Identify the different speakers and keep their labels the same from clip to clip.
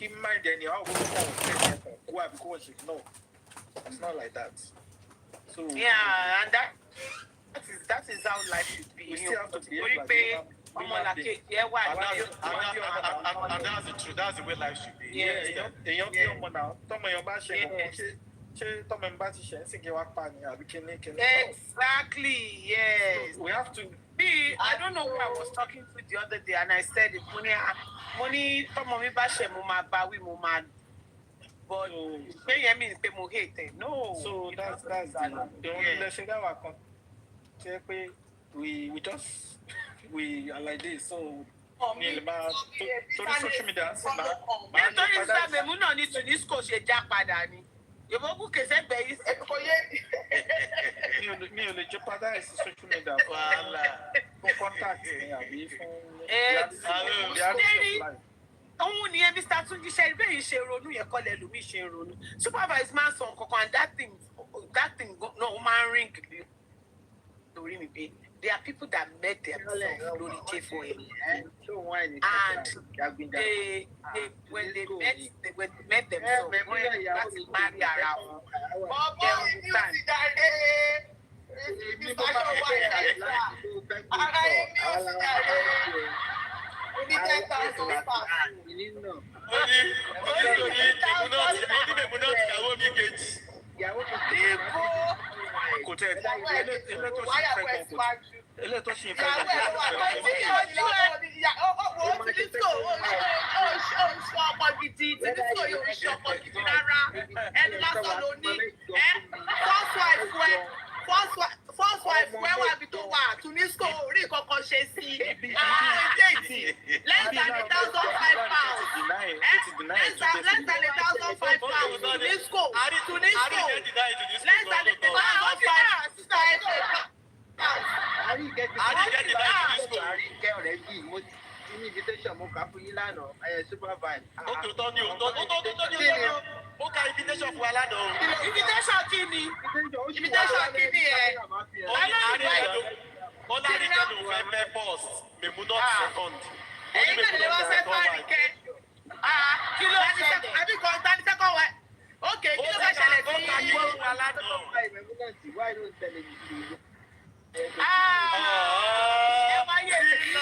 Speaker 1: keep mind any how no, it's not like that. So
Speaker 2: yeah, and that is how life should be.
Speaker 1: We still have to be
Speaker 2: and
Speaker 3: that's the truth. That's the way life should be.
Speaker 1: Yeah.
Speaker 2: Exactly, yes.
Speaker 1: So we have to
Speaker 2: be. I don't know who I was talking to the other day, and I said, money, but pay means pay more hate. No.
Speaker 1: So that's the only lesson that we just are like this. So social media. Me only jeopardize social media for contact me.
Speaker 2: Òun ni ẹbí start to share bẹ́ẹ̀ ṣe ronú yẹn kọ́ lẹ́lu mi ṣe ronú. Supervise máa ń sọ nǹkan kan and that thing no máa ń ring lórí mi pé there are people that met themselves lórí J4M and when they met themselves wọ́n láti marry ara wọn. Ọmọ ìdí òsì jáde ara ẹni òsì jáde. Only 10,000 pounds. First wife, where will be to work? To Nisco, Rico Conchesi, less than £1,005. Less than £1,005 to Nisco. To Nisco. Less than £1,005.
Speaker 3: How do you get invitation mo ka fún yín lánàá Superviber.
Speaker 1: Okay, Tony, ó ka invitation fún wa lánàá.
Speaker 2: Invitation kí ni? Invitation kí ni ẹ?
Speaker 1: Ọlá ní kẹ́lù fẹ́ first, mèmú not second.
Speaker 2: Ẹ̀yin náà lè wá second nìkẹ́. Kí ló ṣẹlẹ̀? Àbí kan tani second wẹ̀? Ok, kí ló fẹ́ ṣẹlẹ̀ sí?
Speaker 1: Ó ka yín fún wa lánàá.
Speaker 2: Ẹ báyé mi lọ.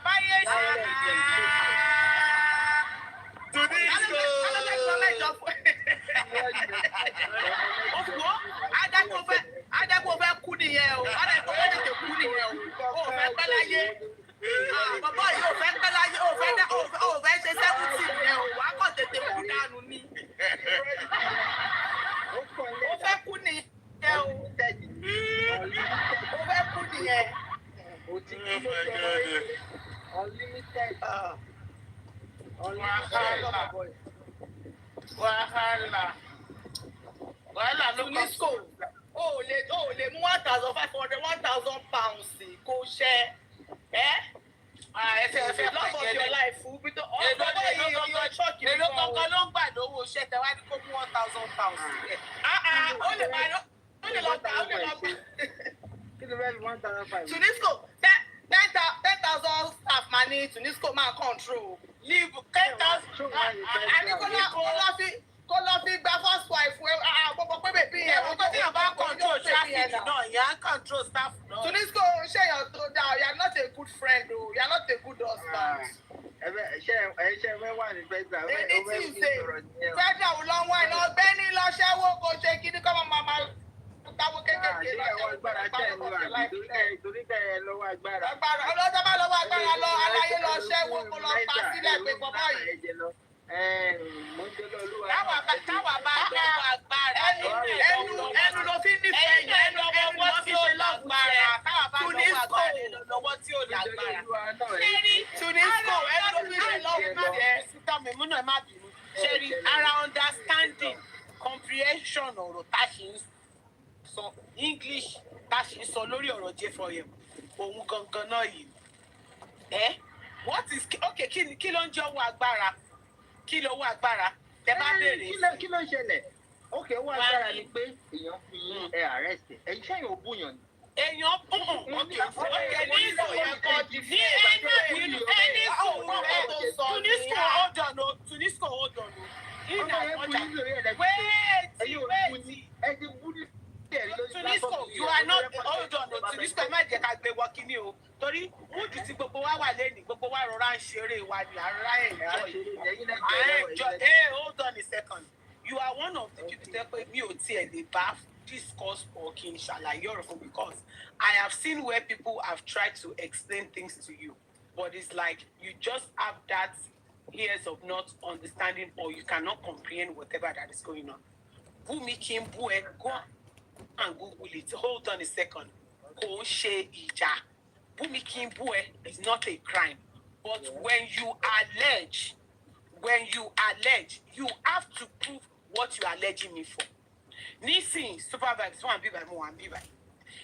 Speaker 2: Báyé ṣe. Adágún fẹ́ kú nìyẹn o. Adágún fẹ́ tètè kú nìyẹn o. O fẹ́ pẹ́ láyé. Bàbá yìí ò fẹ́ pẹ́ láyé. O fẹ́ ṣe 70 nìyẹn o. Wàá kàn tètè kú dànù ni. O fẹ́ kú nìyẹn. O fẹ́ kú nìyẹn.
Speaker 3: Unlimited.
Speaker 2: Wàhálà ló ní school. O lè mú £1,500, £1,000 kó ṣẹ́. Ẹsẹ̀ love of your life fún bí tó ọ̀pọ̀ yìí yóò ṣọ́ọ̀kì mi. Èló kankan ló ń gbà lówó iṣẹ́ tẹ wá ní kó mú £1,000 sílẹ̀. Ó lè lọ gbà.
Speaker 3: Kí ló fẹ́ fi £1,500?
Speaker 2: Tunisco 10,000 staff máa ní Tunisco máa control. Leave 10,000. Àní kó lọ fi gba first wife gbogbo pé bèbí yẹn. Ọjọ́ tí yàn bá control traffic náà, yàn á control staff náà. Tunisco ṣe yàn tó dáa, you are not a good friend o, you are not a good husband.
Speaker 3: Ṣé wà ní fẹ́gbà?
Speaker 2: Èdè tí ì ṣe fẹ́gbà ò lọ́wọ́ ẹ̀ náà bẹ́ẹ̀ni lọ ṣẹ́wó kò ṣe kíní kọ́ máa táwọn kékeré
Speaker 3: lọ́wọ́ agbára jẹ́ ìlú àbí torí bẹ́ẹ̀ lọ́wọ́ agbára.
Speaker 2: Ọlọ́dọ́ bá lọ́wọ́ agbára lọ, aláyé lọ ṣẹ́wó kó lọ pa sílẹ̀ pé bọ́bọ́ yìí. Táwa bá lọ́wọ́ agbára. Ẹnu ló fi nífẹ̀ẹ́ yẹn, ẹnu ló fi ṣe lọ́gbàrà. Táwa bá lọ́wọ́ agbára lọ́wọ́ tí ò lágbára. Tunisco, ẹnu ló fi ṣe lọ́gbàrà. Sísá mi múnà má bínú. Ṣé ara understanding, comprehension ọ̀rọ̀ tá a ṣe ń sọ English tá a ṣe ń sọ lórí ọ̀rọ̀ J4M òun gangan náà yìí. What is okay kí ló ń jẹ́ owó agbára? Kí ló owó agbára? Tẹ bá béèrè.
Speaker 3: Kí ló ń ṣẹlẹ̀? Okay, owó agbára ni pé èèyàn fi arrest ẹ̀yin ṣẹ́yìn ò búyàn ni.
Speaker 2: Èèyàn ní ìlò yẹn kan di ní ẹni ìlú ẹni ìlú Tunisco, you are not. Hold on, Tunisco má jẹ́ ká gbé wọ kíní o. Torí múdù tí gbogbo wa wà lẹ́nìí, gbogbo wa rọra ń ṣeré wa ni ara enjoy. Hold on a second. You are one of the people that pay me ò tiẹ̀ lè bá discuss or kí n ṣàlàyé ọ̀rọ̀ fún because I have seen where people have tried to explain things to you, but it's like you just have that years of not understanding or you cannot comprehend whatever that is going on. Wumi Kimbu, go and Google it. Hold on a second. Kò ṣe ìjà. Wumi Kimbu is not a crime. But when you allege, you have to prove what you are alleging me for. Nísìnyí, Superviber, one be by more, one be by.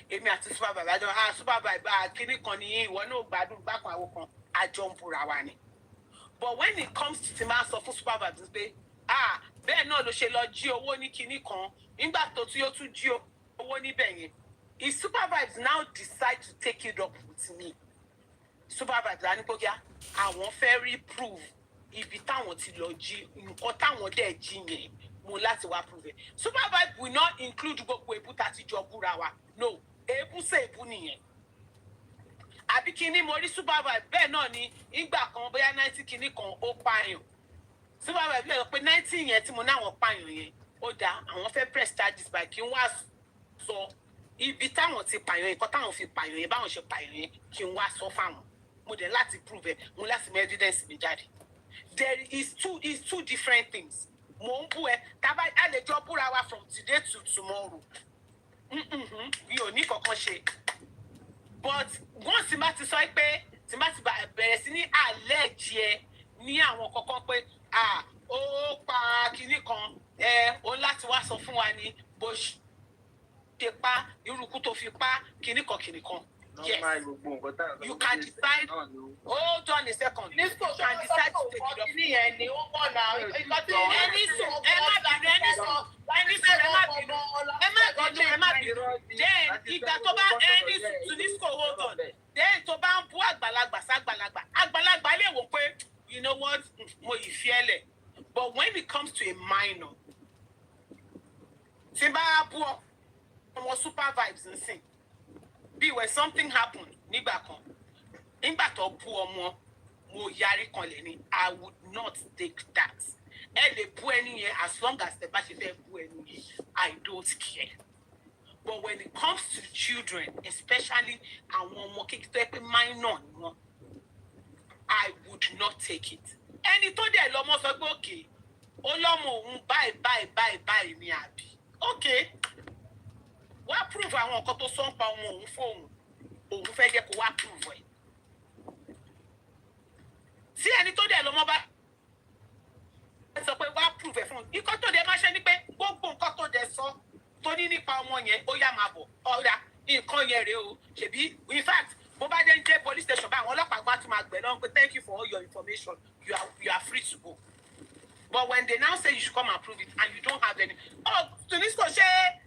Speaker 2: Èmi àti Superviber, Superviber, kíní kan ni ìwọ náà gbádùn bákan àwọn kan, àjọ ń búra wa ni. But when it comes to ti máa sọ fún Superviber pé bẹ́ẹ̀ náà ló ṣe lọ jí owó ní kinní kan nígbà tó tí ó tún jí owó níbẹ̀ yẹn. If Superviber now decide to take it up with me, Superviber á ní pé kíá àwọn fẹ́ rí proof ibi táwọn ti lọ jí nǹkan táwọn dẹ̀ jí yẹn mo láti wá prove it. Superviber will not include gbogbo èébú tá ti jọ búra wa. No, èébú ṣe èébú nìyẹn. Àbí kíní mo rí Superviber bẹ́ẹ̀ náà ni ìgbà kan bóyá 90 kíní kan ó pààyàn. Superviber bí ẹ pé 90 yẹn tí mo ní àwọn pààyàn yẹn ó dáa àwọn fẹ́ press charges by kí n wá sọ ibi táwọn ti pààyàn yẹn kọ́ táwọn fi pààyàn yẹn báwọn ṣe pààyàn yẹn kí n wá sọ fáwọn. Mo dẹ̀ láti prove ẹ̀ mo láti mú evidence mi jáde. There is two different things. Mo ń bú ẹ tábà a lè jọ búra wa from today to tomorrow. Mi ò ní kankan ṣe. But once tí má ti sọ pé tí má ti bẹ̀rẹ̀ sí ní allege ẹ ní àwọn kankan pé ó pa kinní kan ó láti wá sọ fún wa ní bó ṣe pa irúkú tó fi pa kinní kan. Yes. You can decide. Hold on a second. You can decide to take it up. Then ìgbà tó bá Tunisco hold on. Then tó bá ń bú àgbàlagbà àgbàlagbà lè wò pé you know what mo yìí fi ẹ lẹ̀. But when it comes to a minor, tí bá bú ọmọ Supervibes nsìn. Bí when something happened nígbà kan nígbà tó bú ọmọ mo yarí kanlẹ̀ ni I would not take that. Ẹ lè bú ẹni yẹn as long as ẹ bá ṣe fẹ́ bú ẹni yẹn I don't care. But when it comes to children especially àwọn ọmọ kékeré tó yẹ pé minor ni wọ́n I would not take it. Ẹni tó dẹ̀ lọ́mọ sọ pé okay ó lọ́mọ òun báyìí ni àbí okay. Wá prove àwọn nǹkan tó sọ ń pa ọmọ òun fóun òun fẹ́ jẹ́ kó wá prove ẹ̀. Tí ẹni tó dẹ̀ lọ́mọ bá sọ pé wá prove ẹ̀ fún un ikọ́ tó dẹ̀ máa ṣe ni pé gbogbo nǹkan tó dẹ̀ sọ tó ní nípa ọmọ yẹn ó yá máa bọ̀ ọ̀rá nǹkan yẹn rèé o ṣèbí in fact bó bá dé ń jẹ́ police station bá àwọn ọlọ́pàá gbá tún máa gbẹ̀ lọ́wọ́ pé thank you for all your information you are free to go. But when they now say you should come and prove it and you don't have any Tunisco ṣe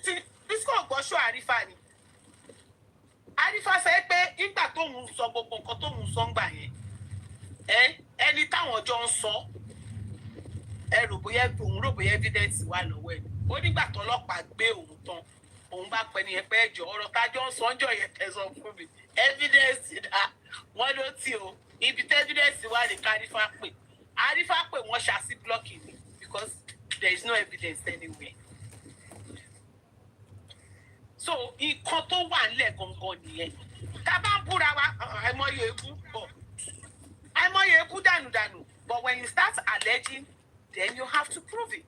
Speaker 2: Tunisco gbọ́sọ̀ àrífà ni àrífà sọ pé nígbà tóun sọ gbogbo nǹkan tóun sọ ń gbà yẹn ẹni táwọn jọ ń sọ òun rò bóyá evidence wà lọ́wọ́ ẹ̀ ó nígbà tó ọlọ́pàá gbé òun tán òun bá pẹ́ nìyẹn pé ẹjọ́ ọ̀rọ̀ tájọ́ ń sọ ọjọ́ yẹn tẹ̀sán fún mi evidence dá wọ́n ló tì ó ibi tí evidence wà ní kárífà pé àrífà pé wọ́n ṣàṣì blocking ni because there is no evidence anywhere. So nǹkan tó wà nílẹ̀ gangan nìyẹn tá a bá ń búra wa àìmọye ekú dànù but when you start alleging then you have to prove it.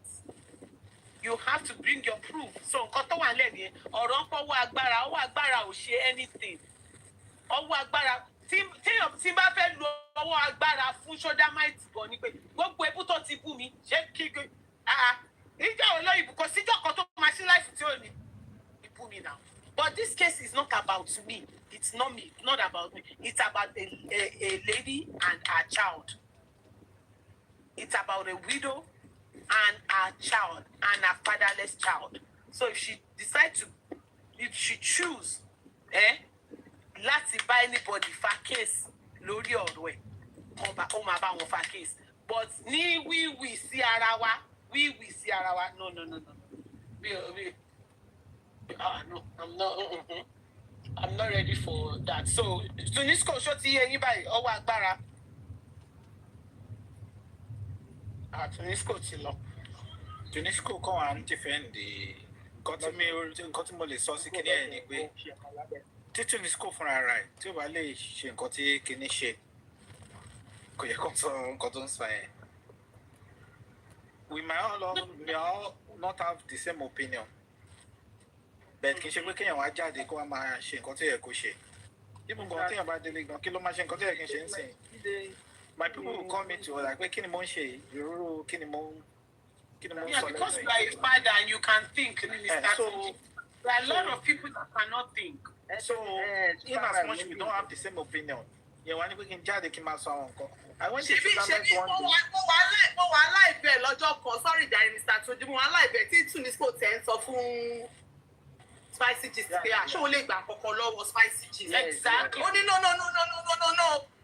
Speaker 2: You have to bring your proof. So nǹkan tó wà nílẹ̀ nìyẹn ọ̀rọ̀ ń pọ̀ ọwọ́ agbára ò ṣe anything. Ọwọ́ agbára tí bá fẹ́ lo ọwọ́ agbára fún Chopmmi gan ni pé gbogbo ebú tó ti bú mi ṣé kíkẹ́ ìjà olóyìnbó kò síjọ́ kan tó máa ṣí láìsí tí ò ní ibú mi now. But this case is not about me. It's not me. It's not about me. It's about a lady and her child. It's about a widow and her child and her fatherless child. So if she choose láti bá anybody fa case lórí ọ̀rọ̀ ẹ̀ ó máa bá wọn fa case. but ní wíwì sí ara wa no. No, I'm not ready for that. So Tunisco ṣó ti yé yín báyìí ọwọ́ agbára. Tunisco ti lọ.
Speaker 4: Tunisco kọ́ wa ń defend nǹkan tí mo lè sọ sí kíní ẹ̀ ni pé tí Tunisco fúnra rẹ̀ tí ó bá lè ṣe nǹkan tí kíní ṣe kò yẹ kó sọ nǹkan tó ń sọ yẹn. We might all not have the same opinion. But kì í ṣe pé kéèyàn wá jáde kó wá máa ṣe nǹkan tí yẹ kó ṣe. Even gan téèyàn bá délé gan kí ló máa ṣe nǹkan tí yẹ kí n ṣe ń sìn. My people will call me to like pé kí ni mo ń ṣe ìrorò kí ni mo ń sọ lẹ́nu.
Speaker 2: Yeah, because you are a father and you can think. So there are a lot of people that cannot think.
Speaker 4: So in as much we don't have the same opinion. Yẹn wá ní pé kí n jáde kí n máa sọ àwọn nǹkan. I went to Superviber one day.
Speaker 2: Mo wà láìpẹ́ lọ́jọ́ kan, sorry Dari Mr. Tunji, mo wà láìpẹ́ tí Tunisco tẹ̀ ń sọ fún Spicy Gist pé ṣé o lè gbà kọ̀ọ̀kan lọ́wọ́ Spicy Gist. Exactly. Ó ní no.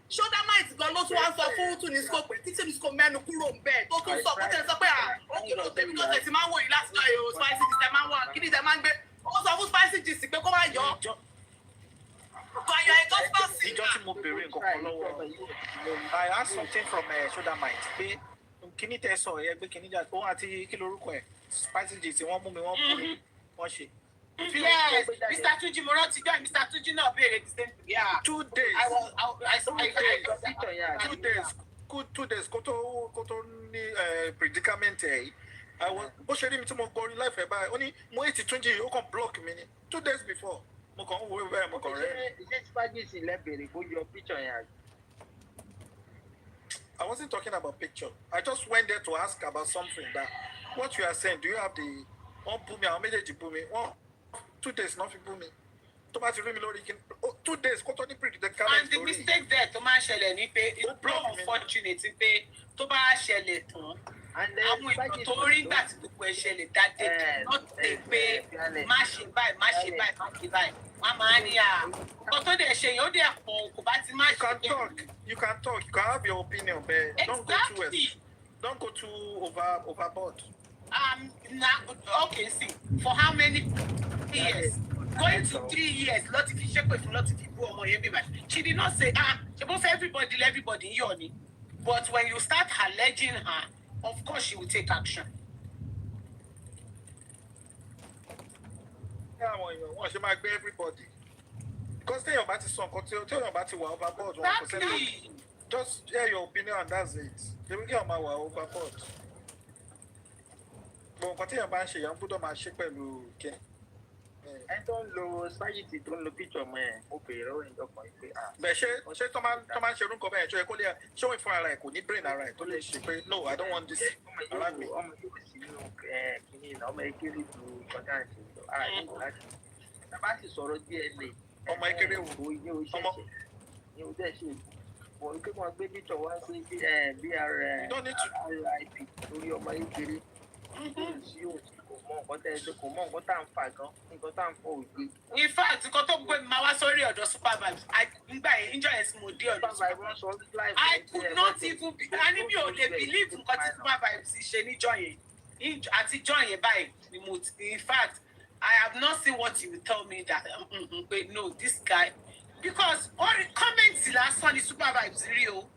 Speaker 2: Chopmmi gan ló tún wá sọ fún Tunisco pé tí Tunisco mẹ́nu kúrò ń bẹ̀ tó tún sọ fún tẹ̀ sọ pé òkè ló tẹ̀mí tó tẹ̀ sí máa ń wò yìí láti lọ yòó Spicy Gist ẹ̀ máa ń wà kí ni tẹ̀ máa ń gbé. Ó sọ fún Spicy Gist pé kó má yọ.
Speaker 4: Ìjọ tí mo béèrè nǹkan kan lọ́wọ́ I asked something from Chopmmi pé kíní tẹ sọ ẹ gbé kíní jà òun àti kí lorúkọ ẹ Spicy Gist wọ́n mú mi wọ́n ṣe.
Speaker 2: Yes, Mr. Tunji mo rántí jọ Mr. Tunji náà béèrè the same thing. Yeah.
Speaker 4: 2 days. 2 days kó tó ní predicament ẹ̀ bó ṣe rí mi tí mo gbọ́ orí láìpẹ́ báyìí ó ní mo ètì Tunji ó kàn block mi ní 2 days before mo kàn ń wo bẹ́ẹ̀ mo kàn rẹ́.
Speaker 3: Ṣé Spicy lẹ́bẹ̀rẹ̀ kó yọ picture yẹn?
Speaker 4: I wasn't talking about picture. I just went there to ask about something that what you are saying, do you have the one bú mi àwọn méjèèjì bú mi 2 days not fi bú mi tó bá ti rí mi lórí kí 2 days kó tó ní predicament lórí.
Speaker 2: And the mistake there tó máa ṣẹlẹ̀ ní pé it's so unfortunate pé tó bá ṣẹlẹ̀ tán àwọn èèyàn tó rí nígbà tí gbogbo ẹ̀ ṣẹlẹ̀ dáadé not dey pé má ṣe báyìí wọ́n máa ní nǹkan tó dẹ̀ ṣe yẹn ó dẹ̀ pọ̀ kò bá ti má ṣe.
Speaker 4: You can talk, you can have your opinion, but don't go too overboard.
Speaker 2: Okay, see, for how many years? Going to 3 years, lot of people, she did not say, she both everybody, yoni. But when you start alleging her, of course she will take action.
Speaker 4: Yeah, well, she might be everybody. Because they are about to song, tell them about to overboard.
Speaker 2: Exactly.
Speaker 4: Just share your opinion and that's it. They will get on my overboard. But nǹkan tí èèyàn bá ń ṣe èèyàn gbọ́dọ̀ máa ṣe pẹ̀lú kí.
Speaker 3: Ẹ tó ń lo Spicy tó ń lo picture ọmọ ẹ̀ mo bèèrè lọ́wọ́ ìjọba pé
Speaker 4: bẹ́ẹ̀ ṣé tó máa ń ṣe orúkọ bẹ́ẹ̀ ṣe kó lè ṣé òun fún ara ẹ̀ kò ní brain ara ẹ̀ tó lè ṣe pé no I don't want this around me.
Speaker 3: Ọmọ yóò sí nínú kìíní ìlà ọmọ ekele ju kọjá àti ìlọ ara yìí láti. Bàbá sì sọ̀rọ̀ DNA.
Speaker 4: Ọmọ ekele wo
Speaker 3: ọmọ ní o dẹ̀ ṣe mo ní pé wọ́n gbé picture wá sí BR RIP lórí ọmọ ekele. Sí òsì kò mọ nǹkan tẹ́ ẹ ṣe kò mọ nǹkan tá à ń fà gan nǹkan tá à ń fọ òde.
Speaker 2: In fact nǹkan tó gbé mi máa wá sórí ọ̀dọ̀ Superviber nígbà yẹn níjọ́ yẹn sí mo dé ọ̀dọ̀ Superviber I could not even be ani mi ò lè believe nǹkan tí Superviber ti ṣe níjọ́ yẹn àtijọ́ yẹn báyìí ni mo in fact I have not seen what you will tell me that wait no this guy because all the comments lásán ni Superviber rí o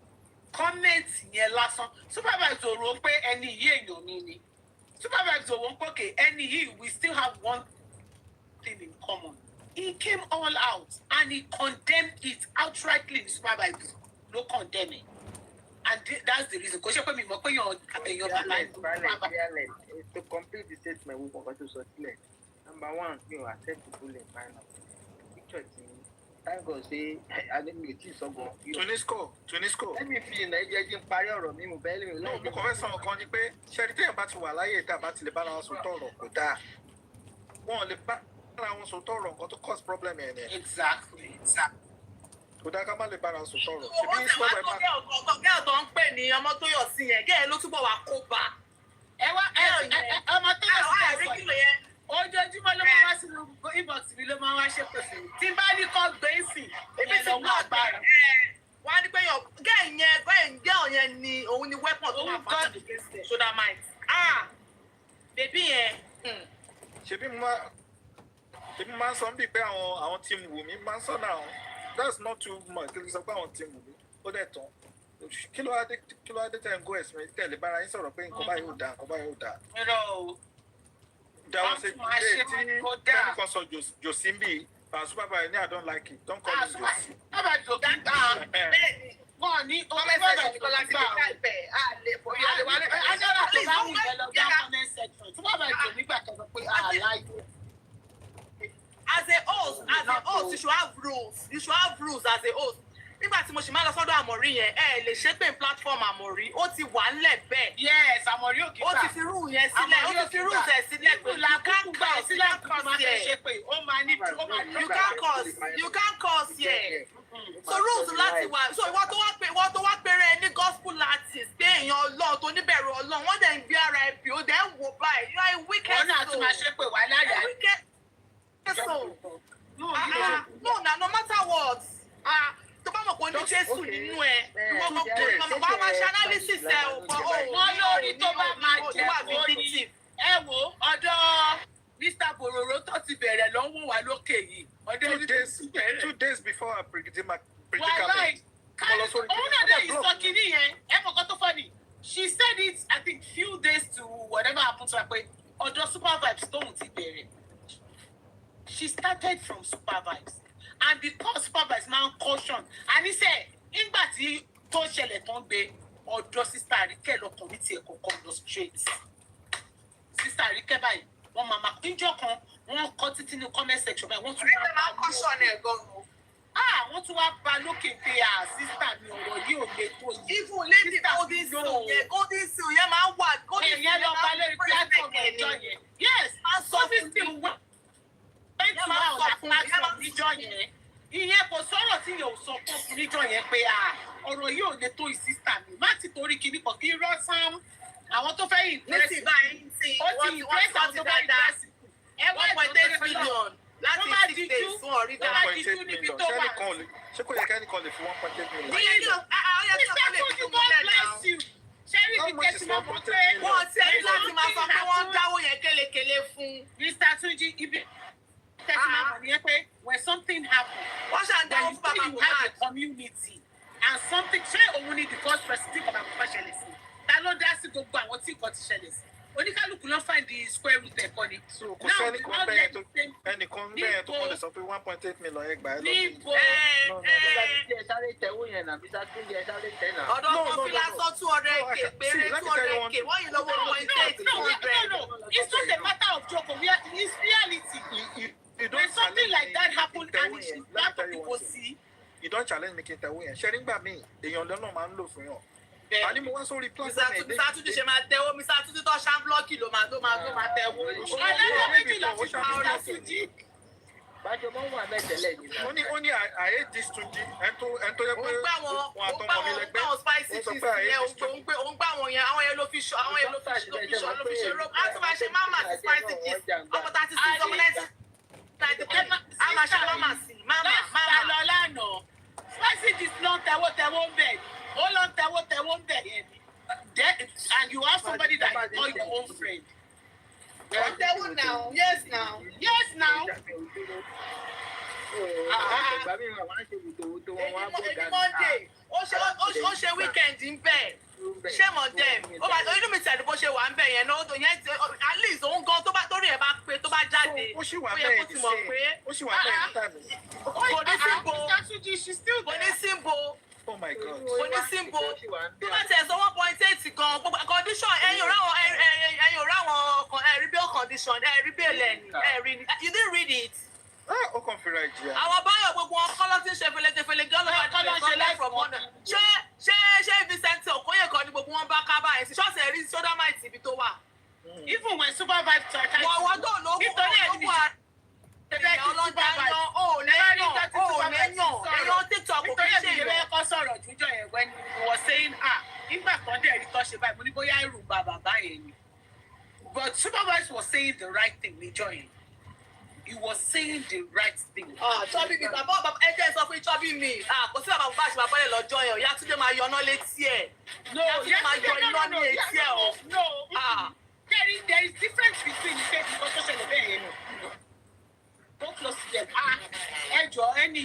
Speaker 2: comments yẹn lásán Superviber ò rò pé ẹni yìí èèyàn mi ni. Supervisor won't okay, and we still have one thing in common. He came all out and he condemned it outrightly. Supervisor, no condemning. And that's the reason. Because you're
Speaker 3: to complete the statement, we want to circulate. Number one, you accept the bullet final. Picture thank God say I didn't meet you so go.
Speaker 4: Tunisco.
Speaker 3: Let me feel like you didn't parí ọ̀rọ̀ mi mo bẹ́ẹ̀ lè.
Speaker 4: No, mo kàn fẹ́ sọ nǹkan ni pé ṣẹ́rí téèyàn bá ti wà láyé tá a bá ti lè bá ara wọn sọ tọ̀rọ̀ kò dáa. Wọ́n lè bá ara wọn sọ tọ̀rọ̀ nǹkan tó cause problem yẹn ni.
Speaker 2: Exactly.
Speaker 4: Kò dáa ká má lè bá ara wọn sọ tọ̀rọ̀.
Speaker 2: Ṣèbí ìṣòro ẹ̀ máa. Ọ̀gá ọ̀tọ̀ ń pè ní ọmọ tó yọ̀ sí yẹn, gẹ́gẹ́ ló túbọ̀ wá kó bá. Ọmọ tó yọ̀ sí yẹn sọ ojoojúmọ́ ló máa wá sínú inbox mi ló máa wá ṣépè fún mi tí n bá ní kọ́ gbé sí ibi tí wọ́n agbára. Wọ́n á ní pé gẹ́ẹ̀ yẹn ni òun òun ni weapon tó máa fà shoulder might. Bèbí yẹn.
Speaker 4: ṣebí mo máa ń sọ bí pé àwọn team wù mí máa ń sọ náà that's not too much kí ló sọ pé àwọn team wù mí ó dẹ̀ tán kí ló wá dé tẹ̀ ń go ẹ̀sìn tẹ̀lé bára yín sọ̀rọ̀ pé nǹkan báyìí ò dáa nǹkan báyìí ò dáa. There was a day tí kẹ́nìkan sọ Josimbi Superviber ní I don't like it don't call him Josi.
Speaker 2: Wọ́n ní Superviber nìkan láti gbà ọ́. Àlè fòye àlewálé. Ajára tó bá wù yẹn lọ dá comment section. Superviber nígbà kan sọ pé àláyé. As a host, you should have rules. You should have rules as a host. Nígbà tí mo ṣì máa lọ sọ́dọ̀ Àmọ̀rí yẹn, lè ṣe pé platform Àmọ̀rí, ó ti wà ńlẹ̀ bẹ́ẹ̀. Yes, Àmọ̀rí ò kí gbà. Ó ti fi rule yẹn sílẹ̀, ó ti fi rules ẹ̀ sílẹ̀ pé you can't curse, you can't curse here. You can't curse here. So rules láti wà. So ìwọ tó wá péré ní gospel artist pé èèyàn Ọlọ́run tó níbẹ̀rù Ọlọ́run, wọ́n dẹ̀ ń gbé ara ẹ̀ bí ó dẹ̀ ń wò báyìí. You are a wicked soul. Wọ́n náà tún máa ṣe pé wà láyà. No matter what. Tó bá mọ̀ pé ní Jésù nínú ẹ̀, ìwọ gbogbo wàá máa ṣe analysis ẹ̀ ò pọ̀ wọ́n lórí tó bá máa jẹ́ kóní. Ẹ wo ọ̀dọ̀ Mr. Bororo tó ti bẹ̀rẹ̀ lọ́wọ́ wa lókè yìí.
Speaker 4: 2 days before I predicted my
Speaker 2: predicament. Òun náà dé ìsọkìní yẹn, ẹ mọ̀ kan tó funny. She said it I think few days to whatever happened to her pé ọ̀dọ̀ Supervibes tóun ti bẹ̀rẹ̀. She started from Supervibes. And because Supervibes máa ń caution and he said nígbà tí tó ṣẹlẹ̀ tó ń gbé ọ̀dọ̀ sísá Àríkẹ́ lọkùnrin tiẹ̀ kọ̀ọ̀kan lọ straight sísá Àríkẹ́ báyìí wọ́n máa níjọ́ kan wọ́n kọ́ títí ní comment section báyìí wọ́n tún wá bá caution ẹ̀ gan-an wọ́n tún wá bá lókè pé sísá mi ọ̀rọ̀ yìí ò lè tó yìí. Even lady golden seal yẹn máa ń wà golden seal yẹn lọ bá lórí platform ọjọ́ yẹn yes golden seal wà. Ìyẹn kò sọ̀rọ̀ tí yóò sọ fún níjọ́ yẹn pé ọ̀rọ̀ yìí ò lè tó ìsísítà mi má ti torí kíní kan kí rọ́sán àwọn tó fẹ́ ìpẹ́sì ó ti ìpẹ́sì àwọn tó fẹ́ ìpẹ́sì 1.8 million láti 6 days fún ọ̀rí dáa 1.8 million
Speaker 4: ṣé kò yẹ kẹ́ni kan lè fi 1.8 million.
Speaker 2: Ṣẹ́rí ti kẹ́sì máa mọ̀ pé wọ́n ti ẹni láti máa sọ pé wọ́n dáwó yẹn kélekèle fún Mr. Tunji ibi. When something happens, when you have a community and something, ṣé òun ni the first person tí kò bá kọ́kọ́ ṣẹlẹ̀ sí? Ta ló dá sí gbogbo àwọn tí kò ti ṣẹlẹ̀ sí? Oníkálùkù ló find the square root ẹ̀kọ́ ni.
Speaker 4: So kò sí ẹnìkan bẹ́ẹ̀ tó kọ́ lè sọ pé 1.8 million ẹgbàá ẹ lọ.
Speaker 2: Níbo ọ̀dọ́ kan fi lásán 200k péré 200k wọ́n yìí lọ 1.8 No, it's not a matter of joke. It's reality. When something like that happens and it's not people see.
Speaker 4: You don't challenge me kí n tẹ̀wé yẹn. Ṣé nígbà míì èèyàn lọ́nà máa ń lò fún yàn. Àní mo wá sórí platform ẹ̀ dé. Mr. Tunji ṣe máa tẹ̀wó Mr. Tunji tó ṣá blọ́ọ̀kì ló máa tẹ̀wó. Ọlọ́run méjì lọ sí Mr. Tunji.
Speaker 3: Bájọ́ mọ́ wà mẹ́tẹ̀lẹ̀ ni.
Speaker 4: Ó ní I hate this Tunji. Ẹn tó yẹ pé wọn àtọmọ mi lẹ́gbẹ́.
Speaker 2: Ó ń gbà wọn yẹn àwọn yẹn ló fi ṣe rọ́ọ̀bù. Á tún máa ṣe máma sí spicy gist. Ọmọ 36 ọmọ 90. A máa ṣe máma sí máma. Lọ lánàá. Spicy gist ló ń tẹ̀wó ń bẹ̀. Ó lọ ń tẹ̀wó ń bẹ̀ yẹn. And you have somebody that is not your own friend. Wọ́n tẹ̀wó now. Yes now. Èmi Monday ó ṣe weekend ń bẹ̀. Ṣé mo dem? Inú mi tẹ̀lé bó ṣe wà ń bẹ̀ yẹn náà ó yẹn at least òun gan tó bá torí ẹ̀ bá pé tó bá jáde.
Speaker 4: Ó sì wà bẹ́ẹ̀ ní sẹ́yìn. Ó sì wà bẹ́ẹ̀ ní tàbí.
Speaker 2: Kò ní símbò.
Speaker 4: Oh my God.
Speaker 2: Kò ní símbò. Tó bá tẹ̀ sọ 1.8 gan condition ẹ̀yin ò ráwọn rebuild condition rebuild ẹ̀rí you didn't read it.
Speaker 4: Ó kàn fi ra ìjìyà.
Speaker 2: Àwọn báyọ̀ gbogbo wọn kọ́ ló ti ń ṣe fẹlẹ́gẹ́fẹlẹ́ gọ́lọ́ ṣe life from honor. Ṣé Vincent Okoye kan ní gbogbo wọn bá ká báyìí sí ṣọ́ọ̀ṣì ẹ̀rí sódàmáìtì ibi tó wà. Even when Supervibe church. Wọ́n tó lóògùn èèyàn ọlọ́jà yan èèyàn TikTok kò kí ń ṣe ìwé ẹ̀kọ́ sọ̀rọ̀ jújọ yẹn when he was saying nígbà kan dẹ̀ rí tọ́ ṣe báyìí mo ní bóyá ẹrù bàbá yẹn ni. But Supervibe was saying the right thing níjọ́ yẹn. He was saying the right thing. Chopmmi mi bàbá ẹjẹ sọ pé Chopmmi mi kò sí bàbá bá ṣe bàbá yẹn lọ́jọ́ yẹn Ìyá Túndé máa yọná létí ẹ̀. No, there is difference between the faith and social media. Don't close to them. Any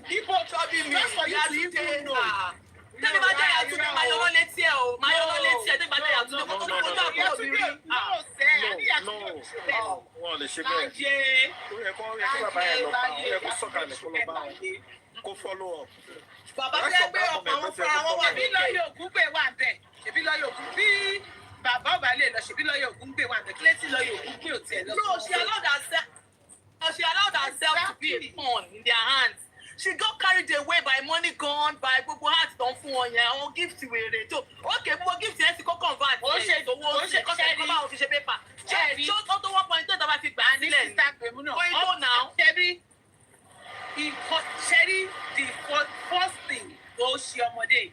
Speaker 2: people Chopmmi me. Just for you to even know.
Speaker 5: Tẹ́mi bá jẹ́ àtúntò máa yọwọ́ létí ẹ̀ o, máa yọwọ́ létí ẹ̀ tẹ́mi bá jẹ́ àtúntò kó tó kó tó àbúrò mi rí.
Speaker 4: Wọ́n lè ṣe bẹ́ẹ̀. Ó yẹ kó bàbá yẹn lọ bá wọn, ó yẹ kó sọ̀kalẹ̀ kó lọ bá wọn, kó follow up.
Speaker 2: Bàbá fẹ́ gbé ọkàn wọn fúnra wọn wá. Ṣebí lọ́yọ̀ Ògúngbè wà bẹ́ẹ̀. Ṣebí lọ́yọ̀ Ògúngbè bí bàbá ọba lè lọ. Ṣebí lọ́yọ̀ Ògúngbè wà bẹ́ẹ̀. Kílẹ̀ tí lọ́yọ̀ Ògúngbè ò tiẹ̀ lọ.
Speaker 5: No, she allowed herself to be a pawn in their hands. She got carried away by money gone, by gbogbo heart don fún wọn yẹn, àwọn gift wèrè tó. Okay, gbogbo gift yẹn ti kó convert. Ó ṣe ìdòwò ṣe kọ́sẹ̀ kọ́ bá wọn fi ṣe paper. Ṣé ó tó 1.2 tó bá fi gbà á sílẹ̀ ní? Going to now.
Speaker 2: Sherry, the first thing tó ṣe ọmọdé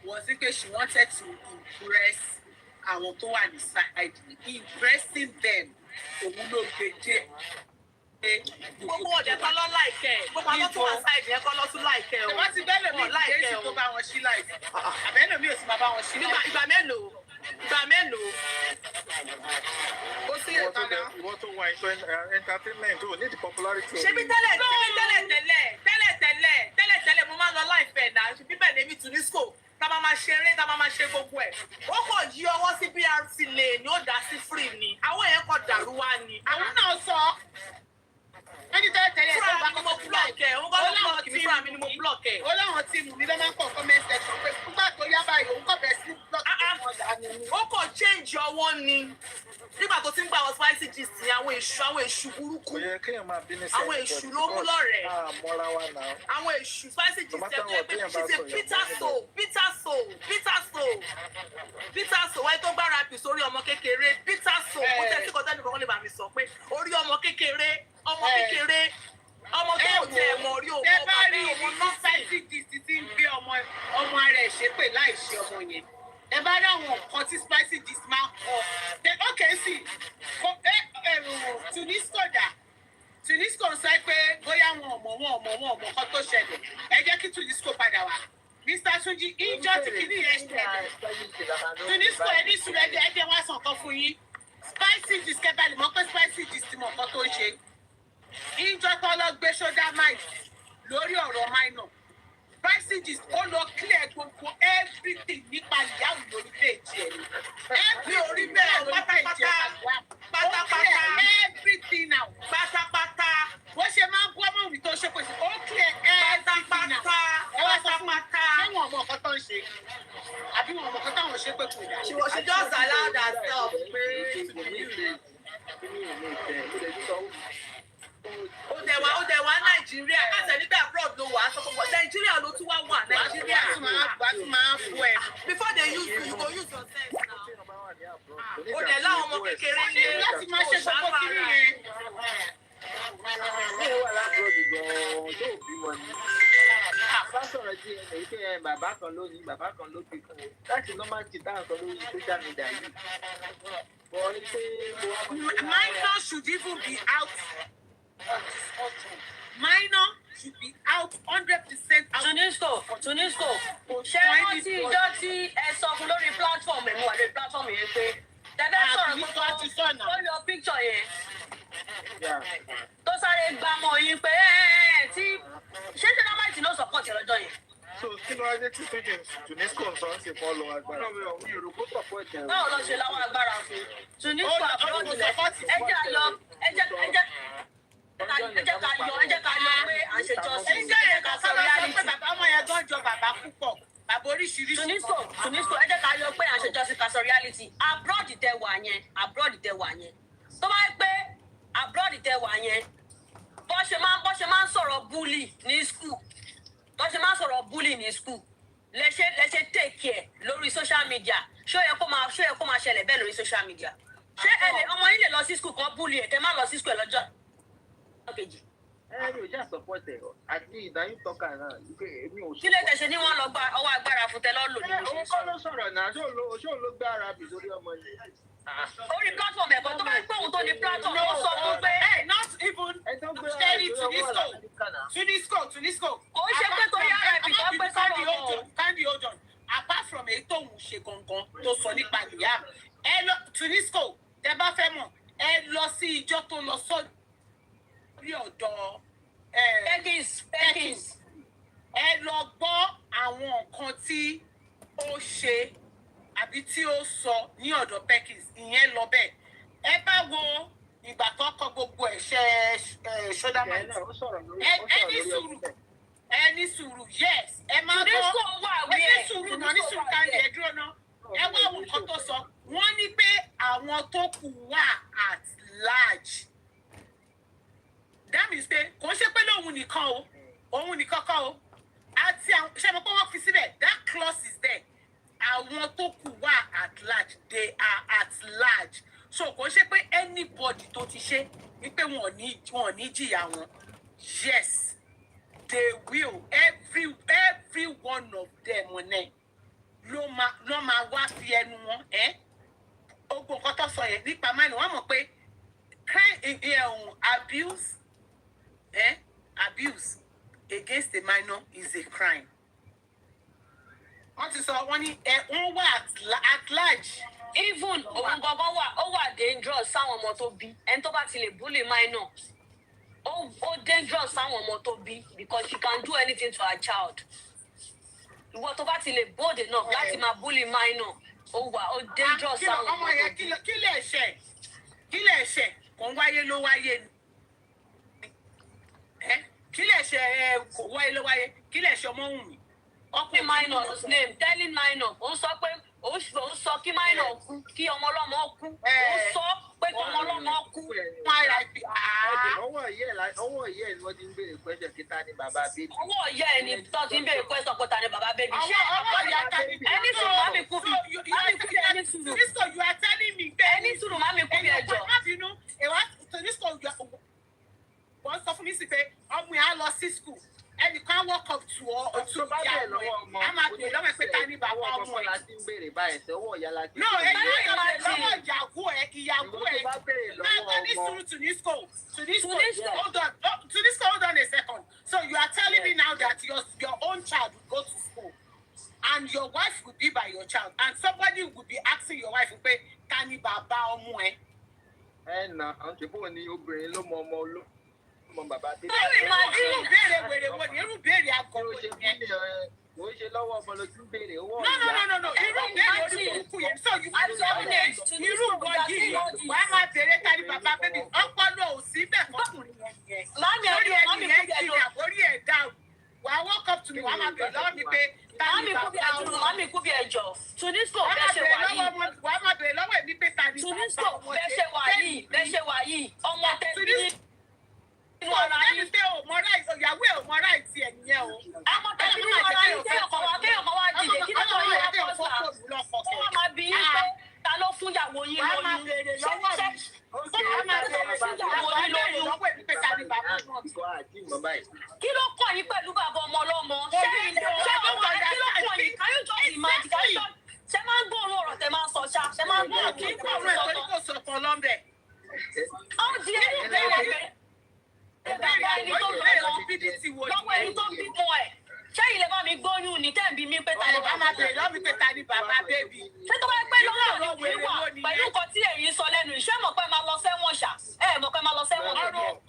Speaker 2: was it she wanted to impress àwọn tó wà ní side, impressing them. Òun ló gbé jẹ́.
Speaker 5: Gbogbo ọ̀dẹ̀ kan lọ láìkẹ́, gbogbo àwọn tó wà sáìdì yẹn kan lọ tún láìkẹ́ o.
Speaker 2: Wọ́n ti bẹ́ẹ̀ lómi ìdíyèsí tó bá wọn sí láìpẹ́. Àbẹ́lò mi ò sì máa bá wọn sí láìpẹ́.
Speaker 5: Ìgbà mélòó?
Speaker 4: Ó sì ìwọ tó wà ìtọ́ entertainment ò ní the popularity.
Speaker 5: Ṣebí tẹ́lẹ̀ mo máa ń lọ láìpẹ́ náà, ṣebí bẹ́ẹ̀ lèmi tún ní school. Tá máa ṣeré, tá máa ṣe gbogbo ẹ̀. Ó kàn yí ọwọ́ sí BRT lane ni ó dá sí free ni. Àwọn yẹn kàn dàrú wá ni.
Speaker 2: Àwọn náà sọ. Ẹni tẹ́lẹ̀
Speaker 5: fúnra mi ni mo block ẹ̀, òun kọ́ ló block mi, fúnra mi ni mo block ẹ̀.
Speaker 2: Ó láwọn tíìmù mi ló máa ń kọ́ comment section pé nígbà tó yá báyìí òun kọ́ bẹ̀rẹ̀ sí block wọn dání.
Speaker 5: Ó kàn change ọwọ́ ni. Nígbà tó ti ń gba àwọn spicy gist ní àwọn èṣù burúkú.
Speaker 4: Kò yẹ kéèyàn máa bínú sí
Speaker 5: àwọn èṣù ló mú lọ́rẹ̀ẹ́.
Speaker 4: Mọ́ra wa náà.
Speaker 5: Àwọn èṣù spicy gist ẹ̀ tó yẹ pé she's a bitter soul. Wáyé tó gbára pì sórí ọmọ kékeré bitter soul. Kó tẹ́sí kọ́tẹ́ nìkan lè bá mi sọ pé orí ọmọ kékeré ọmọ tó ò tẹ ẹ̀mọ́ orí òun ọba bí ọmọ nọ́ọ̀sì.
Speaker 2: Spicy gist ti ń gbé ọmọ rẹ̀ ṣépè láì ṣe ọmọ yẹn. Ẹ bá rí àwọn nǹkan tí spicy gist máa ń kọ. Okay, sí Tunisco sọ pé bóyá wọn ọmọ kan tó ṣẹlẹ̀. Ẹ jẹ́ kí Tunisco padà wá. Mr. Tunji, ìjọ tí kìíní yẹn ṣẹlẹ̀. Tunisco ẹni sùn ẹ̀jẹ̀ wá sàn kan fún yín. Spicy gist kẹ́bàlì mọ́ pé spicy gist mọ̀ nǹkan tó ń ṣe. Ìjọ tó lọ gbé ṣọ́dá máì lórí ọ̀rọ̀ minor. Spicy gist ó lọ clear gbogbo everything nípa ìyáwó lórí péjì ẹ̀. Every orí bẹ́ẹ̀ pátápátá. Everything now. Pátápátá. Wọ́n ṣe máa ń bú ọmọ mi tó ṣe pé ó clear everything now. Ẹ wá sọ fún wa ṣé wọn ọmọ ọkọ tó ń ṣe àbí wọn ọmọ ọkọ táwọn ṣe pé kò dà.
Speaker 5: She just allowed herself pé ó dẹ̀ wá Nàìjíríà káṣẹ̀ nígbà abroad ló wà á sọ fún wọn Nàìjíríà ló tún wá wà Nàìjíríà.
Speaker 2: Wàá tún máa fún ẹ.
Speaker 5: Before they use you go use your sense now. Ó dẹ̀ láwọn ọmọ kékeré ní
Speaker 2: láti máa ṣe gbogbo kiri yẹn.
Speaker 3: Ṣé wà lábúròdì gan-an tó bí wọn ni? Àbásọ̀rọ̀ tí ẹnì pé bàbá kan ló ní bàbá kan ló ti kún un. Láti normal ti dáhùn sọ lórí social media yìí.
Speaker 2: Minor should even be out. Minor should be out 100% out.
Speaker 5: Tunisco. Ṣé wọ́n ti ìjọ tí ẹ sọ fún lórí platform ẹ̀ mú wà lórí platform yẹn pé tẹ́lẹ̀ sọ̀rọ̀ gbogbo ó lọ picture yẹn. Tó sáré gbàmọ̀ yín pé tí ṣé Dynamite ló support lọ́jọ́ yẹn.
Speaker 4: So kí ló wá dé tí Tunisco ń sọ ń ṣe fọ́ lọ agbára?
Speaker 5: Báwo lọ ṣe láwọn agbára fún Tunisco àbúrò tilẹ̀ ẹjẹ́ àlọ́ ẹjẹ́ ká yọ pé àṣejọ sí ẹjẹ́ ká sọ reality.
Speaker 2: Bàbá ọmọ yẹn gan jọ bàbá púpọ̀ bàbá oríṣiríṣi.
Speaker 5: Tunisco ẹjẹ́ ká yọ pé àṣejọ sí ká sọ reality. Abroad tẹ wà yẹn tó bá yẹ pé abroad tẹ wà yẹn bó ṣe máa ń sọ̀rọ̀ bully ní school lẹ́ṣẹ̀ take care lórí social media ṣó yẹ kó máa ṣẹlẹ̀ bẹ́ẹ̀ lórí social media ṣé ọmọ yín lè lọ sí school kan bully ẹ̀ kẹ́ má lọ sí school ẹ̀ lọ́jọ́ kejì.
Speaker 3: Mi ò já support ẹ̀ àti ìdáyìn tọ́ka náà èmi ò sọ.
Speaker 5: Kí lè tẹ̀sẹ̀ ní wọ́n lọ gba ọwọ́ agbára fún tẹ́lọ́ lò ní
Speaker 3: oṣù. Òun kọ́ ló sọ̀rọ̀ náà ṣó ló gbára bì lórí ọmọ yìí.
Speaker 5: Orí platform ẹ̀kọ́ tó bá ń pé òun tó ní platform ó sọ fún pé
Speaker 2: not even steady Tunisco.
Speaker 5: Kò ń ṣe pé torí ara ẹ̀ bìkan pé sọ̀rọ̀
Speaker 2: Candy hold on. Apart from èyí tó ṣe gangan tó sọ nípa Liam ẹ lọ Tunisco tẹ́ bá fẹ́ mọ̀ ẹ lọ sí ìjọ tó lọ sórí ọ̀dọ̀ Perkins ẹ lọ gbọ́ àwọn nǹkan tí ó ṣe àbí tí ó sọ ní ọ̀dọ̀ Perkins ìyẹn lọ bẹ́ẹ̀ ẹ bá wo ìgbà tó kọ gbogbo ẹ̀ṣẹ̀ ṣọ́dámà ẹni sùúrù yes ẹ máa gbọ́ ẹni sùúrù náà ní sùúrù ká lè dúró náà ẹ wá àwọn nǹkan tó sọ wọ́n ní pé àwọn tó kù wà at large that means pé kò ń ṣe pé lóhun nìkan o òun nìkan kọ́ o àti àwọn ṣe mo pé wọ́n fi síbẹ̀ that clause is there àwọn tó kù wà at large they are at large so kò ń ṣe pé anybody tó ti ṣe ni pé wọn ò ní jìyà wọn yes they will every one of them ọ̀nẹ́ ló máa wá fi ẹnu wọn ogun nǹkan tó sọ yẹn nípa mẹ́rin wọ́n mọ̀ pé abuse against a minor is a crime. Wọ́n ti sọ wọ́n ní wọ́n wà at large.
Speaker 6: Even òun gangan ó wà dangerous sáwọn ọmọ tó bí ẹni tó bá ti lè bully minor ó dangerous sáwọn ọmọ tó bí because she can do anything to her child. Ìwọ tó bá ti lè bold enough láti máa bully minor ó dangerous sáwọn ọmọ tó bí.
Speaker 2: Kí lè ṣe kò ń wáyé ló wáyé ni kí lè ṣe kò wáyé ló wáyé kí lè ṣe Omowummi.
Speaker 6: Ọkùnrin minor's name telling minor ó sọ pé ó sọ kí minor kú kí ọmọ ọlọ́mọ kú ó sọ pé kí ọmọ ọlọ́mọ kú.
Speaker 3: ọwọ́ ìyá ẹ̀ ni wọ́n ti ń béèrè question kíta ní bàbá bébí.
Speaker 6: ọwọ́ ìyá ẹ̀ ni tó ti ń béèrè question kíta ní bàbá bébí.
Speaker 2: ọwọ́ ìyá tani bí.
Speaker 6: ẹni sùúrù má mi kú bí ẹni sùúrù.
Speaker 2: Tonisco you are telling me pé
Speaker 6: ẹni sùúrù má mi kú bí ẹjọ́.
Speaker 2: má bínú Tonisco wọ́n sọ fún mi sí pé ọmọ yẹn á lọ sí school ẹnìkan walk up to ìyá ọmọ ẹ a máa bèèrè lọ́wọ́ ẹ pé ta ni bàbá ọmọ ẹ.
Speaker 3: láti ń béèrè báyìí sẹ́ ọwọ́ ìyá láti.
Speaker 2: no èyí yóò bèèrè lọ́wọ́ ìyàwó ẹ máa ní sùúrù Tunisco hold on a second so you are telling me now that your own child will go to school and your wife will be by your child and somebody will be asking your wife pé ta ni bàbá ọmọ ẹ.
Speaker 3: nà àwọn ṣèbó ni obìnrin ló mọ ọmọ olóògùn. Bàbá bí.
Speaker 2: irú béèrè wèrè wo ni irú béèrè àgọ́ wo ni yẹn.
Speaker 3: Mo ṣe lọ́wọ́ ọmọ ló tún béèrè owó
Speaker 2: ọ̀yà. No irú béèrè orí burúkú yẹn so you irú nǹkan yìí wà á máa béèrè kárí bàbá bébí ọpọlọ ò sí bẹ́ẹ̀ fọkùnrin yẹn. Lórí ẹni yẹn jìnnà orí ẹ̀ dá wà á walk up to me wà á máa béèrè lọ́wọ́ mi pé tani bàbá ọmọ.
Speaker 6: Mami kú bí ẹjọ́ Tunisco bẹ́ẹ̀ ṣe wà yìí.
Speaker 2: Wà á máa béèrè lọ́wọ́ mi pé tani bàbá ọmọ.
Speaker 6: Tunisco bẹ́ẹ̀ ṣe wà yìí ọmọ tẹ̀lé.
Speaker 2: Ẹni pé ìyàwó ẹ̀ ò mọ ráìtì ẹ̀ nìyẹn o.
Speaker 6: Ọmọ tẹ̀lé ní ọ̀rọ̀ ayé kéèyàn kan wá dìde kí ló ń yẹ kó sà. Wọ́n máa bí yín pé ta ló fún ìyàwó yín lóyún.
Speaker 2: Wọ́n máa béèrè lọ́wọ́ mi.
Speaker 6: Kí ló kọ̀ yín pẹ̀lú bàbá ọmọ ọlọ́mọ? Ṣé kí ló kọ̀ yín? Can you just imagine? Ṣé máa ń gbóòórùn ọ̀rọ̀ tẹ máa ń sọ ṣá? Ṣé máa ń gbóòórùn kí n kọ̀ ọ̀rọ̀ ẹ̀ tó kò sọ̀kan lọ́mbẹ̀? Ó di ẹ̀rù bẹ́ẹ̀ lọ́wọ́ ẹni tó bímọ ẹ̀ ṣé ilé bá mi gbóyún ní tẹ́ǹbì mi pé ta ni bàbá
Speaker 2: bèèrè lọ́mí pé ta ni bàbá bébì.
Speaker 6: ṣé tó bá pẹ́ lọ́wọ́ ọ̀rọ̀ wèrè wà pẹ̀lú nǹkan tí èyí sọ lẹ́nu iṣẹ́ mọ̀ pé máa lọ sẹ́wọ̀n ṣá mọ̀ pé máa lọ sẹ́wọ̀n.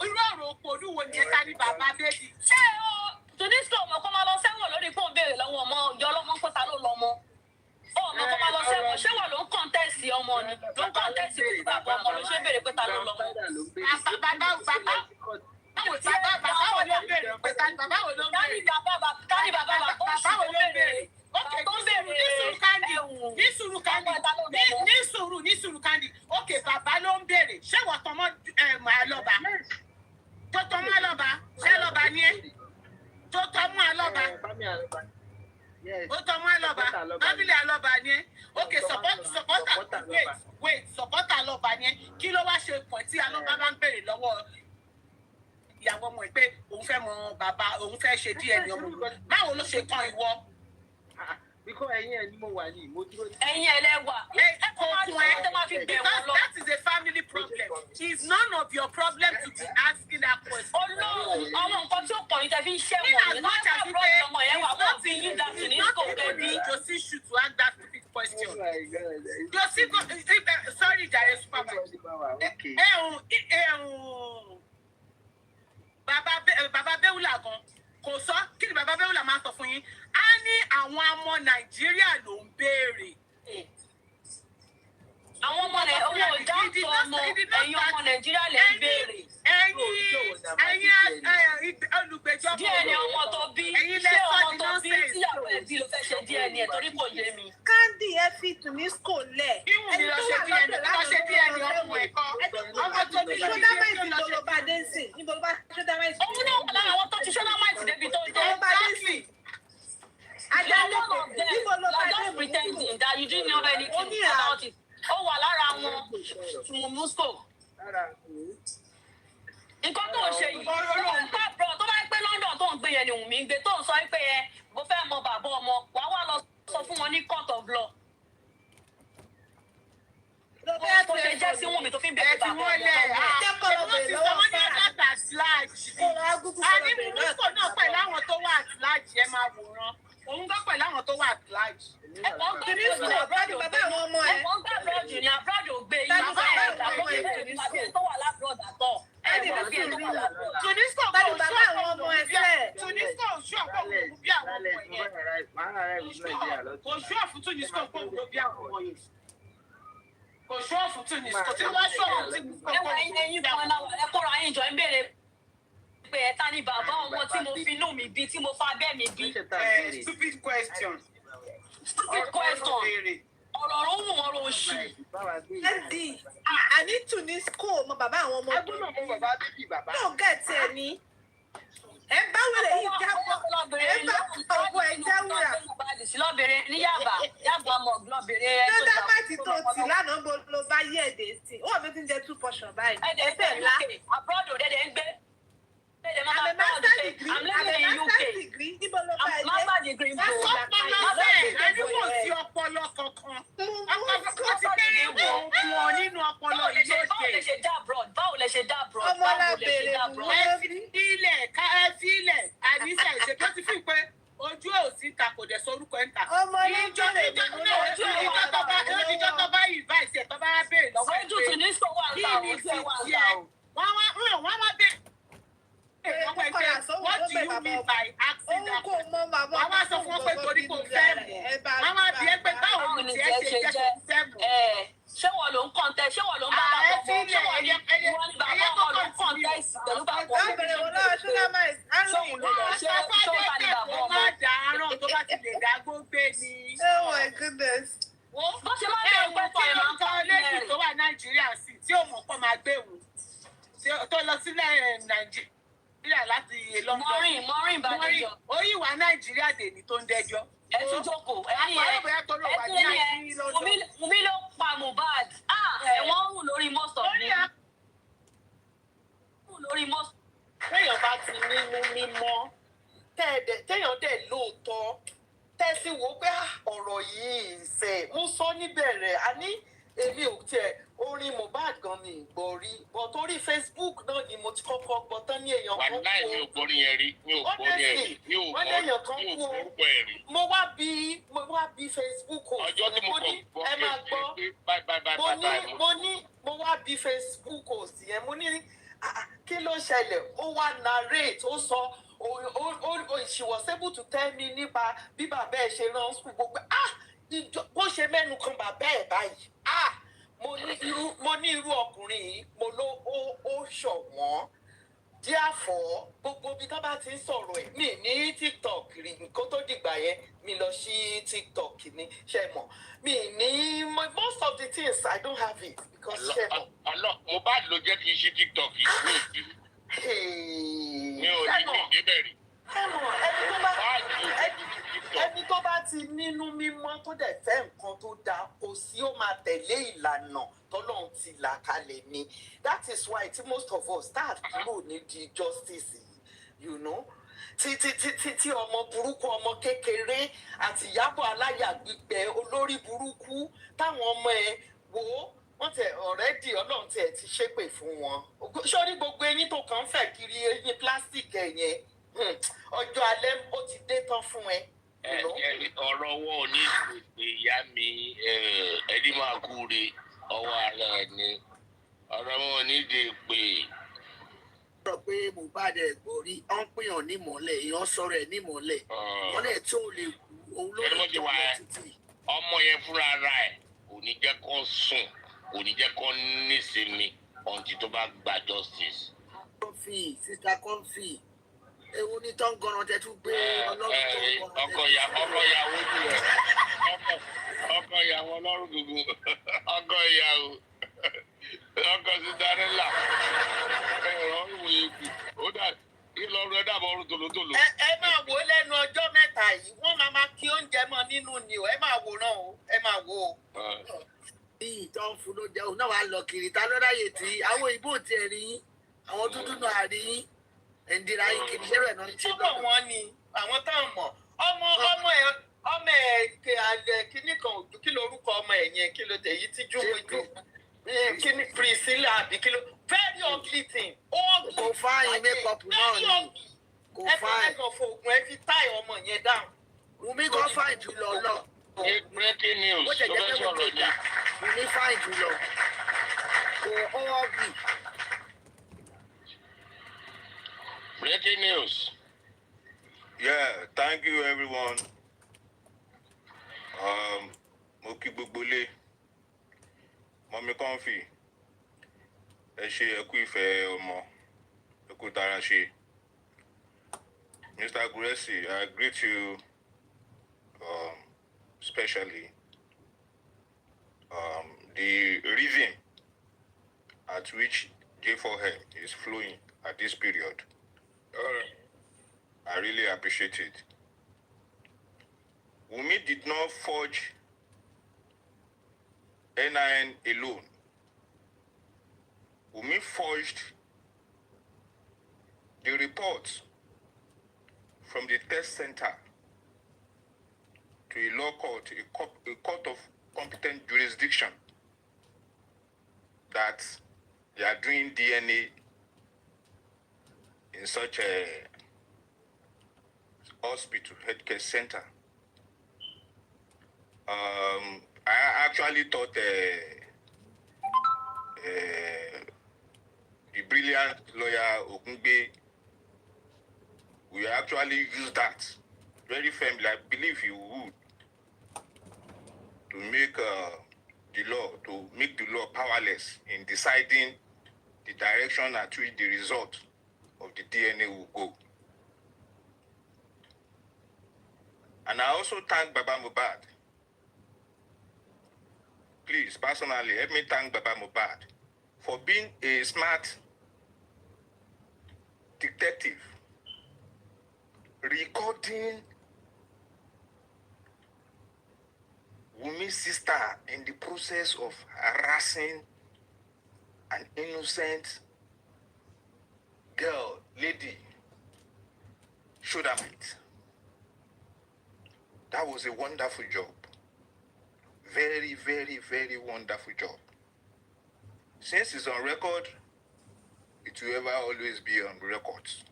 Speaker 2: irú ọ̀rọ̀ òpònú wo ni ta ni bàbá bébì.
Speaker 6: ṣé o Tunisco mọ̀ kó máa lọ sẹ́wọ̀n lórí fóun béèrè lọ́wọ́ ọmọ ìjọ ọlọ́mọ pé ta ló lọ́mọ. Ọmọ kó máa lọ sẹ́wọ̀n ṣé wà ló ń kọ́ńtẹ́ẹ̀sì ọmọ ni ló ń kọ́ńtẹ́ẹ̀sì fún bàbá ọmọ ló ṣe béèrè pé ta ló lọ́mọ.
Speaker 2: Bàbá wo ló béèrè pé ta ni bàbá wo ló béèrè.
Speaker 6: Ta ni bàbá
Speaker 2: wo ló béèrè. Ok ní sùúrù kandi ok bàbá ló ń béèrè ṣé wọ́n tọmọ àlọ́ba tó tọmọ àlọ́ba ṣé àlọ́ba ni ẹ́ tó tọmọ àlọ́ba ó tọmọ àlọ́ba bábílì àlọ́ba ni ẹ́ ok sọpọ́tà àlọ́ba ni ẹ́ kí ló wá ṣe pọ̀ tí àlọ́ba bá ń béèrè lọ́wọ́ ìyàwó ọmọ ẹ pé òun fẹ́ mọ bàbá òun fẹ́ ṣe DNA ọmọ ìlú báwo ló ṣe kàn ìwọ.
Speaker 3: Bíkọ́ ẹ̀yin ẹ̀ ni mo wà ní mo dúró ní.
Speaker 6: Ẹ̀yin ẹlẹ́wà.
Speaker 2: Because that is a family problem. It's none of your problem to be asking that question.
Speaker 6: Ọlọ́run ọmọ nǹkan tí ó kàn yín tẹ́ fi ń ṣẹ́wọ̀n ní láti àbúrò ọmọ yẹn wà wọ́n fi yín dá sí ní kò tẹ́bí.
Speaker 2: It's not a issue to ask that stupid question. question.
Speaker 3: Oh my God.
Speaker 2: Sorry, Jare Supervibe.
Speaker 3: Okay.
Speaker 2: Bàbá Bẹ́wùlà gan kò sọ kí ni bàbá Bẹ́wùlà máa sọ fún yín á ní àwọn ọmọ Nàìjíríà ló ń béèrè.
Speaker 6: Àwọn ọmọ Nàìjíríà owó ìdáǹtọ̀ ọmọ ẹ̀yin ọmọ Nàìjíríà lè ń béèrè.
Speaker 2: Ẹ̀yin olùgbèjọ́
Speaker 6: DNA ọmọ tó bí ṣé ọmọ tó bí tíyàwó ẹ̀ bí ló fẹ́ ṣe DNA ẹ̀ torí kò yé mi.
Speaker 5: Candy ẹ fi Tunisco lẹ̀.
Speaker 2: ẹni tó wà lọ́dọ̀ láti ṣe ọmọ ẹ̀kọ́ ọmọ tó bí
Speaker 5: Ṣódámáìtì ló ló bá dé sí. Níbo ló bá Ṣódámáìtì?
Speaker 6: Òun náà wà lára àwọn tó ti Ṣódámáìtì débi tó jẹ́.
Speaker 5: Ló bá dé sí. Adálékè níbo ló bá dé
Speaker 6: just
Speaker 5: sí?
Speaker 6: pretending that you didn't know anything about it. Ó wà lára wọn Tunisco. Nǹkan tó ń ṣe yìí nǹkan bro tó bá pé London tó ń gbé yẹn ni Wùnmí ń gbé tó ń sọ pé mo fẹ́ mọ bàbá ọmọ wàá wá lọ sọ fún wọn ní court of law. Tó ṣe jẹ́ sí Wùnmí tó fi ń bẹ̀rẹ̀ bàbá ọmọ.
Speaker 2: Àní Mínísítò náà pẹ̀lú àwọn tó wà at large ẹ máa wòran. Òun gbọ́ pẹ̀lú àwọn tó wà at large.
Speaker 6: Ẹ̀kọ́ ń gbàgbọ́ jù ní abroad ò gbé yín. Tó wà lábroad àtọ̀.
Speaker 2: Tunisco kò ṣú àpò bí àwọn ọmọ yẹn. Kò ṣú àfún Tunisco kò wúlò bí àwọn ọmọ yẹn. Kò ṣú àfún Tunisco tí wọ́n ṣú àfún Tunisco kò wúlò bí àwọn ọmọ yẹn.
Speaker 6: Ẹ kóra yín jọ ń béèrè pé ẹ ta ni bàbá ọmọ tí mo fi inú mi bí tí mo fa abẹ́ mi bí.
Speaker 2: Stupid question.
Speaker 6: Stupid question. Ọ̀rọ̀ ló wù wọ́n ló ṣù.
Speaker 5: Candy àní Tunisco mọ bàbá àwọn ọmọ tó náà gẹ̀ẹ́tì ẹ̀ ní. Ẹ bá wẹ̀rẹ̀ yìí jábọ̀. Ẹ bá ọ̀pọ̀ ẹ̀ jáwúrà.
Speaker 6: Lọ́bìnrin ní Yàbá mọ̀ lọ́bìnrin ẹ̀ tó
Speaker 5: Ṣódámáìtì tó tì lánàá ló bá yé èdè sí. Ó wà mí ti ń jẹ 2 portion báyìí.
Speaker 6: Ẹ̀dẹ̀ ńlá. Abroad ò dẹ́dẹ̀ ń gbé.
Speaker 5: Àmì master degree. Níbo ló bá ẹ dé?
Speaker 6: Master degree bò.
Speaker 2: Ọpọlọ bẹ́ẹ̀ ẹni kò sí ọpọlọ kankan. Ọpọlọ ti kéré wọn nínú ọpọlọ yìí ló
Speaker 6: Báwo lè ṣe dá abroad? Báwo lè ṣe dá abroad?
Speaker 5: Ọmọ náà béèrè wù.
Speaker 2: ẹ fi ilẹ̀ àníṣe ìṣèjọ́ ti fi pé ojú ò sí ta kò dẹ̀ sorúkọ ẹ̀ ń ta.
Speaker 5: Ọmọ náà béèrè wù.
Speaker 2: Ìjọ tó bá invite ẹ̀ tó bá béèrè lọ́wọ́ ẹ̀
Speaker 6: Ojú Tunisco wà ń ta
Speaker 2: kí ni
Speaker 6: ojú
Speaker 2: ti
Speaker 6: ẹ̀ wà ń ta
Speaker 2: tiẹ̀
Speaker 6: o.
Speaker 2: wọ́n wá béèrè. What do you mean by accident?
Speaker 5: Òun kò mọ bàbá
Speaker 2: Wọ́n wá sọ fún wọn pé torí kò fẹ́ mọ̀. Wọ́n wá bí ẹ pé báwo ni tiẹ̀ ṣe jẹ́ kò fẹ́ mọ̀.
Speaker 6: Ṣé wọ́n ló ń kọ́ńtẹ́? Ṣé wọ́n ló ń bá bàbá ọmọ? Ṣé wọ́n ní bàbá ọmọ ló ń kọ́ńtẹ́ pẹ̀lú bàbá ọmọ?
Speaker 5: Lábẹ̀rẹ̀ wọn lọ́wọ́ Ṣódámáìtì.
Speaker 6: Ṣóhun ló lọ ṣé tó bá ní bàbá ọmọ?
Speaker 2: Tó bá ti lè dágbó gbé ni.
Speaker 5: Oh my goodness.
Speaker 6: Bó ṣe máa ń bẹ̀rù pé
Speaker 2: tí ó ń kọ́ lẹ́yìn tó wà Nàìjíríà sí tí ó mọ̀ pọ̀ máa gbé wù tó lọ sílẹ̀ Nàìjíríà láti London.
Speaker 6: Mọ́rin Bàdéjọ.
Speaker 2: Ó yìí wá Nàìjíríà dèní tó ń dẹjọ́.
Speaker 6: Ẹ tún jókòó. Wùmí ló pa Mohbad. Ẹ̀wọ̀n rùn lórí most of me.
Speaker 2: Téèyàn bá ti nínú mímọ́, téèyàn dẹ̀ lóòótọ́, tẹ́sí wo pé ọ̀rọ̀ yìí ń fẹ́. Mo sọ níbẹ̀rẹ̀, àní èmi ò tiẹ̀ orin Mohbad gan mi gbọ́ rí. Bọ̀ torí Facebook náà ni mo ti kọ́kọ́ gbọ́ tán ní èèyàn kan kú.
Speaker 1: Wàláì mi ò gbórí yẹn rí. Mi ò gbórí yẹn rí. Mi ò forúkọ ẹ̀ rí.
Speaker 2: Mo wá bí Facebook o.
Speaker 1: Ọjọ́ tí mo kọ̀ gbọ́
Speaker 2: ẹ máa gbọ́. Mo wá bí Facebook o sí ẹ. Mo ní kí ló ṣẹlẹ̀? Ó wá narrate, ó sọ. She was able to tell me nípa bí bàbá ẹ̀ ṣe rán school gbogbo. Bó ṣe mẹ́nu kan bàbá ẹ̀ báyìí. Mo ní irú ọkùnrin yìí, mo ló ó ṣọ̀wọ́n. Díàfọ́ gbogbo ibi tó bá ti ń sọ̀rọ̀ ẹ̀ mi ní TikTok rí nǹkan tó dìgbà yẹn mi lọ sí TikTok ní ṣe mọ̀ mi ní most of the things I don't have it because ṣe mọ̀.
Speaker 1: Mohbad ló jẹ́ kí n ṣí TikTok yìí mi ò ní ìdíbẹ̀ rí.
Speaker 2: Ẹni tó bá ti nínú mímọ́ tó dẹ̀ fẹ́ nǹkan tó dáa kò sí ó máa tẹ̀lé ìlànà tọ́lọ́run ti là kalẹ̀ ni. That is why tí most of us start kúrò ní di justice you know tí ọmọ burúkú ọmọ kékeré àti Ìyábọ̀ Aláyà gbígbẹ olórí burúkú táwọn ọmọ ẹ wò wọ́n tẹ ọ̀rẹ́dì Ọlọ́run tiẹ̀ ti ṣépè fún wọn. Sórí gbogbo eyín tó kàn ń fẹ̀ kiri eyín plastic ẹ̀ yẹn ọjọ́ alẹ́ ó ti dé tán fún ẹ.
Speaker 7: ọ̀rọ̀ wọn ò ní ìpè ìyá mi ẹni máa kú re ọwọ́ ara ẹ̀ ni ọ̀rọ̀ wọn ò ní ìdè pé.
Speaker 8: Sọ pé Mohbad ẹ̀gbọ́n rí ọ́n pèèyàn ní ìmọ̀lẹ̀ èèyàn sọ̀rọ̀ ẹ̀ ní ìmọ̀lẹ̀ ìmọ̀lẹ̀ tí ò lè kú òun ló lè tó lọ títì.
Speaker 7: ọmọ yẹn fúnra ara ẹ̀ kò ní jẹ́ kó sùn kò ní jẹ́ kó nísinmi ọ̀ǹtí tó bá gba justice.
Speaker 8: Kọ́fì sísá kọ́fì ewu ní tó ń gọràn tẹ tún gbé ọlọ́run tó ń gọràn tẹ.
Speaker 7: ọkọ ìyàwó jù rẹ ọkọ ìyàwó ọlọ́run gbogbo ọkọ ìyàwó ọkọ sísárẹ́là ẹ̀rọ ìwé ikú ó dà ìlọrin ẹ̀dá bọ̀ ọrùn tòlótòló.
Speaker 2: ẹ máa wò lẹ́nu ọjọ́ mẹ́ta yìí wọ́n máa kí oúnjẹ mọ́ nínú ni o ẹ máa wòran o ẹ máa wò ó.
Speaker 8: bí ìtọ́ ń fún ló jẹun náà wàá lọ kiri ta ló ráyè tí àwọn ìbò tiẹ̀ rí àwọn dúdú náà rí ẹ̀ǹdìrà yìí kiri ṣẹ́rẹ̀ náà ń ṣe
Speaker 2: lọ́wọ́. ọmọ wọn ni àwọn táwọn mọ̀ ọmọ ẹ̀ kíní kan òjò kí lorúkọ ọmọ ẹ̀ yẹn kí ló tẹ̀ yí tí júmọ̀ jù kíní Priscilla àbí kí ló very ugly thing.
Speaker 8: kò fáyín mékọ̀pù náà ni kò fáyín.
Speaker 2: ẹ kàn fògùn ẹ fi táì ọmọ yẹn dáhùn.
Speaker 8: Wùmí kan fáyín jù lọ lọ.
Speaker 7: breaking news
Speaker 8: ló fẹ́ sọ̀rọ̀ ni. Wùmí fáyín jù lọ kò ọ́ọ̀bì.
Speaker 7: breaking news.
Speaker 9: Yeah, thank you everyone. Mo kí gbogbo lé. Mọ́mí Comfy. Ẹ ṣé ẹ kú ìfẹ́ ọmọ. Ẹ kú tara ṣe. Mr. Guresi, I greet you especially. The rhythm at which J4N is flowing at this period. I really appreciate it. Wunmi did not forge NIN alone. Wunmi forged the report from the test center to a law court, a court of competent jurisdiction, that they are doing DNA in such a hospital, healthcare center. I actually thought the brilliant lawyer Ogungbe will actually use that very firmly. I believe he would, to make the law powerless in deciding the direction at which the result of the DNA will go. And I also thank Baba Mohbad. Please, personally, help me thank Baba Mohbad for being a smart detective, recording Wunmi's sister in the process of harassing an innocent girl, lady, Chopmmi. That was a wonderful job. Very, very, very wonderful job. Since it's on record, it will ever always be on records.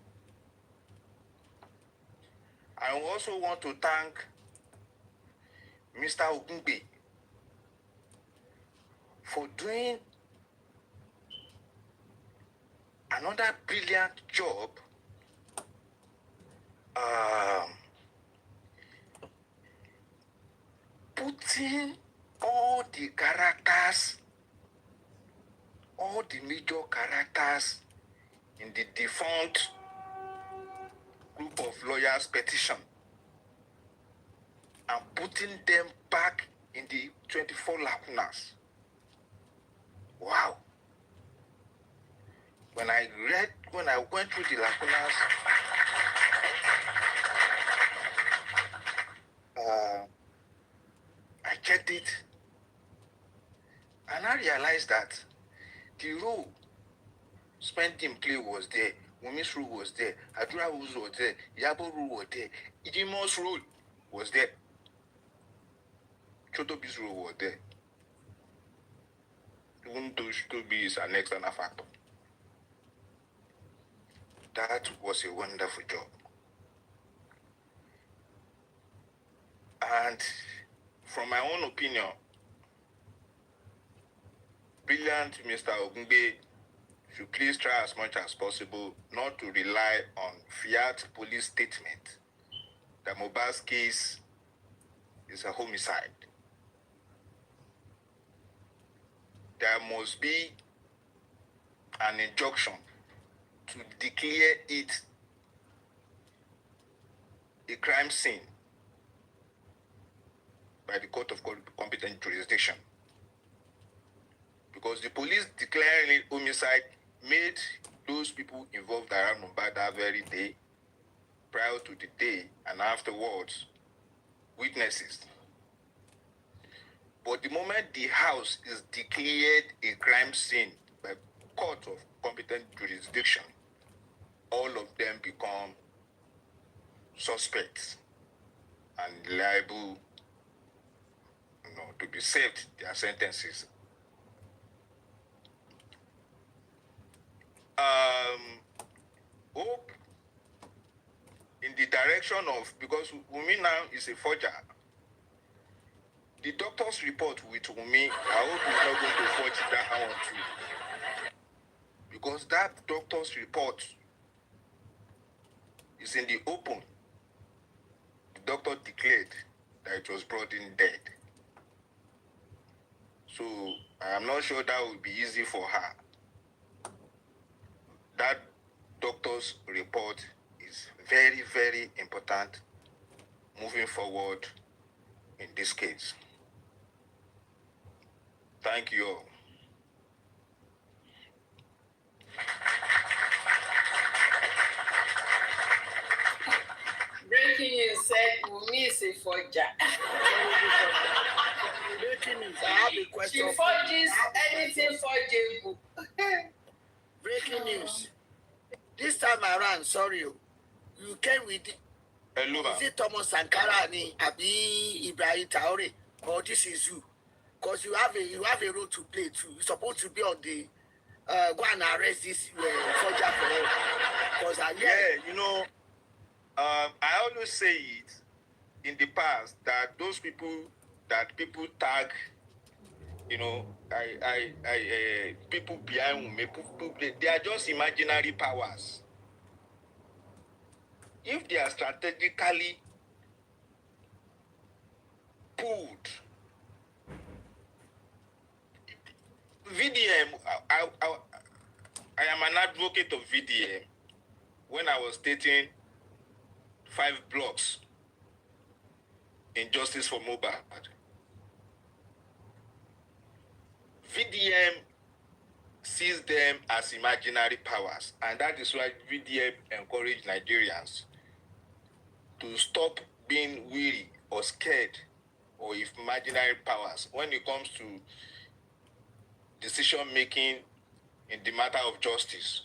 Speaker 9: I also want to thank Mr. Ogungbe for doing another brilliant job putting all the characters, all the major characters in the defunct group of lawyers petition and putting them back in the 24 lacunas. Wow. When I went through the lacunas, I checked it, and I realized that the role spending play was there, Wunmi's role was there, Adura rules was there, Yabo rule was there, Idimo's role was there, Chotobi's role was there. Even though Chotobi is an external factor. That was a wonderful job. And from my own opinion, brilliant Mr. Ogungbe should please try as much as possible not to rely on fiat police statement that Mohbad's case is a homicide. There must be an injunction to declare it a crime scene by the court of competent jurisdiction. Because the police declaring it homicide made those people involved around Mohbad that very day, prior to the day and afterwards, witnesses. But the moment the house is declared a crime scene by court of competent jurisdiction, all of them become suspects and liable, to be served their sentences. Hope in the direction of, because Wunmi now is a forger. The doctor's report with Wunmi, I hope he's not going to forge that one too. Because that doctor's report is in the open. The doctor declared that it was brought in dead. So I am not sure that will be easy for her. That doctor's report is very, very important moving forward in this case. Thank you all.
Speaker 2: Breaking news said Wunmi is a forger.
Speaker 8: Breaking news. I have a question.
Speaker 2: She forges anything forgeable.
Speaker 8: Breaking news. This time around, sorry, you came with
Speaker 9: Hello,
Speaker 8: is it Thomas Sankara ni Abi Ibrahim Traore, or this is you? Because you have a role to play too. You're supposed to be on the go and arrest this forger for all. Because
Speaker 9: I always say it in the past that those people that people tag, people behind me, they are just imaginary powers. If they are strategically pulled, VDM, I am an advocate of VDM when I was stating 5 blocks in justice for Mohbad. VDM sees them as imaginary powers, and that is why VDM encourage Nigerians to stop being weary or scared or imaginary powers when it comes to decision making in the matter of justice.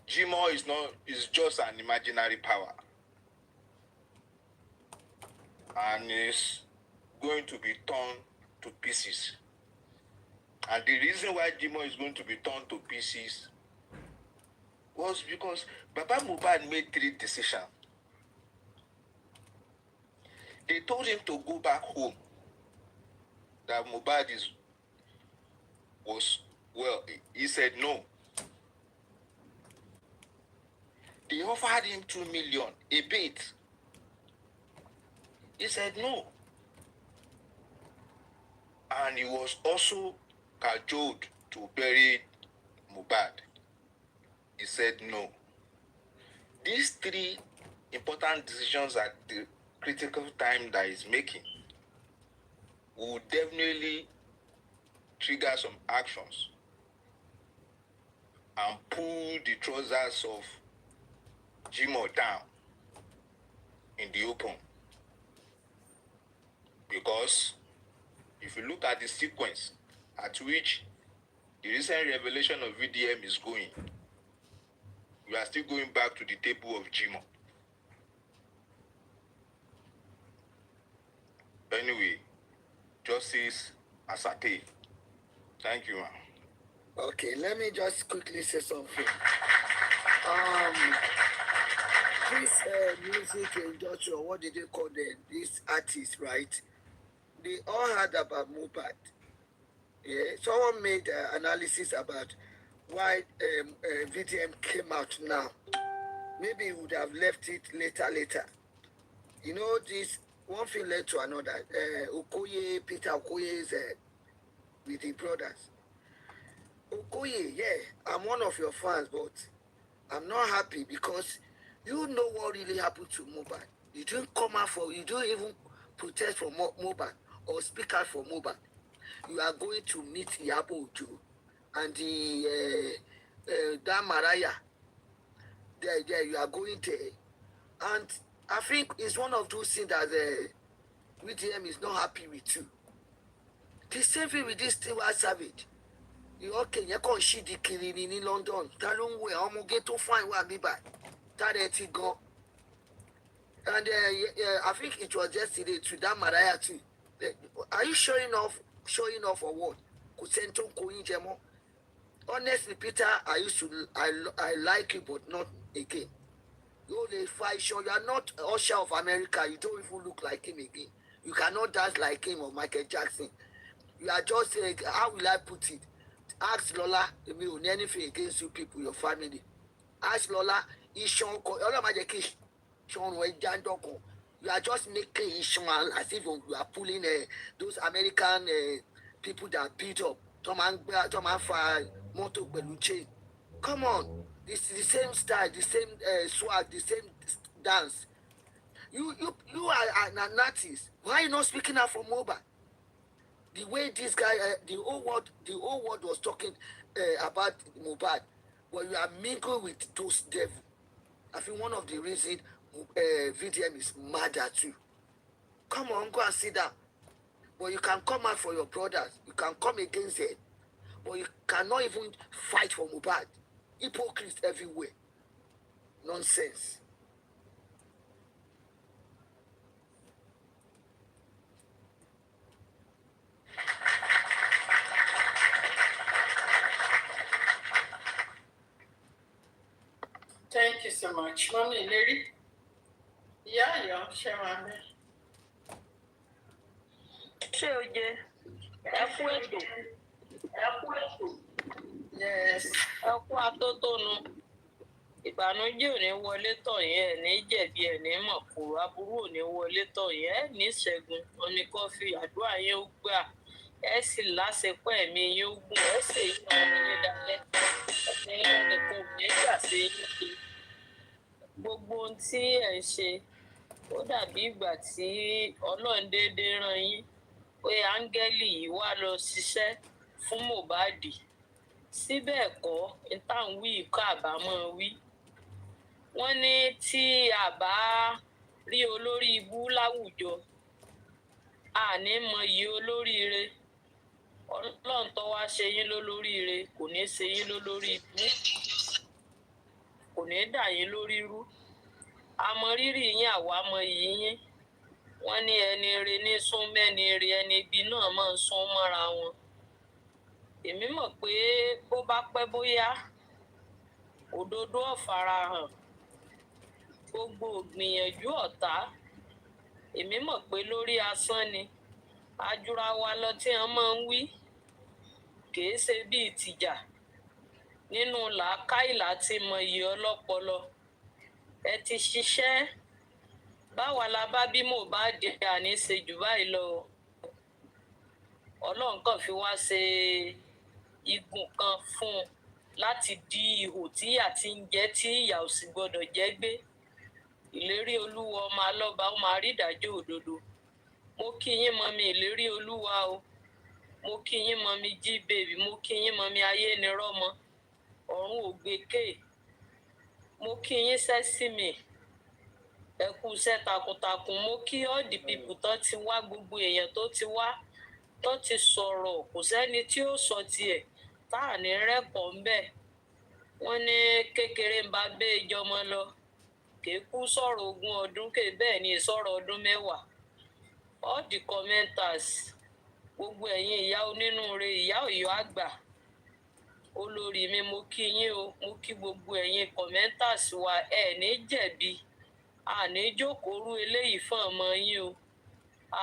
Speaker 9: Jimo is just an imaginary power, and is going to be torn to pieces. And the reason why Jimo is going to be torn to pieces was because Baba Mohbad made 3 decisions. They told him to go back home, that Mohbad was well. He said no. They offered him 2 million, a bit. He said no. And he was also cajoled to bury Mohbad. He said no. These 3 important decisions at the critical time that he's making will definitely trigger some actions and pull the trousers of Jimo down in the open. Because if you look at the sequence at which the recent revelation of VDM is going, we are still going back to the table of Jimo. Anyway, justice ascertained. Thank you, ma'am.
Speaker 8: Okay, let me just quickly say something. this music industry, or what did they call them? These artists, right? They all heard about Mohbad. Yeah, someone made analysis about why VDM came out now. Maybe he would have left it later. You know, this one thing led to another. Peter Okoye is with the brothers. Okoye, yeah, I'm one of your fans, but I'm not happy because you know what really happened to Mohbad. You didn't come out you don't even protest for Mohbad or speak out for Mohbad. You are going to meet Iyabo Ojo and the Dan Maraya. There, you are going there. And I think it's one of those things that VTM is not happy with you. The same thing with this Tiwa Savage. Okay, you can't see the killing in London. Talon way, I'm going to find one be back. That go. And I think it was yesterday to that Mariah too. Are you showing off or what? Kusento Koinjemo. Honestly, Peter, I like you, but not again. You only fight show. You are not Usher of America. You don't even look like him again. You cannot dance like him or Michael Jackson. You are just how will I put it? Ask Lola, me on anything against you people, your family. Ask Lola, you are just making Ishmael as if you are pulling those American people that beat up. Come on, it's the same style, the same swag, the same dance. You are an artist. Why are you not speaking out for Mohbad? The way this guy, the whole world was talking about Mohbad, but you are mingling with those devils. I think one of the reasons VDM is mad at you. Come on, go and sit down. But you can come out for your brothers. You can come against them. But you cannot even fight for Mohbad. Hypocrites everywhere. Nonsense.
Speaker 2: Thank you so much. Mommy, lady. Yeah, share my man.
Speaker 6: Ṣé o jẹ? Ẹ kú ètò.
Speaker 2: Yes.
Speaker 6: Ẹ kú atótónu. Ìbànújẹ́ ò ní wọlé tọ̀ yín, ẹ̀ ní jẹ̀bi ẹ̀ ní mọ̀kúrú, aburú ò ní wọlé tọ̀ yín, ẹ̀ ní ṣẹ́gun, oníkọ́fì, àdúrà yín ó gbà, ẹ̀ sì láṣepọ̀ ẹ̀mí yín ó gùn, ẹ̀ sì yín ọmọ yín dalẹ̀, ẹ̀sìn yín nìkan ò ní gbà sí yín ṣe. Gbogbo ohun tí ẹ̀ ń ṣe, ó dàbí ìgbà tí Ọlọ́run déédéé rán yín pé áńgẹ́lì yìí wá lọ ṣiṣẹ́ fún Mohbad. Síbẹ̀ kọ́, ìtàn wí kọ́ àbámọ̀ wí. Wọ́n ní tí a bá rí olórí ibú láwùjọ, a ní mọyì olóríire. Ọlọ́run tó wá ṣe yín lólóríire kò ní ṣe yín lólórí ibú, kò ní dà yín lórí rú. Àmọ́ rírì yín àwa mọyì yín. Wọ́n ní ẹni ire ní sún mẹ́ni ire, ẹni ibi náà máa ń sún mọ́ra wọn. Èmi mọ̀ pé bó bá pẹ́ bóyá òdodo ó farahàn. Gbogbo gbìyànjú ọ̀tá, èmi mọ̀ pé lórí asán ni. Ajúra wa lọ tí wọ́n máa ń wí, kìí ṣe bíi tìjà. Nínú làákàyè láti mọyì ọlọ́pọlọ. Ẹ ti ṣiṣẹ́. Báwa la bá bí Mohbad àní ṣe jù báyìí lọ. Ọlọ́run kàn fi wá ṣe igun kan fún un láti dí ihò tí ìyà ti ń jẹ tí ìyà ò sì gbọdọ̀ jẹ́ gbé. Ìlérí Olúwa ọmọ alọ́ba ó máa rí ìdájọ́ òdodo. Mo kí yín mọ́mí ìlérí Olúwa o. Mo kí yín mọ́mí G-Baby. Mo kí yín mọ́mí Ayénirọ́mọ. Ọ̀run ògbékè. Mo kí yín Sẹ́sìmì. Ẹ kú iṣẹ́ takuntakun. Mo kí all the people tó ti wá, gbogbo èèyàn tó ti wá, tó ti sọ̀rọ̀. Kò sẹ́ni tí ó sọ tiẹ̀ tá à ní rẹ́pọ̀ ń bẹ̀. Wọ́n ní kékeré ń bá gbé ìjọmọ lọ. Kèé kú sọ̀rọ̀ 20 ọdún, kèé bẹ́ẹ̀ ni sọ̀rọ̀ ọdún 10. All the commenters, gbogbo ẹ̀yin ìyá onínúure, ìyá Ọ̀yọ́ àgbà, olórí mi, mo kí yín o. Mo kí gbogbo ẹ̀yin commenters wa, ẹ̀ ní jẹ̀bi. àní jókòó rú eléyìí fún ọmọ yín o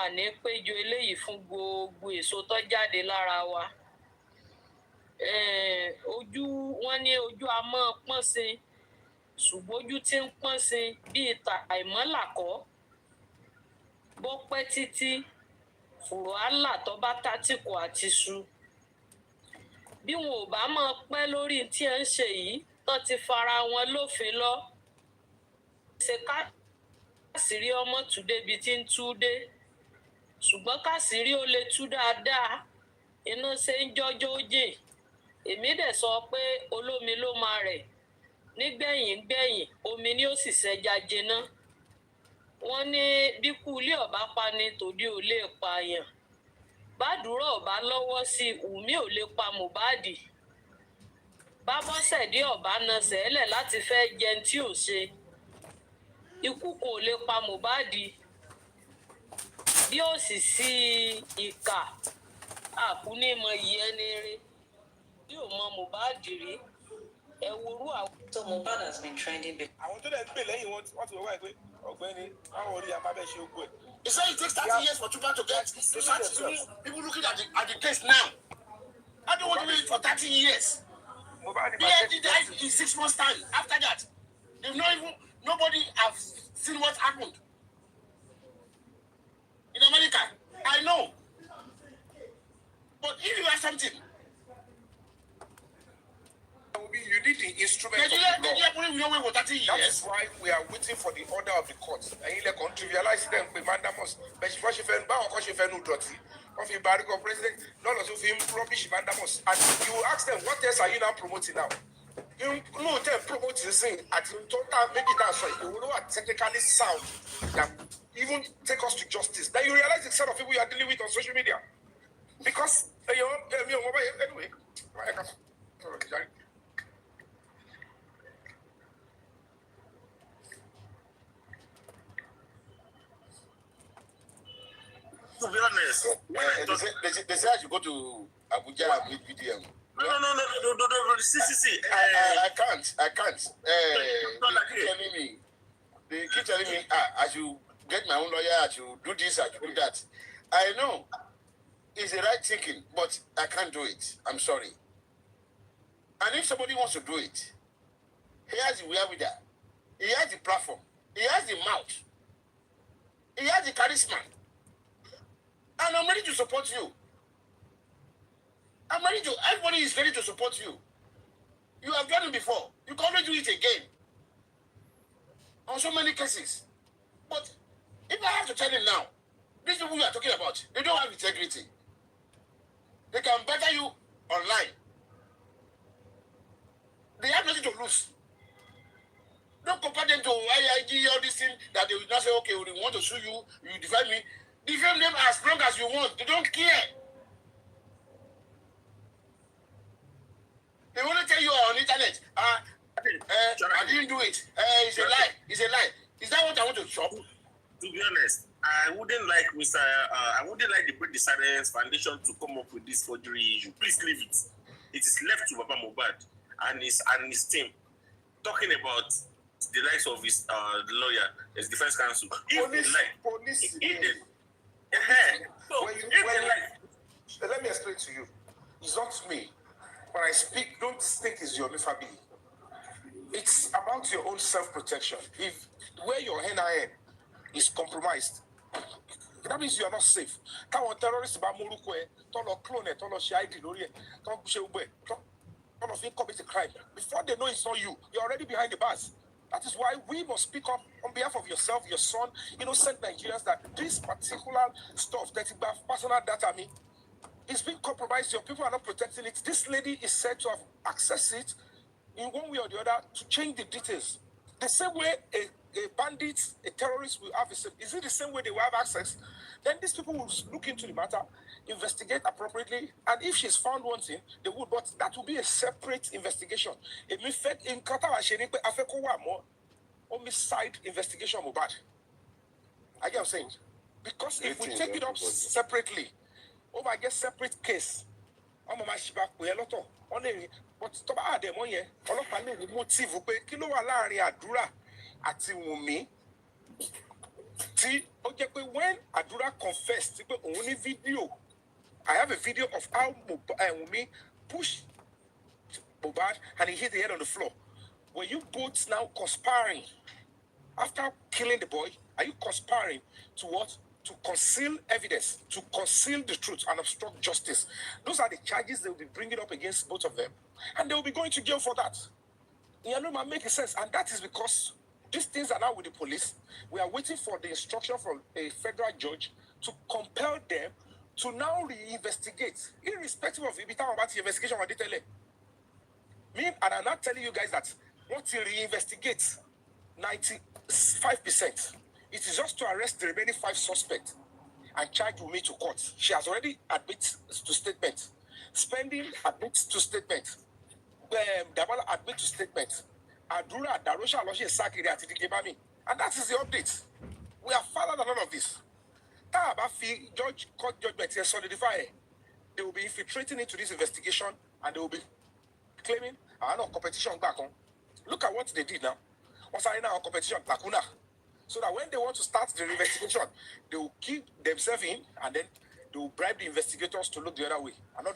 Speaker 6: àní péjọ eléyìí fún gbogbo èso tó jáde lára wa. Ojú wọn ní ojú a máa pọ́n sí ṣùgbọ́n ojú tí ń pọ́n sí bíi àìmọ́làkọ́ bó pẹ́ títí fùrọ̀ àlà tó bá tátìkù àti su. Bí wọn ò bá máa pẹ́ lórí tí ẹ ń ṣe yìí tó ti fara wọn lófin lọ ṣe káàsìrí ọmọ tú débi tí ń tú dé ṣùgbọ́n káàsìrí ó lè tú dáadáa iná ṣe ń jọjọ́ jìn. Èmi dẹ̀ sọ pé olómi ló máa rẹ̀ nígbẹ̀yìn omi ni ó sì ṣẹja jiná. Wọ́n ní bí kú ilé ọ̀bá pani tòde ò lè pààyàn bádùúrà ọ̀bá lọ́wọ́ sí Wùmí ò lè pa Mohbad bábọ́sẹ̀dé ọ̀bá na sẹ́lẹ̀ láti fẹ́ jẹun tí ò ṣe ikú kò lè pa Mohbad bí ó sì sí ìkà àkúnímọ̀ yìí ẹni rí bí ò mọ Mohbad rí ẹ worú àwọn. So Mohbad has been trending big.
Speaker 1: Àwọn tó dẹ̀ ń pè lẹ́yìn wọn ti wọ́n wáyé pé ọ̀gbẹ́ni àwọn orí àmàbẹ̀ ṣe ogun ẹ̀.
Speaker 8: He said it takes 30 years for Chopmmi to get to start people looking at the case now. I don't want to wait for 30 years. BND died in 6 months' time. After that, nobody have seen what happened. In America, I know. But if you have something,
Speaker 9: You need the instrument of the law. That is why we are waiting for the order of the court. And you can trivialize them with mandamus. But she was a of a barrier president, none of him rubbish mandamus. And you ask them, what else are you now promoting now? You know, they promote this thing at total make it answer. You will know what technically sound that even take us to justice. Then you realize the set of people you are dealing with on social media. Because anyway.
Speaker 7: To be honest,
Speaker 8: they say I should go to Abuja and meet VDM.
Speaker 7: No. See.
Speaker 8: I can't. They keep telling me, I should get my own lawyer, I should do this, I should do that. I know it's the right thinking, but I can't do it. I'm sorry. And if somebody wants to do it, he has the wherewithal, he has the platform, he has the mouth, he has the charisma. And I'm ready to support you. Everybody is ready to support you. You have done it before. You can always do it again. On so many cases. But if I have to tell you now, these people you are talking about, they don't have integrity. They can better you online. They have nothing to lose. Don't compare them to IIG, all these things that they will not say, okay, we want to sue you, you defend me. Defend them as long as you want. They don't care. They want to tell you on internet, I didn't do it. It's a lie. It's a lie. Is that what I want to chop?
Speaker 7: To be honest, I wouldn't like the British Science Foundation to come up with this forgery issue. Please leave it. It is left to Baba Mohbad and his team. Talking about the likes of his lawyer, his defense counsel.
Speaker 9: Let me explain to you. It's not me. When I speak, don't think it's your family. It's about your own self-protection. If where your NIN is compromised, that means you are not safe. Quand terrorists ba moruko tolo clone tolo shID lori ton se ugbe ton of commit a crime. Before they know it's not you, you're already behind the bars. That is why we must speak up on behalf of yourself, your son, innocent Nigerians, that this particular stuff that you have personal data is being compromised. Your people are not protecting it. This lady is said to have accessed it in one way or the other to change the details. The same way a bandit, a terrorist will have is it the same way they will have access? Then these people will look into the matter, investigate appropriately, and if she's found wanting, they would, but that will be a separate investigation. In homicide investigation Mohbad. I get what I'm saying? Because if we take it up separately, I get separate case. But to ba dem on yen, ọlọ́pàá lè ní motive pé kí ló wà láàrin àdúrà àti Wùnmí
Speaker 10: See, okay, when Adura confessed, only video. I have a video of how Wunmi pushed Mohbad and he hit the head on the floor. Were you both now conspiring after killing the boy? Are you conspiring to what? To conceal evidence, to conceal the truth and obstruct justice. Those are the charges they will be bringing up against both of them. And they will be going to jail for that. It makes sense. And that is because these things are now with the police. We are waiting for the instruction from a federal judge to compel them to now reinvestigate, irrespective of the investigation. Me, and I'm not telling you guys that once he reinvestigates 95%, it is just to arrest the remaining 5 suspects and charge Wunmi to court. She has already admitted to statement. Spending admits to statement. Dabala admit to statement. Adura, Darosha, Aloshi, Sakiri, Atidigibami. And that is the update. We are farther than all of this. Tabafi, judge, court judgment here solidify. They will be infiltrating into this investigation and they will be claiming competition back on. Look at what they did now. What's our competition? Lacuna. So that when they want to start the investigation, they will keep themselves in and then they will bribe the investigators to look the other way. And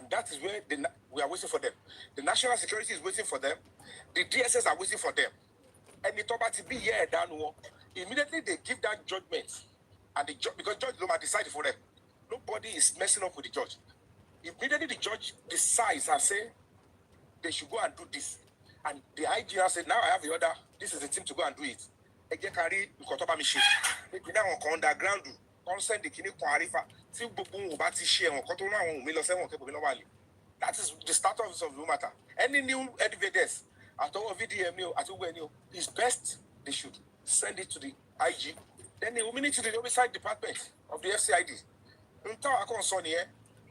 Speaker 10: that is where we are waiting for them. The national security is waiting for them. The DSS are waiting for them. And the Toba to be here down immediately they give that judgment. And the judge, because Judge Loma decided for them. Nobody is messing up with the judge. Immediately the judge decides and say they should go and do this. And the IGR said, now I have the order. This is the team to go and do it. Underground. Consent the kini kwarifa. That is the status of the matter. Any new evidence at all VDM at all is best they should send it to the IG. Then they will meet to the homicide department of the FCID.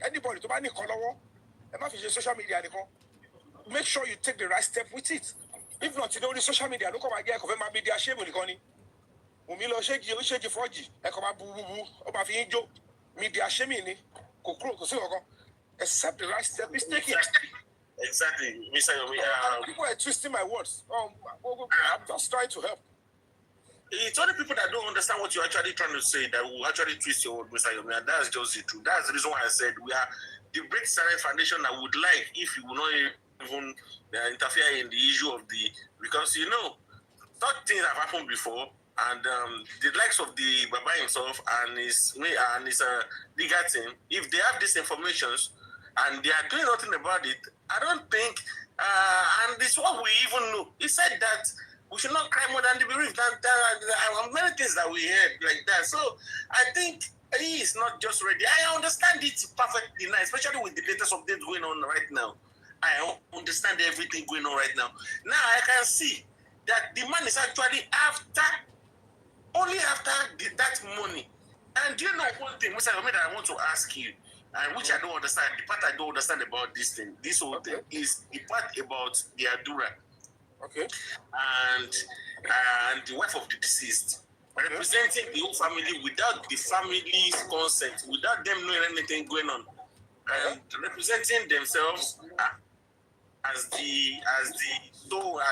Speaker 10: Anybody to buy any color, social media, make sure you take the right step with it. If not, you know the social media, look at my gear, cover my media, shame on the corny. Umilo shake you, shake you for G, Ekoma boo boo, Obafinjo, media shaming, except the right step is taken.
Speaker 1: Exactly, Mr. Yomi.
Speaker 10: People are twisting my words. I'm just trying to help.
Speaker 1: It's only people that don't understand what you're actually trying to say that will actually twist your word, Mr. Yomi, and that's just the truth. That's the reason why I said we are the Break Silence Foundation. I would like if you will not even interfere in the issue of because such things have happened before, and the likes of the Baba himself and his legal team, if they have these informations and they are doing nothing about it, I don't think, and this is what we even know. He said that we should not cry more than the bereaved. Many things that we heard like that. So I think he is not just ready. I understand it perfectly now, especially with the latest update going on right now. I understand everything going on right now. Now I can see that the man is actually only after that money. And do you know one thing, Mr. Yomi, that I want to ask you, and which I don't understand, the part I don't understand about this whole thing, is the part about the Adura.
Speaker 10: Okay.
Speaker 1: And the wife of the deceased. Representing the whole family without the family's consent, without them knowing anything going on. And representing themselves as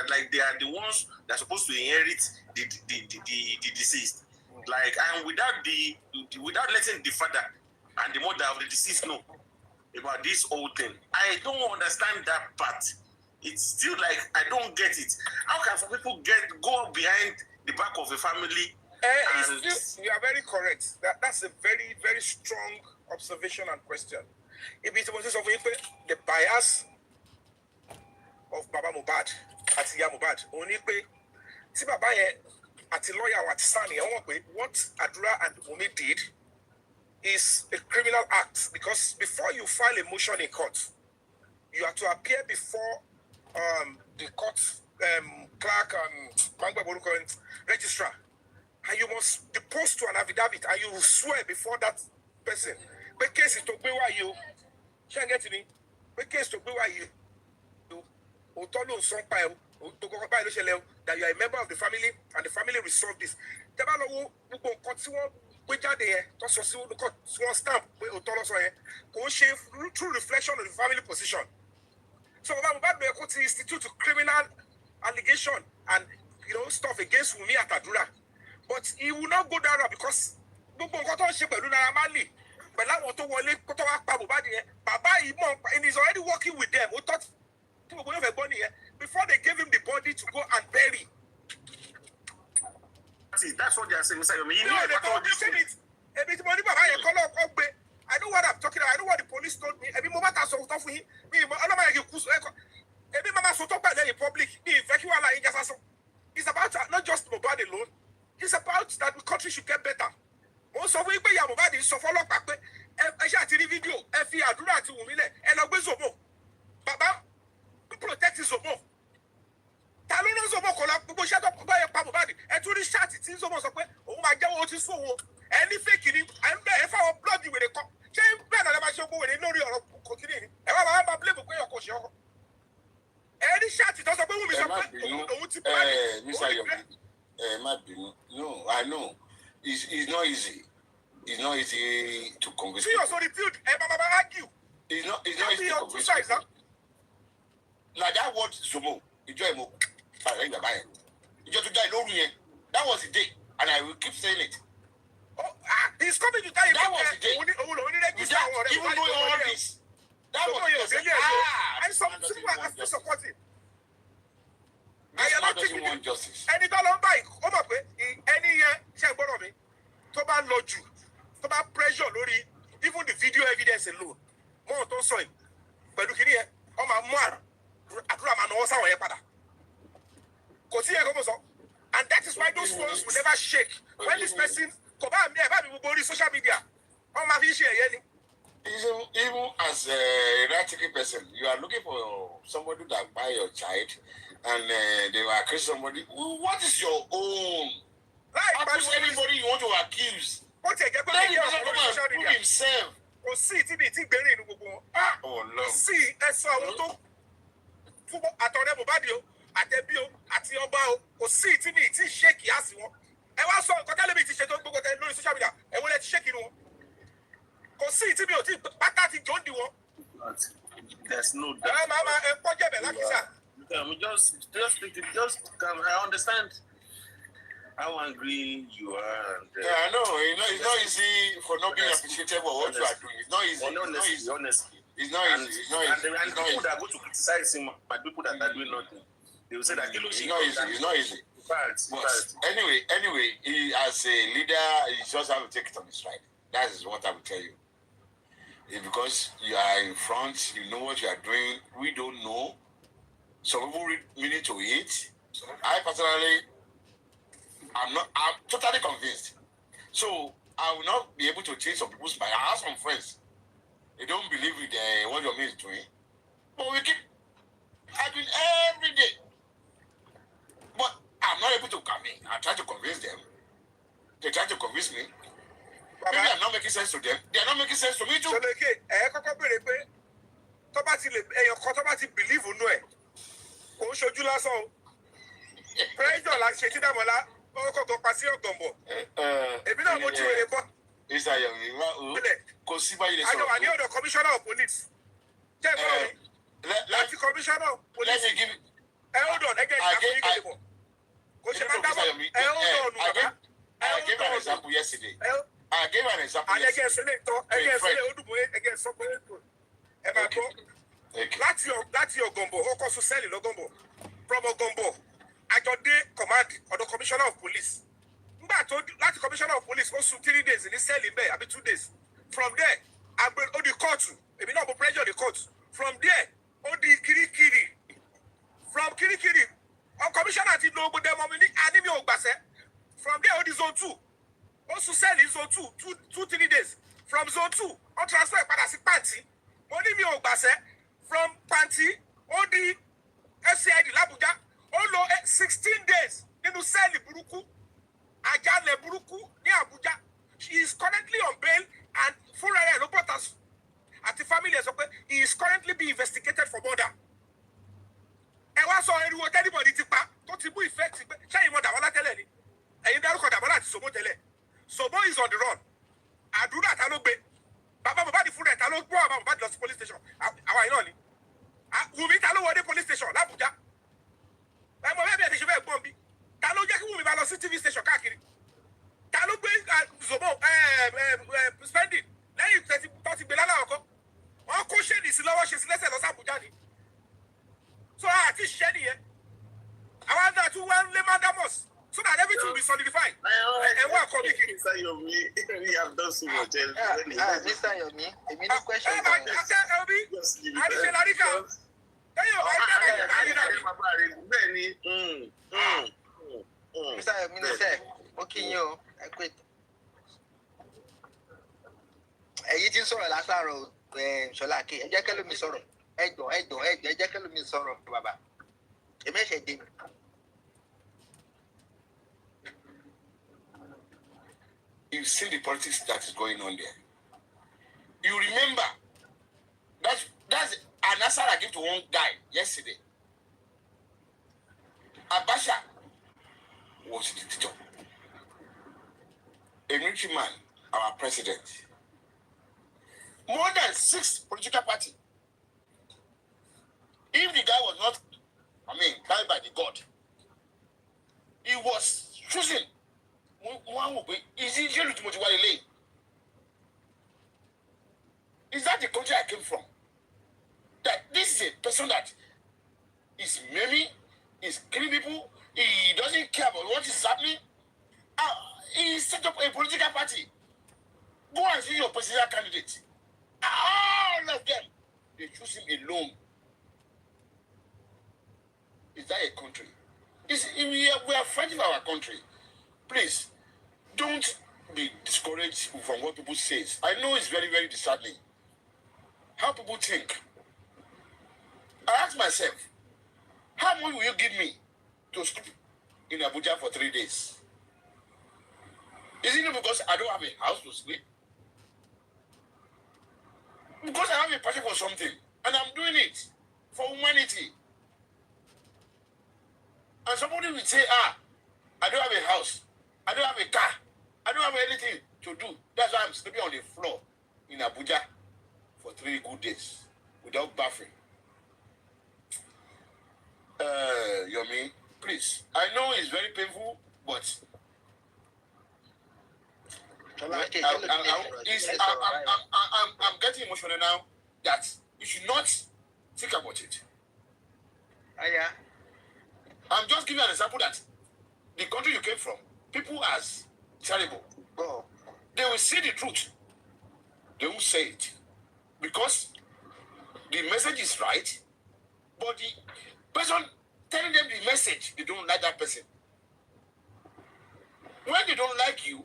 Speaker 1: like they are the ones that are supposed to inherit the deceased, like, and without letting the father and the mother of the deceased know about this whole thing. I don't understand that part. It's still like I don't get it. How can some people go behind the back of a family?
Speaker 10: You are very correct. That's a very, very strong observation and question. If it was the bias of Baba Mohbad, Atiya Mohbad, only si Baba ati lawyer wat sani, what Adura and Wunmi did is a criminal act, because before you file a motion in court, you have to appear before the court clerk and registrar, and you must depose to an affidavit, and you will swear before that person. But case is to be why you can't get to me. But case to be why you that you are a member of the family and the family resolve this. True reflection of the family position. So that institute criminal allegation and stuff against Wunmi at Adura. but he will not go down because gbogbo nǹkan tó ń ṣe pẹ̀lú Naira Marley pẹ̀lú àwọn tó wọlé kó tó wá pa Mohbad yẹn bàbá yìí mọ̀ and he's already working with them ó tọ́ tí gbogbo yóò fẹ́ gbọ́ nìyẹn before they gave him the body to go and bury.
Speaker 1: See, that's what they are saying, Mr. Yomi. You
Speaker 10: No,
Speaker 1: know
Speaker 10: they
Speaker 1: about all
Speaker 10: don't
Speaker 1: these
Speaker 10: say
Speaker 1: things.
Speaker 10: it. Ebi tí mo ní bàbá yẹn kọ́ lọ́kọ́ gbé. I know what I'm talking about. I know what the police told me. Ebi mo bá ta sọ̀rọ̀ tán fún yín. Mi ìmọ̀ ọlọ́mọ yẹn kì í kú ẹ̀kọ́. Ebi máa sọ tó pẹ̀lẹ́ in public. Mi ìfẹ́ kí wàhálà yín jásá sọ. It's about not just Mohbad alone. It's about that the country should get better. Mo sọ fún yín pé ìyá Mohbad sọ fọlọ́pàá pé ẹ ṣáà ti rí fídíò ẹ fi àdúrà àti wùmí lẹ̀ ẹ lọ gbé Zomo. Bàbá protect Zomo. Ta ló ná Zomo kò lọ gbogbo iṣẹ́ tó bá yẹ pa Mohbad ẹ tún rí ṣáàtì tí Zomo sọ pé òun máa jẹ́wọ́ ó ti sún òun ẹni fèkì ni ẹ ń bẹ̀ ẹ fáwọn blọọdì wèrè kan ṣé bẹ́ẹ̀ náà lè máa ṣe ogun wèrè lórí ọ̀rọ̀ kòkìrì ni ẹ wá máa blame pé ọkọ̀ ṣe ọkọ̀ ẹni ṣáàtì tó sọ pé Wùmí sọ pé òun ti pa
Speaker 7: Mr. Yomi, má bínú. No, I know. It's not easy. It's not easy to convince.
Speaker 10: tí yóò sọ the field ẹ máa argue.
Speaker 7: It's not easy to convince people. Like that word Zomo, ìjọ ìmọ̀ ààrẹ ìgbà báyẹn. Ìjọ tó jáde lórí yẹn. That was the day, and I will keep saying it.
Speaker 10: He's coming to tell you
Speaker 7: that was the day. Even though all this, that was the day.
Speaker 10: And some people are still supporting.
Speaker 7: This man doesn't want justice.
Speaker 10: Ẹni tó lọ ń báyìí, ó mọ̀ pé ẹni yẹn ṣe gbọ́dọ̀ mi tó bá lọ jù tó bá pressure lórí even the video evidence alone mọ́ tó ń sọ yìí pẹ̀lú kìíní yẹn wọ́n máa mú àdúrà máa náwó sáwọn yẹn padà. Kò sí yẹn kó mọ̀ sọ. And that is why those phones will never shake. When this person kò bá mi ẹ̀ bá mi gbogbo orí social media wọ́n máa fi ń ṣe ẹ̀yẹ ni.
Speaker 7: Even as a right person, you are looking for somebody that buy your child, and they will accuse somebody. What is your own? Accuse anybody you want to accuse.
Speaker 10: Let the person come and prove
Speaker 7: himself.
Speaker 10: Kò sí tí mi ti gbèrè inú gbogbo wọn.
Speaker 7: Oh no.
Speaker 10: Kò sí ẹ̀sọ́ àwọn tó fún àtọ̀rẹ́ Mohbad o, àtẹ̀bí o, àti ọba o, kò sí tí mi ti ṣe kìíyàsí wọn. Ẹ wá sọ nǹkan tẹ́lẹ̀ mi ti ṣe tó gbogbo tẹ lórí social media, ẹ wọlé ti ṣe kiri wọn. Kò sí tí mi ò tí pátá ti jọ ń di wọn.
Speaker 1: There's no doubt.
Speaker 10: Ẹ máa ẹ pọ́ jẹ̀bẹ̀ lákìsà.
Speaker 1: Just come. I understand how angry you are. And,
Speaker 7: yeah, I know. It's not easy for not being appreciated for what you are doing. It's not easy.
Speaker 1: Honestly.
Speaker 7: It's not easy.
Speaker 1: And people that go to criticize him, but people that are doing nothing, they will say that
Speaker 7: it's not easy. It's not easy.
Speaker 1: But
Speaker 7: anyway, he, as a leader, he just have to take it on his stride. That is what I will tell you. Because you are in front, you know what you are doing. We don't know. Some people read it to it. I personally, I'm totally convinced. So I will not be able to change some people's mind. I have some friends. They don't believe with what your man is doing. But we keep arguing every day. But I'm not able to come in. I try to convince them. They try to convince me. Maybe I'm not making sense to them. They are not making sense to me too.
Speaker 10: So kọ́kọ́ béèrè pé tó bá ti lè ẹyọ kan tó bá ti believe nínú ẹ̀ kò ń ṣojú lásán o. Pressure la ṣe tí Dàmọ́lá kọ́kọ́ tó pa sí ọ̀gànbọ̀. Èmi náà mo ti wèrè bọ́.
Speaker 7: Kò sí báyìí lè
Speaker 10: sọ̀rọ̀.
Speaker 7: Àjọ
Speaker 10: wà ní ọ̀dọ̀ commissioner of police. Jẹ́ ìgbọ́n mi. Láti commissioner of police. Hold on, ẹgbẹ́ ìṣàkóso ìgbìmọ̀. Kò ṣe máa dábọ̀. Hold on, bàbá.
Speaker 7: I gave an example yesterday. I gave an example
Speaker 10: yesterday. Láti Ọ̀gànbọ̀, ó kọ́ sún sẹ́ẹ̀lì lọ́gànbọ̀. From Ọ̀gànbọ̀, àjọ̀dé command ọ̀dọ̀ commissioner of police. Nígbà tó láti commissioner of police, ó sún 3 days ní sẹ́ẹ̀lì bẹ́ẹ̀ àbí 2 days. From there, ó di kóòtù. Èmi náà mo pressure the court. From there, ó di Kirikiri. From Kirikiri, commissioner ti lo gbogbo ẹmọ mi ní anímì ògbàṣẹ́. From there, ó di zone 2. Ó sún sẹ́ẹ̀lì zone 2, 3 days. From zone 2, ó transfer padà sí Pàǹtí. Mo ní mi ò gbàṣẹ́. From Pàǹtí, ó di FCID l'Abuja. Ó lò 16 days nínú sẹ́ẹ̀lì burúkú. Àjálẹ̀ burúkú ní Abuja. She is currently on bail and fúnra rẹ̀ ló bọ̀tà àti family ẹ̀ sọ pé he is currently being investigated for murder. Ẹ wá sọ eriwo tẹ́lifọ̀dì ti pa tó ti mú effect pé ṣẹ́yìn mọ̀ Dàmọ́lá tẹ́lẹ̀ ni. Ẹ̀yin dárúkọ Dàmọ́lá àti Sòbó tẹ́lẹ̀. Sòbó is on the run. Àdúrà ta ló gbé. Bàbá Mohbad fúnra ẹ̀ ta ló gbọ́ àbá Mohbad lọ sí police station. Àwa yìí náà ni. Wùmí ta ló wọlé police station l'Abuja. Ẹ mọ bẹ́ẹ̀ bí ẹ ti ṣe fẹ́ gbọ́n bí. Ta ló jẹ́ kí Wùmí máa lọ sí TV station káàkiri.
Speaker 1: Mr. Yomi, we have done so much.
Speaker 3: Mr. Yomi, èmi ní question kan.
Speaker 1: Just leave
Speaker 10: Àti ṣe
Speaker 1: it.
Speaker 10: láríkà. Tẹ́yọ̀ bá jẹ́
Speaker 1: Bẹ́ẹ̀ni.
Speaker 3: Mr. Yomi ní sẹ́, mo kí yín o, ẹ pé ẹ̀yin tí ń sọ̀rọ̀ lásàrò Ṣọlá Ké, ẹ jẹ́ kẹ́lómi sọ̀rọ̀, ẹ jẹ́ kẹ́lómi sọ̀rọ̀ bàbá. Èmi ẹ̀ṣẹ̀ dé mi.
Speaker 7: You see the politics that is going on there. You remember that's an answer I gave to one guy yesterday. Abacha was the teacher. A military man, our president. More than 6 political parties. If the guy was not, died by the God, he was choosing. Is that the country I came from? That this is a person that is maiming, is killing people, he doesn't care about what is happening. He set up a political party. Go and see your presidential candidate. All of them, they choose him alone. Is that a country? We are fighting for our country. Please, don't be discouraged from what people say. I know it's very, very disheartening. How people think. I ask myself, how much will you give me to sleep in Abuja for 3 days? Is it because I don't have a house to sleep? Because I have a passion for something, and I'm doing it for humanity. And somebody will say, I don't have a house. I don't have a car. I don't have anything to do. That's why I'm sleeping on the floor in Abuja for 3 good days without bathing. Yomi, please. I know it's very painful, but I'm getting emotional now that you should not think about it. I'm just giving an example that the country you came from, people as terrible. Oh. They will see the truth. They won't say it. Because the message is right, but the person telling them the message, they don't like that person. When they don't like you,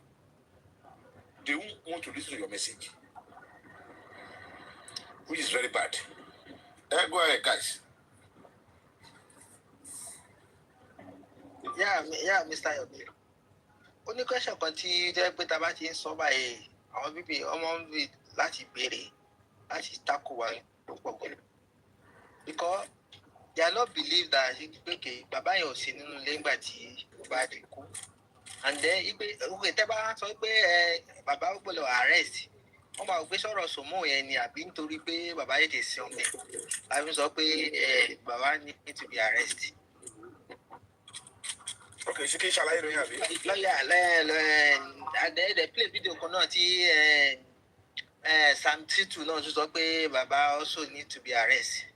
Speaker 7: they won't want to listen to your message. Which is very bad. Go ahead, guys.
Speaker 3: Yeah, Mr. Yomi. Only question kan tí jẹ́ pé tá bá ti ń sọ báyìí, àwọn bíbí ọmọ ń bí láti béèrè láti tako wa púpọ̀ pẹ̀lú. Because they are not believe that okay, bàbá yẹn ò sí nínú ilé ńgbà tí ó bá dé kú. And then okay, tẹ́ bá sọ pé bàbá ó gbọ́dọ̀ arrest. Wọ́n máa gbé sọ̀rọ̀ sòmó yẹn ni àbí nítorí pé bàbá yẹn ti sin ọmọ ẹ̀. Láti sọ pé bàbá need to be arrested.
Speaker 10: Okay, ṣe kí n ṣàlàyé lóyún àbí.
Speaker 3: Lọ́yà they play video kan náà tí Sam Titu náà tún sọ pé bàbá also need to be arrested.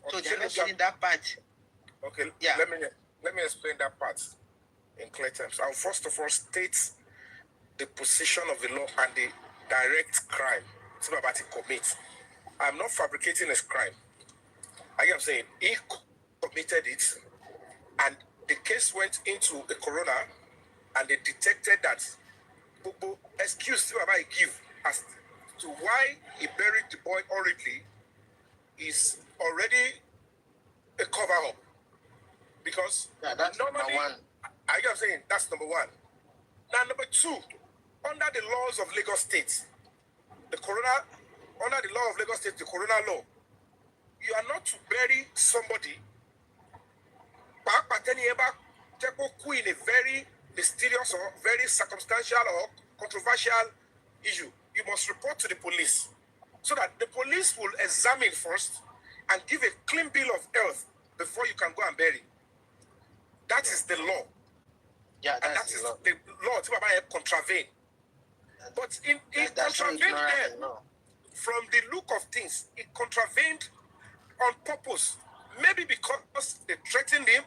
Speaker 3: So they are not getting that part.
Speaker 10: Okay,
Speaker 3: yeah.
Speaker 10: Let me explain that part in clear terms. I'll first of all state the position of the law and the direct crime tí bàbá ti commit. I'm not fabricating his crime. I am saying he committed it, and the case went into a coroner, and they detected that excuse tí bàbá give as to why he buried the boy horribly is already a cover-up. Because
Speaker 3: that's
Speaker 10: normally,
Speaker 3: number one.
Speaker 10: I am saying that's number one. Now, number two, under the laws of Lagos State, under the law of Lagos State, the Corona law, you are not to bury somebody in a very mysterious or very circumstantial or controversial issue. You must report to the police so that the police will examine first and give a clean bill of health before you can go and bury. That is the law.
Speaker 3: Yeah,
Speaker 10: and that is the law to contravene. But it contravened them. From the look of things, it contravened on purpose. Maybe because they threatened him,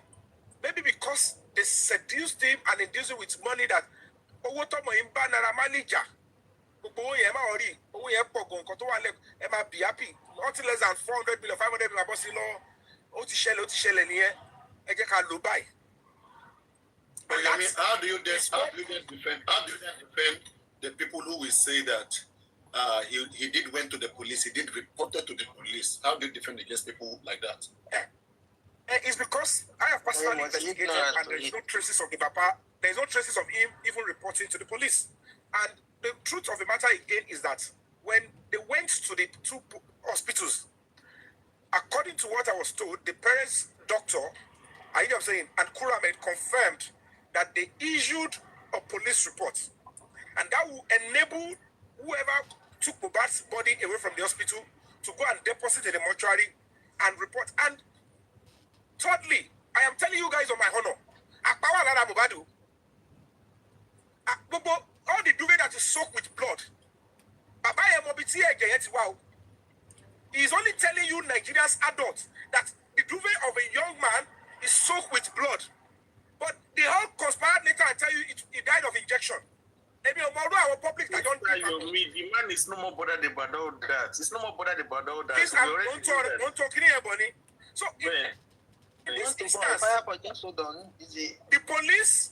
Speaker 10: maybe because they seduced him and induced him with money that owó tọmọ yìí ń bá Naira Marley jà gbogbo owó yẹn máa rí owó yẹn pọ̀ gan nǹkan tó wà lẹ̀ ẹ máa be happy nothing less than 400 million 500 million bọ́ sí lọ ó ti ṣẹlẹ̀ nìyẹn ẹ jẹ́ ká lò báyìí.
Speaker 11: But I mean, how do you defend the people who will say that he did went to the police, he did reported to the police? How do you defend against people like that?
Speaker 10: It's because I have personally investigated and there is no traces of the Papa. There is no traces of him even reporting to the police. And the truth of the matter again is that when they went to the two hospitals, according to what I was told, the parents' doctor, I am saying, and Kuramed confirmed that they issued a police report. And that will enable whoever took Mohbad's body away from the hospital to go and deposit in the mortuary and report. And thirdly, I am telling you guys on my honor, all the duvet that is soaked with blood, he is only telling you Nigerians adults that the duvet of a young man is soaked with blood. But the whole conspired later and tell you he died of injection. Maybe our public that don't
Speaker 1: the man is no more bothered about all that. It's no more bothered about all that.
Speaker 10: This
Speaker 1: So
Speaker 10: don't talk here, Bonnie. So in this instance, the police,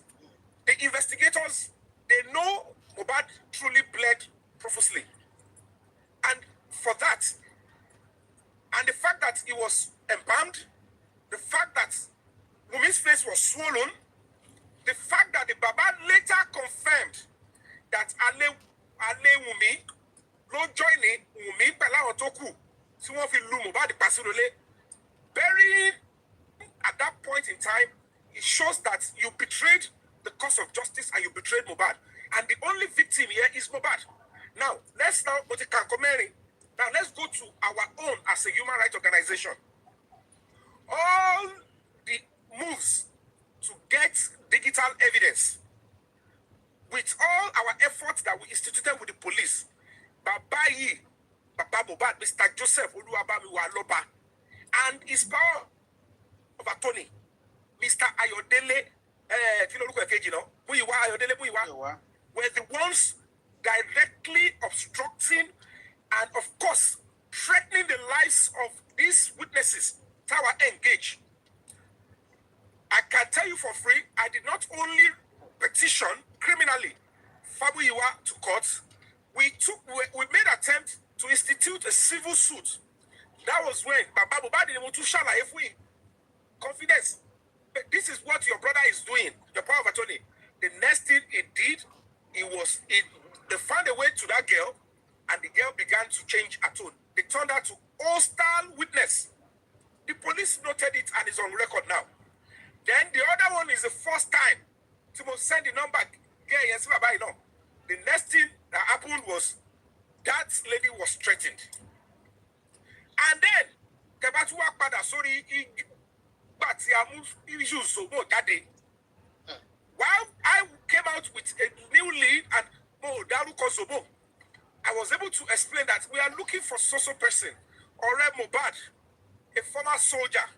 Speaker 10: the investigators, they know Mohbad truly bled profusely. And for that, and the fact that he was embalmed, the fact that Wunmi's face was swollen, the fact that the Baba later confirmed that Ale Wunmi no joining Wunmi pẹ̀lú tó kù tí wọ́n fi lu Mohbad pàṣẹlólé. Burying at that point in time, it shows that you betrayed the cause of justice and you betrayed Mohbad. And the only victim here is Mohbad. Now, let's go to our own as a human rights organization. All the moves to get digital evidence, with all our efforts that we instituted with the police, Babayi, Baba Mohbad, Mr. Joseph Oluwabami Waloba, and his power of attorney, Mr. Ayodele, were the ones directly obstructing and, of course, threatening the lives of these witnesses. Tower engage. I can tell you for free, I did not only petition criminally Fabuyiwa to court, we made attempt to institute a civil suit. That was when Baba Mohbad didn't want to shala if we confidence. This is what your brother is doing, your power of attorney. The next thing he did, they found a way to that girl, and the girl began to change her tone. They turned her to hostile witness. The police noted it and is on record now. Then the other one is the first time to send the number. The next thing that happened was that lady was threatened. And then while I came out with a new lead and I was able to explain that we are looking for social person, Ore Mohbad, a former soldier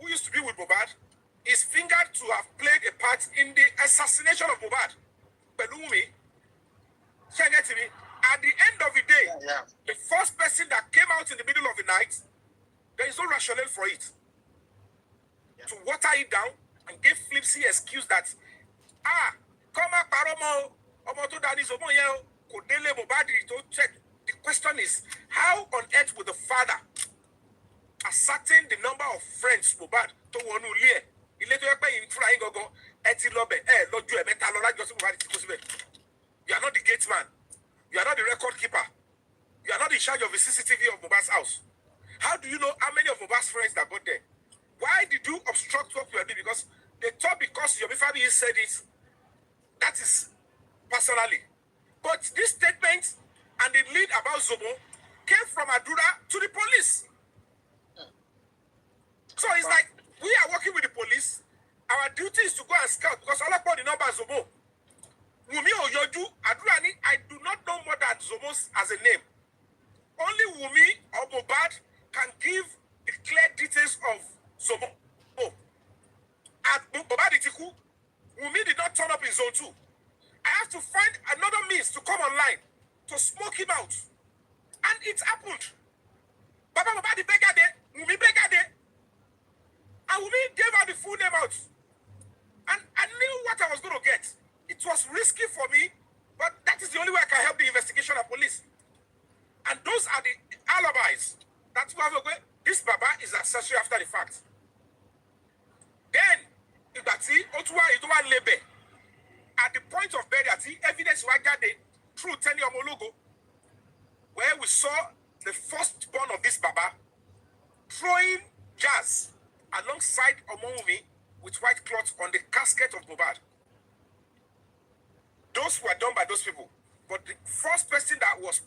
Speaker 10: who used to be with Mohbad, is fingered to have played a part in the assassination of Mohbad. Belumi, at the end of the day, the first person that came out in the middle of the night, there is no rationale for it. To water it down and give Flipsy excuse that, come up, Paromo, the question is, how on earth would the father ascertain the number of friends Mohbad to one who live? You are not the gate man. You are not the record keeper. You are not in charge of the CCTV of Mohbad's house. How do you know how many of Mohbad's friends that got there? Why did you obstruct what you are doing? Because they thought because your family said it, that is personally. But this statement and the lead about Zobo came from Adura to the police. So it's like, we are working with the police. Our duty is to go and scout because all about the number of Zobo. Wunmi Oyoju, Adurani, I do not know more than Zobo as a name. Only Wunmi or Mohbad can give the clear details of Zobo. At Mohbad Itiku, Wunmi did not turn up in zone 2. I have had to find another means to come online to smoke him out. And it happened. Baba the beggar there, Wunmi beggar there. And Wunmi gave her the full name out. And I knew what I was going to get. It was risky for me, but that is the only way I can help the investigation of police. And those are the alibis that we have. This Baba is accessory after the fact. Then, at the point of burial, evidence was gathered through Tenny Omologo, where we saw the firstborn of this Baba throwing jazz alongside Omowummi with white cloth on the casket of Mohbad. Those were done by those people. But the first person that was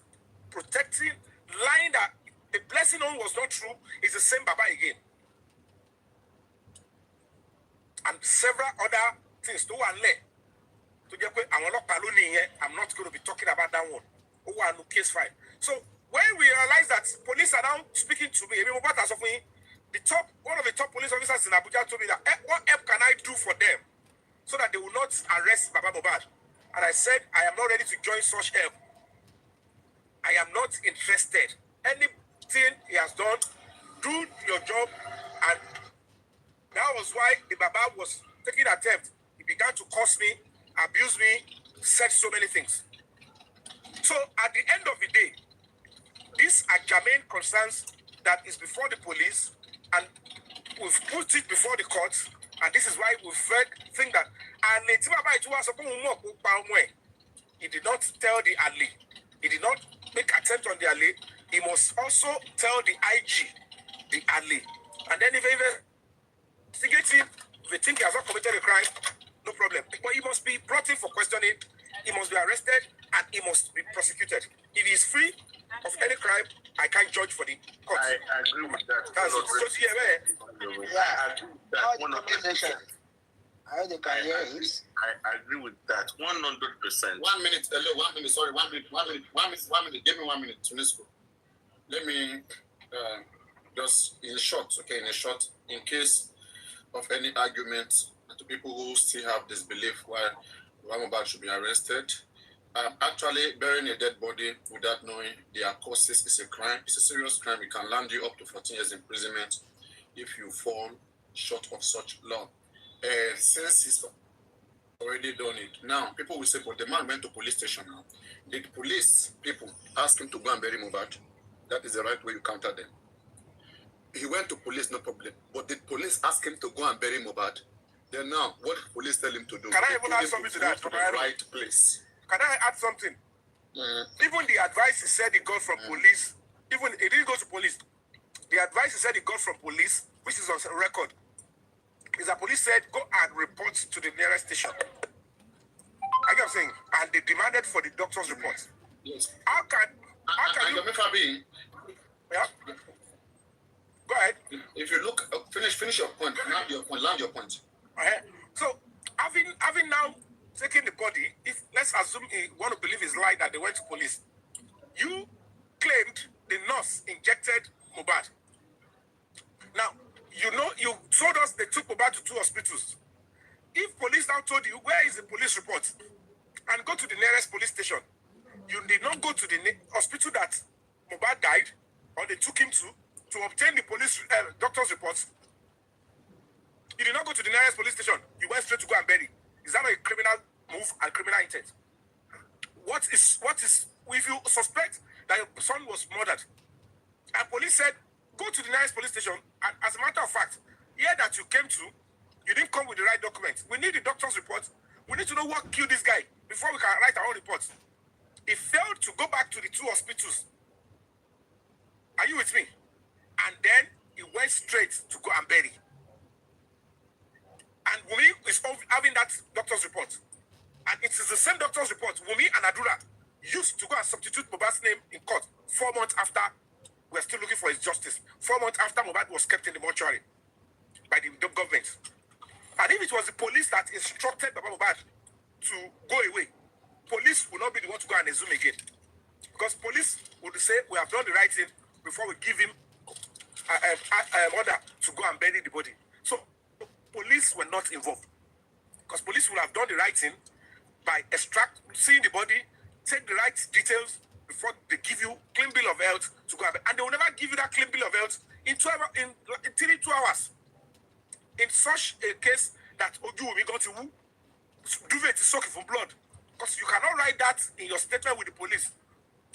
Speaker 10: protecting, lying that the blessing on was not true, is the same Baba again. And several other things to one leg. I'm not going to be talking about that one. Case file. So when we realize that police are now speaking to me, one of the top police officers in Abuja told me that what help can I do for them so that they will not arrest Baba Mohbad? And I said, I am not ready to join such help. I am not interested. Anything he has done, do your job. And that was why the Baba was taking attempt. He began to curse me, abuse me, said so many things. So at the end of the day, these are germane concerns that is before the police, and we've put it before the courts, and this is why we think that he did not tell the Ali, he did not make attempt on the Ali, he must also tell the IG, the Ali. And then if investigating, if they think he has not committed a crime, no problem. But he must be brought in for questioning, he must be arrested, and he must be prosecuted. If he is free of any crime, I can't judge for the court.
Speaker 1: I agree with that.
Speaker 10: That's it. So,
Speaker 1: I agree with that 100%.
Speaker 8: How they can hear it?
Speaker 1: I agree with that 100%.
Speaker 11: 1 minute, hello, 1 minute, sorry, 1 minute, 1 minute, 1 minute, give me 1 minute, Tunisco. Let me just in short, in case of any argument to people who still have this belief why Mohbad should be arrested. Actually, burying a dead body without knowing their causes is a crime. It's a serious crime. It can land you up to 14 years imprisonment if you fall short of such law. Since he's already done it, now people will say, but the man went to police station now. Did police people ask him to go and bury Mohbad? That is the right way you counter them. He went to police, no problem. But did police ask him to go and bury Mohbad? Then now, what did police tell him to do?
Speaker 10: Can I even add something to that?
Speaker 11: To the right place.
Speaker 10: Can I add something? Even the advice he said he got from police, even he didn't go to police. The advice he said he got from police, which is on record, is that police said, go and report to the nearest station. I get what I'm saying. And they demanded for the doctor's report.
Speaker 11: Yes.
Speaker 10: How can you... Yeah? Go ahead.
Speaker 11: If you look, finish your point. Land your point.
Speaker 10: So, having now taken the body, if let's assume he want to believe his lie that they went to police, you claimed the nurse injected Mohbad. Now, you told us they took Mohbad to 2 hospitals. If police now told you, where is the police report? And go to the nearest police station. You did not go to the hospital that Mohbad died, or they took him to obtain the police doctor's reports. You did not go to the nearest police station. You went straight to go and bury. Is that not a criminal move and criminal intent? What is if you suspect that your son was murdered, and police said, go to the nearest police station, and as a matter of fact, here that you came to, you didn't come with the right document. We need the doctor's report. We need to know what killed this guy before we can write our own report. He failed to go back to the 2 hospitals. Are you with me? And then he went straight to go and bury. And Wunmi is having that doctor's report. And it is the same doctor's report Wunmi and Adura used to go and substitute Mohbad's name in court 4 months after we're still looking for his justice. 4 months after Mohbad was kept in the mortuary by the government. And if it was the police that instructed Mohbad to go away, police will not be the one to go and assume again. Because police would say, we have done the right thing before we give him order to go and bury the body. So police were not involved. Because police would have done the right thing by seeing the body, take the right details before they give you clean bill of health to go, and they will never give you that clean bill of health in 2 hours. In such a case that Omowummi got to duvet is soaking from blood, because you cannot write that in your statement with the police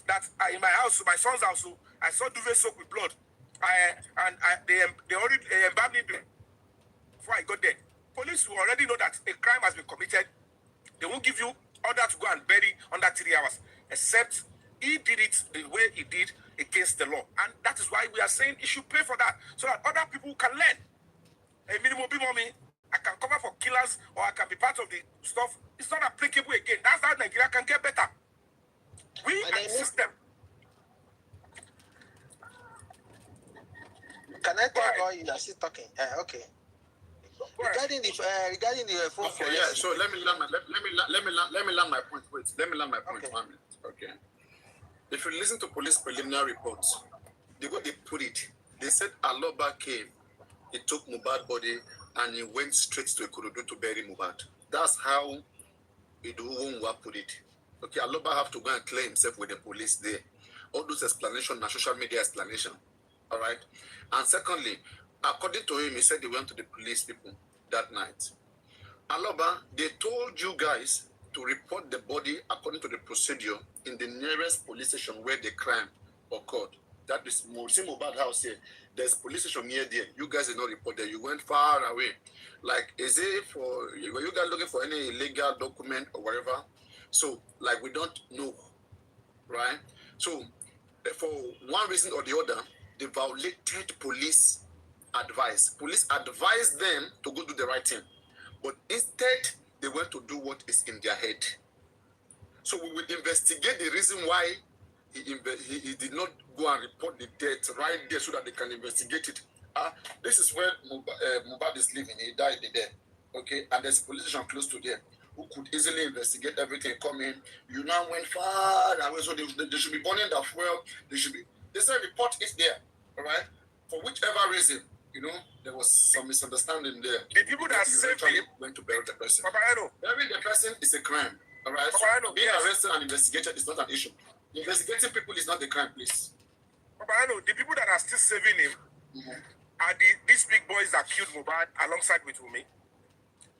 Speaker 10: that in my house, my son's house, I saw duvet soaked with blood, they already embalmed me before I got there. Police will already know that a crime has been committed. They won't give you order to go and bury under 3 hours, except he did it the way he did against the law. And that is why we are saying he should pay for that, so that other people can learn. A minimum money, I can cover for killers, or I can be part of the stuff. It's not applicable again. That's how Nigeria can get better. We and the system.
Speaker 4: Can I talk or you are still talking? Okay. Regarding the phone.
Speaker 11: Okay, yeah. So let me land my point. Wait, let me land my point. Okay. 1 minute. Okay. If you listen to police preliminary reports, the way they put it, they said Aloba came, he took Mohbad's body, and he went straight to Ikorodu to bury Mohbad. That's how Iduwunwa put it. Okay, Aloba have to go and clear himself with the police there. All those explanations are social media explanation. All right. And secondly, according to him, he said he went to the police people that night. Aloba, they told you guys to report the body according to the procedure in the nearest police station where the crime occurred. That is Mohbad house here. There's police station near there. You guys did not report there. You went far away. Like, were you guys looking for any illegal document or whatever? So, like, we don't know, right? So, for one reason or the other, they violated police advice. Police advised them to go do the right thing, but instead they went to do what is in their head. So we will investigate the reason why he did not go and report the death right there, so that they can investigate it. This is where Mohbad is living. He died there. Okay, and there's a police station close to there who could easily investigate everything. Come in. You now went far away, so they should be burning the fuel. They said report is there. All right. For whichever reason, there was some misunderstanding there.
Speaker 10: The people that saved him
Speaker 11: went to bury the person.
Speaker 10: Papayano.
Speaker 11: Burying the person is a crime. All right. Being arrested and investigated is not an issue. Investigating people is not the crime, please.
Speaker 10: Papayano, the people that are still saving him are these big boys that killed Mohbad alongside with Wunmi,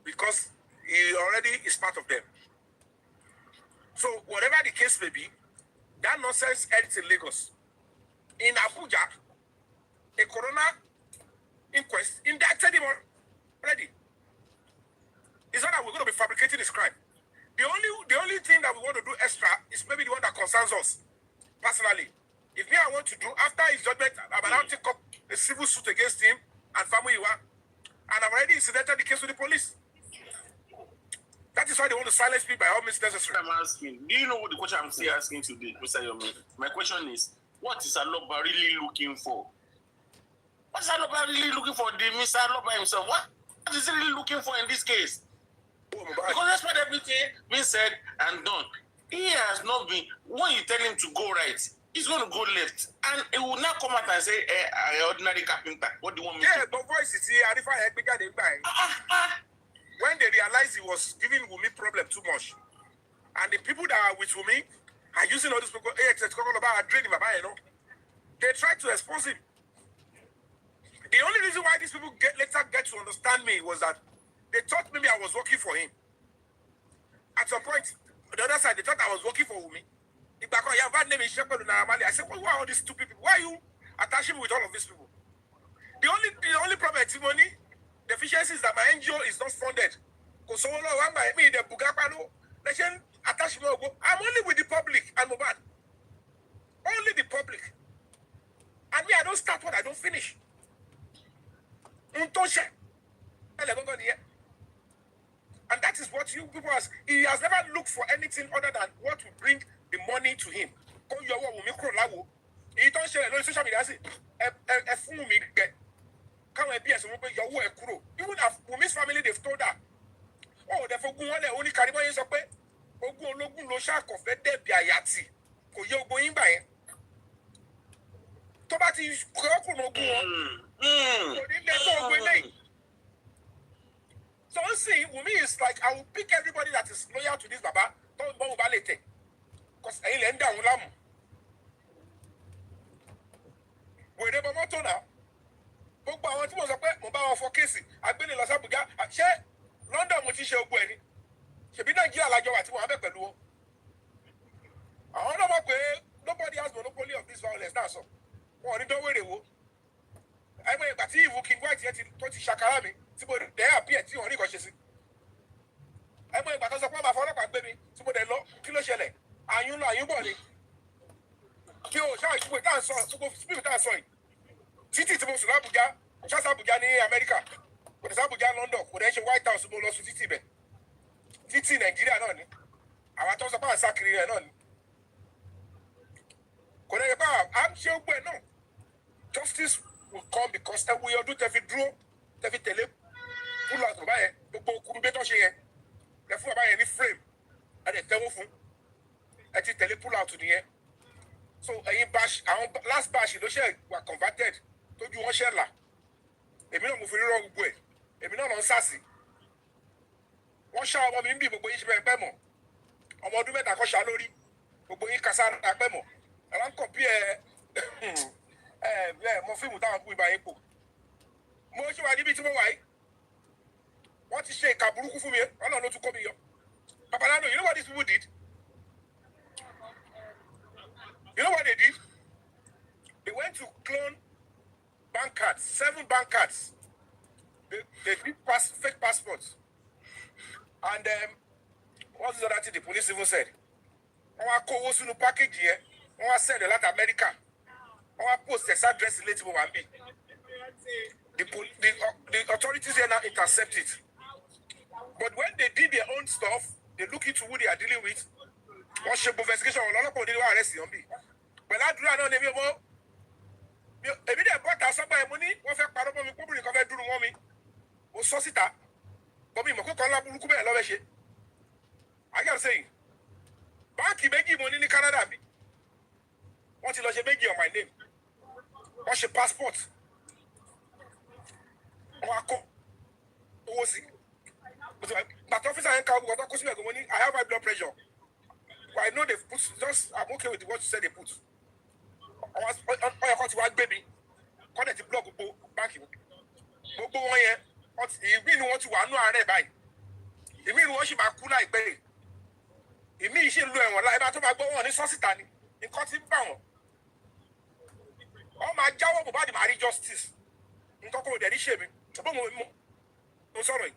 Speaker 10: because he already is part of them. So whatever the case may be, that nonsense ends in Lagos. In Abuja, a coroner inquest indicted him already. It's not that we're going to be fabricating his crime. The only thing that we want to do extra is maybe the one that concerns us personally. If me, I want to do after his judgment, I'm allowed to take up a civil suit against him and family, and I've already incidented the case with the police. That is why they want to silence me by all means necessary.
Speaker 1: I'm asking, do you know what the question I'm still asking today, Mr. Yomi? My question is, what is Aloba really looking for? What is Aloba really looking for? The Mr. Aloba himself, what is he really looking for in this case? Because that's what everything been said and done. He has not been, when you tell him to go right, he's going to go left. And he will not come out and say, ordinary carpenter. What do you want me to do?
Speaker 10: Yeah, but voice is here. When they realized he was giving Wunmi problem too much, and the people that are with Wunmi are using all this people, they tried to expose him. The only reason why these people later get to understand me was that they thought maybe I was working for him. At some point, on the other side, they thought I was working for Wunmi. I said, well, who are all these stupid people? Why are you attaching me with all of these people? The only problem is money. The deficiency is that my NGO is not funded. Because someone by me, the Bugapano, they can attach me. I'm only with the public and Mohbad. Only the public. And me, I don't start what I don't finish. And that is what you people ask. He has never looked for anything other than what will bring the money to him. He don't share no social media. Even if Wunmi's family, they've told her, oh, therefore, only Karima is up. Ogun lo sha confess de bi ayati. Ko ye ogun yin ba yen. Tó bá ti ko ogun ogun won. Ko ni le to ogun lẹ́yìn. So see, Wumi is like, I will pick everybody that is loyal to this Baba. Don't go about it. Because I ain't down lam. We never matter now. But I want to was a pet, mobile for Casey. I've been in Los Abuja. I share London, which is your way. She be not like you at one of the nobody has monopoly of this violence now, so. Or don't worry, I went but he will keep white yet in Toti Shakarami. They appear to only watches. I went but as a father for a baby, so they look kilo shell. And you know, you body. Kill, shall I dance on to go speak that song? City to Abuja, just Abuja in America. But it's Abuja, London, with the White House, who lost to City. City Nigeria, none. I was about Sakri and none. I'm sure we're no. Justice will come because we all do every draw, every tele, pull out by the book, the full by any frame, and the telephone, and the tele pull out to the end. So, bash, our last bash, you know, were converted to you one share. If you don't move wrong way, if you not on sassy, one shower of him people go each bemo. I'm going to make a coshalori, but going Casar at Bemo. And I'm compare. Mo film without we by Apple. Most of my limit to my wife. What is say Kaburuku for me? I don't know to come here. Papa, you know what these people did? You know what they did? They went to clone bank cards, 7 bank cards. They did fake passports. And what's the other thing the police even said? I call us in the package here. I send a lot of America. I post this address later to one. The authorities here now intercept it. But when they did their own stuff, they look into who they are dealing with. What shape of investigation or not? They will arrest you. But I do not know the more. If they bought us some money, what if I probably cover do mommy? Or Sosita. Bobby Mokola Bukube, I love it. I can say, Banky make you money in Canada. What you make you on my name? What's your passport? But officer I have high blood pressure. But I know they put just I'm okay with what you said they put. I was one baby. Connect the block banking. Bobo one year. What you mean what you want to buy? You mean what you cool like baby? You mean she learn what like that to my go on in Sositani in cutting pound. Oh my job about the marriage justice. In Coco, there is shaming. I'm sorry.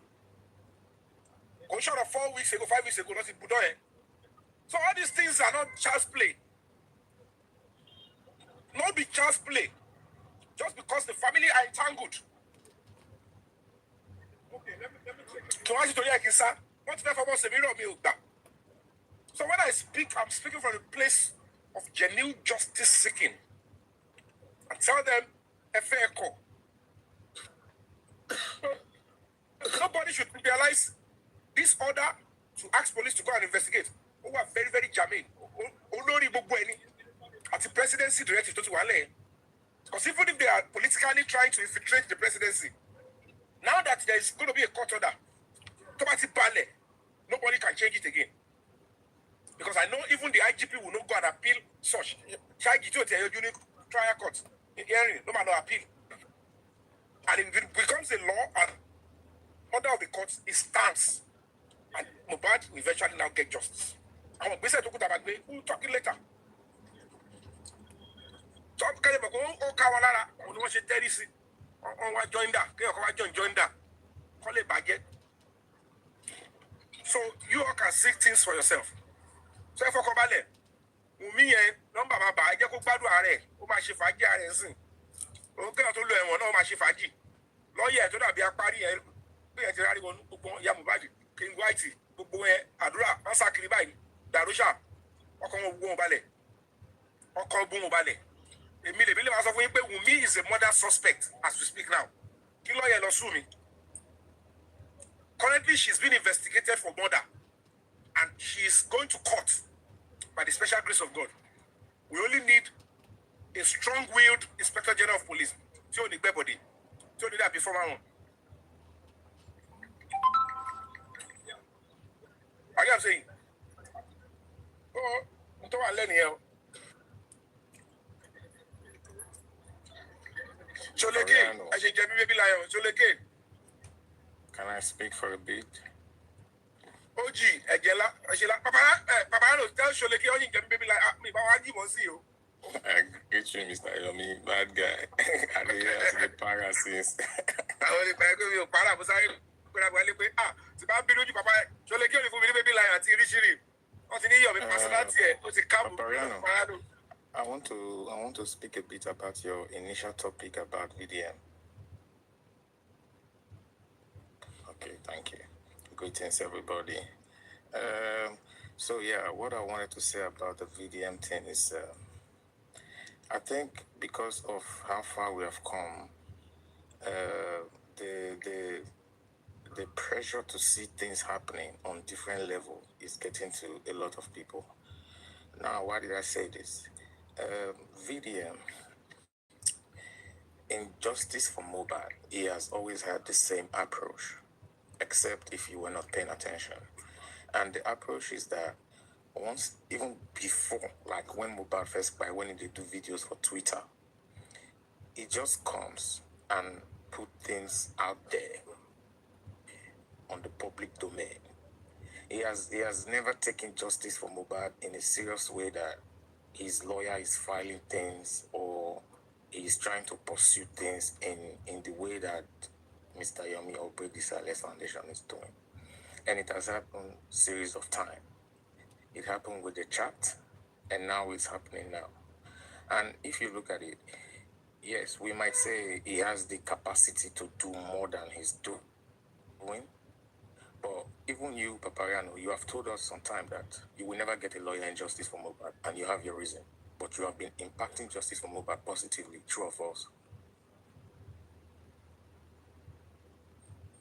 Speaker 10: Go short of 4 weeks ago, 5 weeks ago, nothing put on. So all these things are not child's play. Not be child's play. Just because the family are entangled. Okay, let me check. To answer to you, sir, what's that for us? So when I speak, I'm speaking from a place of genuine justice seeking. I tell them a fair call. Nobody should realize this order to ask police to go and investigate. Who are very, very germane. At the presidency directive to Wale. Because even if they are politically trying to infiltrate the presidency, now that there is going to be a court order, nobody can change it again. Because I know even the IGP will not go and appeal such. Trial court. Hearing, no matter appeal. And if it becomes a law and order of the courts, it stands. And Mohbad will eventually now get justice. And we said to we'll talk it later. So I'm going to go on Kawalala. I want to tell you, I want to join that. Join that. Call it budget. So you all can see things for yourself. So if I come back, Wumi number I get go bad are o ma ṣe fàájì are nsin o ke to lo ẹ̀wọ̀n náà ma ṣe fàájì lawyer tó dàbí apari ẹ bí ẹ ti rari won gbogbo ya Mohbad King White gbogbo ẹ àdúrà wọ́n sakiri báyìí Darusha ọkàn wọn gbogbo balẹ̀ ọkàn gbogbo balẹ̀ èmi lè máa sọ fún yín pé Wumi is a murder suspect as we speak now kí lawyer lọ sue mi currently she's been investigated for murder and she's going to court by the special grace of God. We only need a strong-willed Inspector General of Police. Tí ó ní gbẹ́bọ̀dé. Tí ó ní that before my own. Are you saying? Oh, I'm learning here. Choleke, I should get baby lion. Choleke.
Speaker 12: Can I speak for a bit?
Speaker 10: OG, Egela, Papa, no, tell Choleke, you get baby like me, but I give us you.
Speaker 12: I get you, Mr. Yomi, bad guy. I don't hear the parasis.
Speaker 10: I only pay you para, but I ah, it's about below you, Papa. Choleke, you for me, baby lion, it's rich. What's in your personality? What's it come?
Speaker 12: I want to speak a bit about your initial topic about VDM. Okay, thank you. Greetings, everybody. So yeah, what I wanted to say about the VDM thing is, I think because of how far we have come, the pressure to see things happening on different levels is getting to a lot of people. Now, why did I say this? VDM, in Justice for Mobile, he has always had the same approach, except if you were not paying attention. And the approach is that once, even before, like when Mobile first, by when they do videos for Twitter, it just comes and put things out there on the public domain. He has never taken Justice for Mobile in a serious way that his lawyer is filing things or he's trying to pursue things in the way that Mr. Yomi or Break the Silence Foundation is doing. And it has happened series of time. It happened with the chat, and now it's happening now. And if you look at it, yes, we might say he has the capacity to do more than he's doing. But even you, Papariano, you have told us sometime that you will never get a lawyer in Justice for Mobile, and you have your reason. But you have been impacting Justice for Mobile positively, true or false?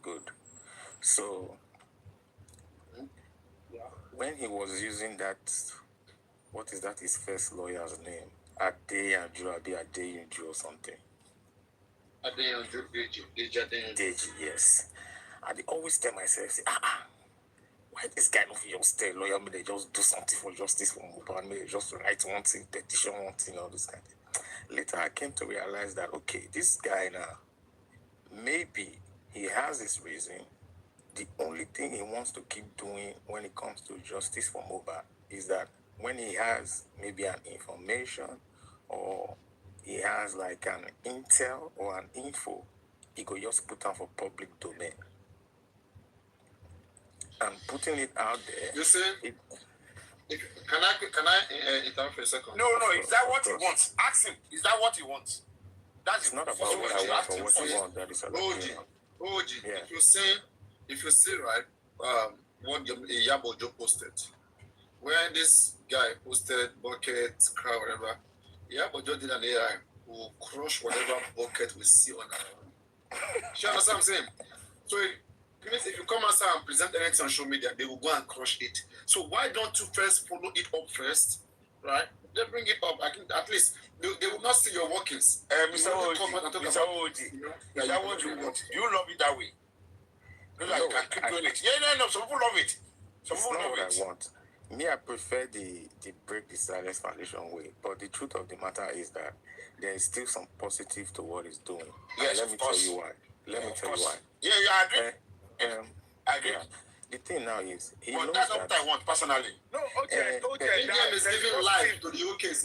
Speaker 12: Good. So, when he was using that, what is that his first lawyer's name? Adeyanju, Adeyanju or something.
Speaker 11: Adeyanju,
Speaker 12: Deji, yes. I always tell myself, say, why this guy not just tell lawyer me they just do something for Justice for Mobile, me they just write one thing, petition one thing, all this kind of thing. Later I came to realize that okay, this guy now, maybe he has his reason. The only thing he wants to keep doing when it comes to Justice for Mobile is that when he has maybe an information or he has like an intel or an info, he could just put on for public domain. And putting it out there.
Speaker 11: You see, can I interrupt for a second?
Speaker 10: No, is that what he wants? Ask him. Is that what he wants?
Speaker 12: That's not about what I want or what you want. That is
Speaker 11: OG.
Speaker 12: Yeah.
Speaker 11: If you see right, what Yabojo posted, when this guy posted bucket, crowd, whatever, Yabojo did an AI who crush whatever bucket we see on our. You understand what I'm saying? So if you come outside and present anything on social media, they will go and crush it. So why don't you first follow it up first, right? They bring it up. I think at least they will not see your workings.
Speaker 10: Mr. Oji, is that what you want? You love it that way. You can keep doing it. Yeah, some people love it. Some people love it.
Speaker 12: I want. Me, I prefer the Break the Silence Foundation way. But the truth of the matter is that there is still some positive to what he's doing.
Speaker 10: Yes,
Speaker 12: let me tell you why.
Speaker 10: Yeah, I agree. I agree.
Speaker 12: Yeah. The thing now is, he
Speaker 10: but
Speaker 12: knows
Speaker 10: that's not what I want personally. No,
Speaker 11: okay. Indian is giving life to the OKs.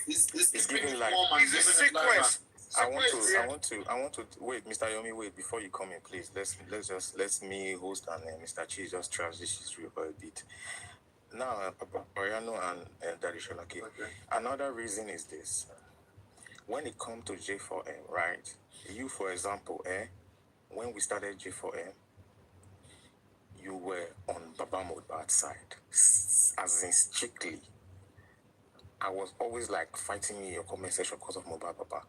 Speaker 11: It's
Speaker 12: giving life.
Speaker 11: It's a sequence.
Speaker 12: I want to wait, Mr. Yomi, wait before you come in, please. Let me host and Mr. Chi just trash this history for a bit. Now, Oriano and Daddy Sholaki. Okay. Another reason is this: when it comes to J4M, right? You, for example, when we started J4M, you were on Baba Mohbad's side, as in strictly. I was always like fighting in your comment section because of Mohbad Baba.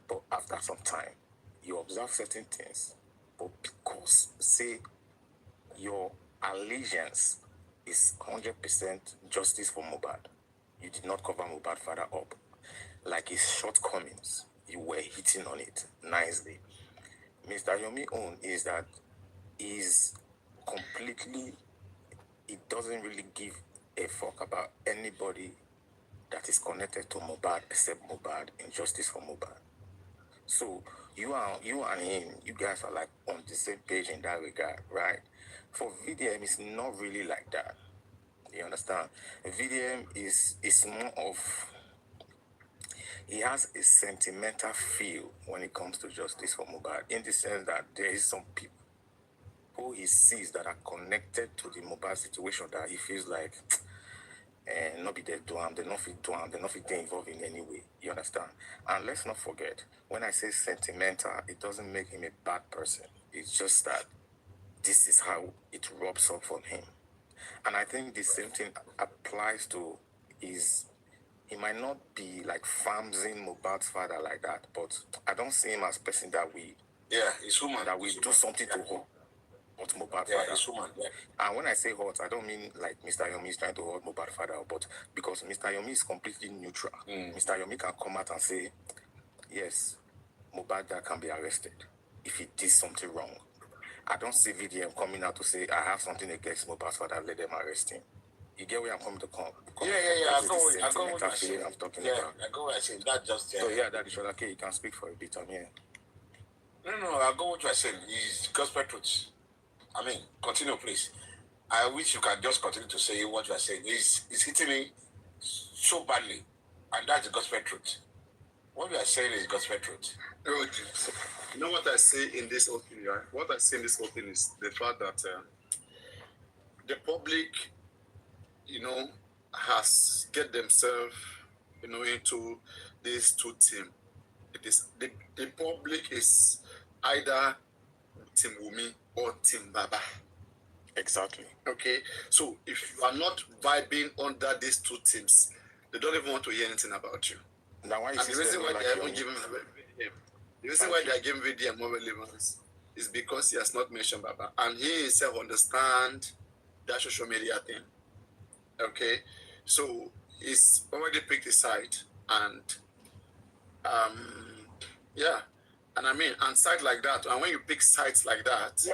Speaker 12: But after some time, you observe certain things, but because, say, your allegiance is 100% justice for Mohbad, you did not cover Mohbad father up. Like his shortcomings, you were hitting on it nicely. Mr. Yomi own is that he's completely it doesn't really give a fuck about anybody that is connected to Mohbad except Mohbad, Injustice for Mohbad. So you and him, you guys are like on the same page in that regard, right? For VDM, it's not really like that. You understand? VDM is more of, he has a sentimental feel when it comes to justice for Mohbad, in the sense that there is some people who he sees that are connected to the Mohbad situation that he feels like, not be there to him, they're not fit to him, they're not fit involved in any way. You understand? And let's not forget, when I say sentimental, it doesn't make him a bad person. It's just that this is how it rubs off on him. And I think the same thing applies to he might not be like farmsing Mohbad's father like that, but I don't see him as a person that
Speaker 11: he's human.
Speaker 12: That we do something to hurt Mohbad father.
Speaker 11: He's human. Yeah.
Speaker 12: And when I say hurt, I don't mean like Mr. Yomi is trying to hurt Mohbad father, but because Mr. Yomi is completely neutral. Mr. Yomi can come out and say, yes, Mohbad dad can be arrested if he did something wrong. I don't see VDM coming out to say, I have something against Mohbad's father, let them arrest him. You get where I'm coming to come?
Speaker 11: Yeah. I go what you're saying.
Speaker 12: I'm talking
Speaker 11: Yeah,
Speaker 12: about.
Speaker 11: I go what you're saying. That just
Speaker 12: So yeah, that is okay. You can speak for a bit. I'm here.
Speaker 11: No, I go what you're saying. It's gospel truth. I mean, continue, please. I wish you can just continue to say what you are saying. It's hitting me so badly, and that's the gospel truth. What you are saying is gospel truth.
Speaker 13: You know what I say in this whole thing, right? What I say in this whole thing is the fact that the public, has get themselves, into these two teams. It is the public is either Team Wunmi or Team Baba.
Speaker 12: Exactly.
Speaker 13: Okay, so if you are not vibing under these two teams, they don't even want to hear anything about you.
Speaker 12: Now, why is
Speaker 13: and the reason why they haven't given VDM, the reason why they are giving VDM more relevance is because he has not mentioned Baba, and he himself understand that social media thing. Okay, so he's already picked his side, and and I mean, and side like that, and when you pick sides like that,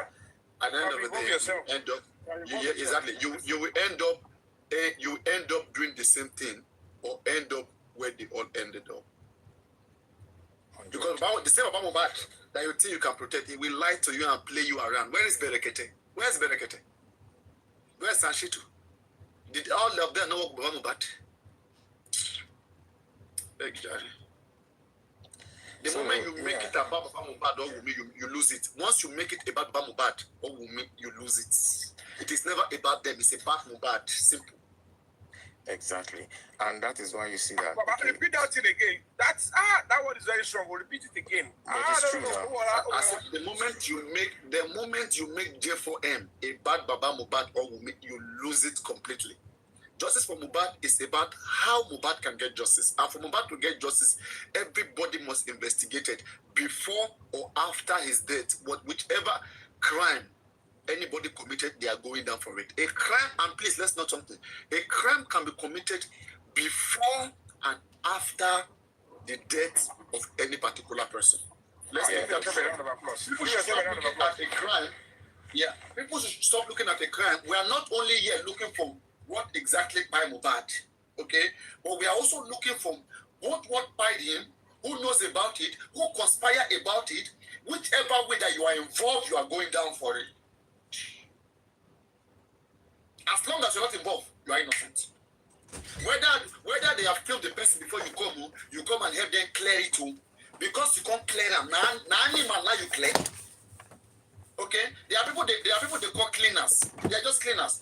Speaker 13: at the end of the day, you end up, exactly, you will end up doing the same thing, or end up where they all ended up. Because the same about Mohbad that you think you can protect, he will lie to you and play you around. Where is Berekete? Where's Berekete? Where's Sanshitu? Did all of them know about Mohbad? The moment you make it about Mohbad or Wunmi, you lose it. Once you make it about Mohbad or Wunmi, you lose it. It is never about them. It's about Mohbad. Simple.
Speaker 12: Exactly, and that is why you see that.
Speaker 10: But repeat that thing again. That word is very strong. We'll repeat it again.
Speaker 12: It's true.
Speaker 13: The moment you make J4M about Baba Mohbad or Wunmi, you lose it completely. Justice for Mohbad is about how Mohbad can get justice, and for Mohbad to get justice, everybody must investigate it before or after his death. Whichever crime anybody committed, they are going down for it. A crime, and please, let's not something. A crime can be committed before and after the death of any particular person. Let's take that. People should stop looking at a crime. Yeah, people should stop looking at a crime. We are not only here looking for what exactly by Mohbad, okay, but we are also looking for what by him, who knows about it, who conspire about it. Whichever way that you are involved, you are going down for it. As long as you're not involved, you are innocent. Whether they have killed the person before you come and help them clear it too, because you can't clear them. Now you clear. Okay, there are people they call cleaners. They are just cleaners.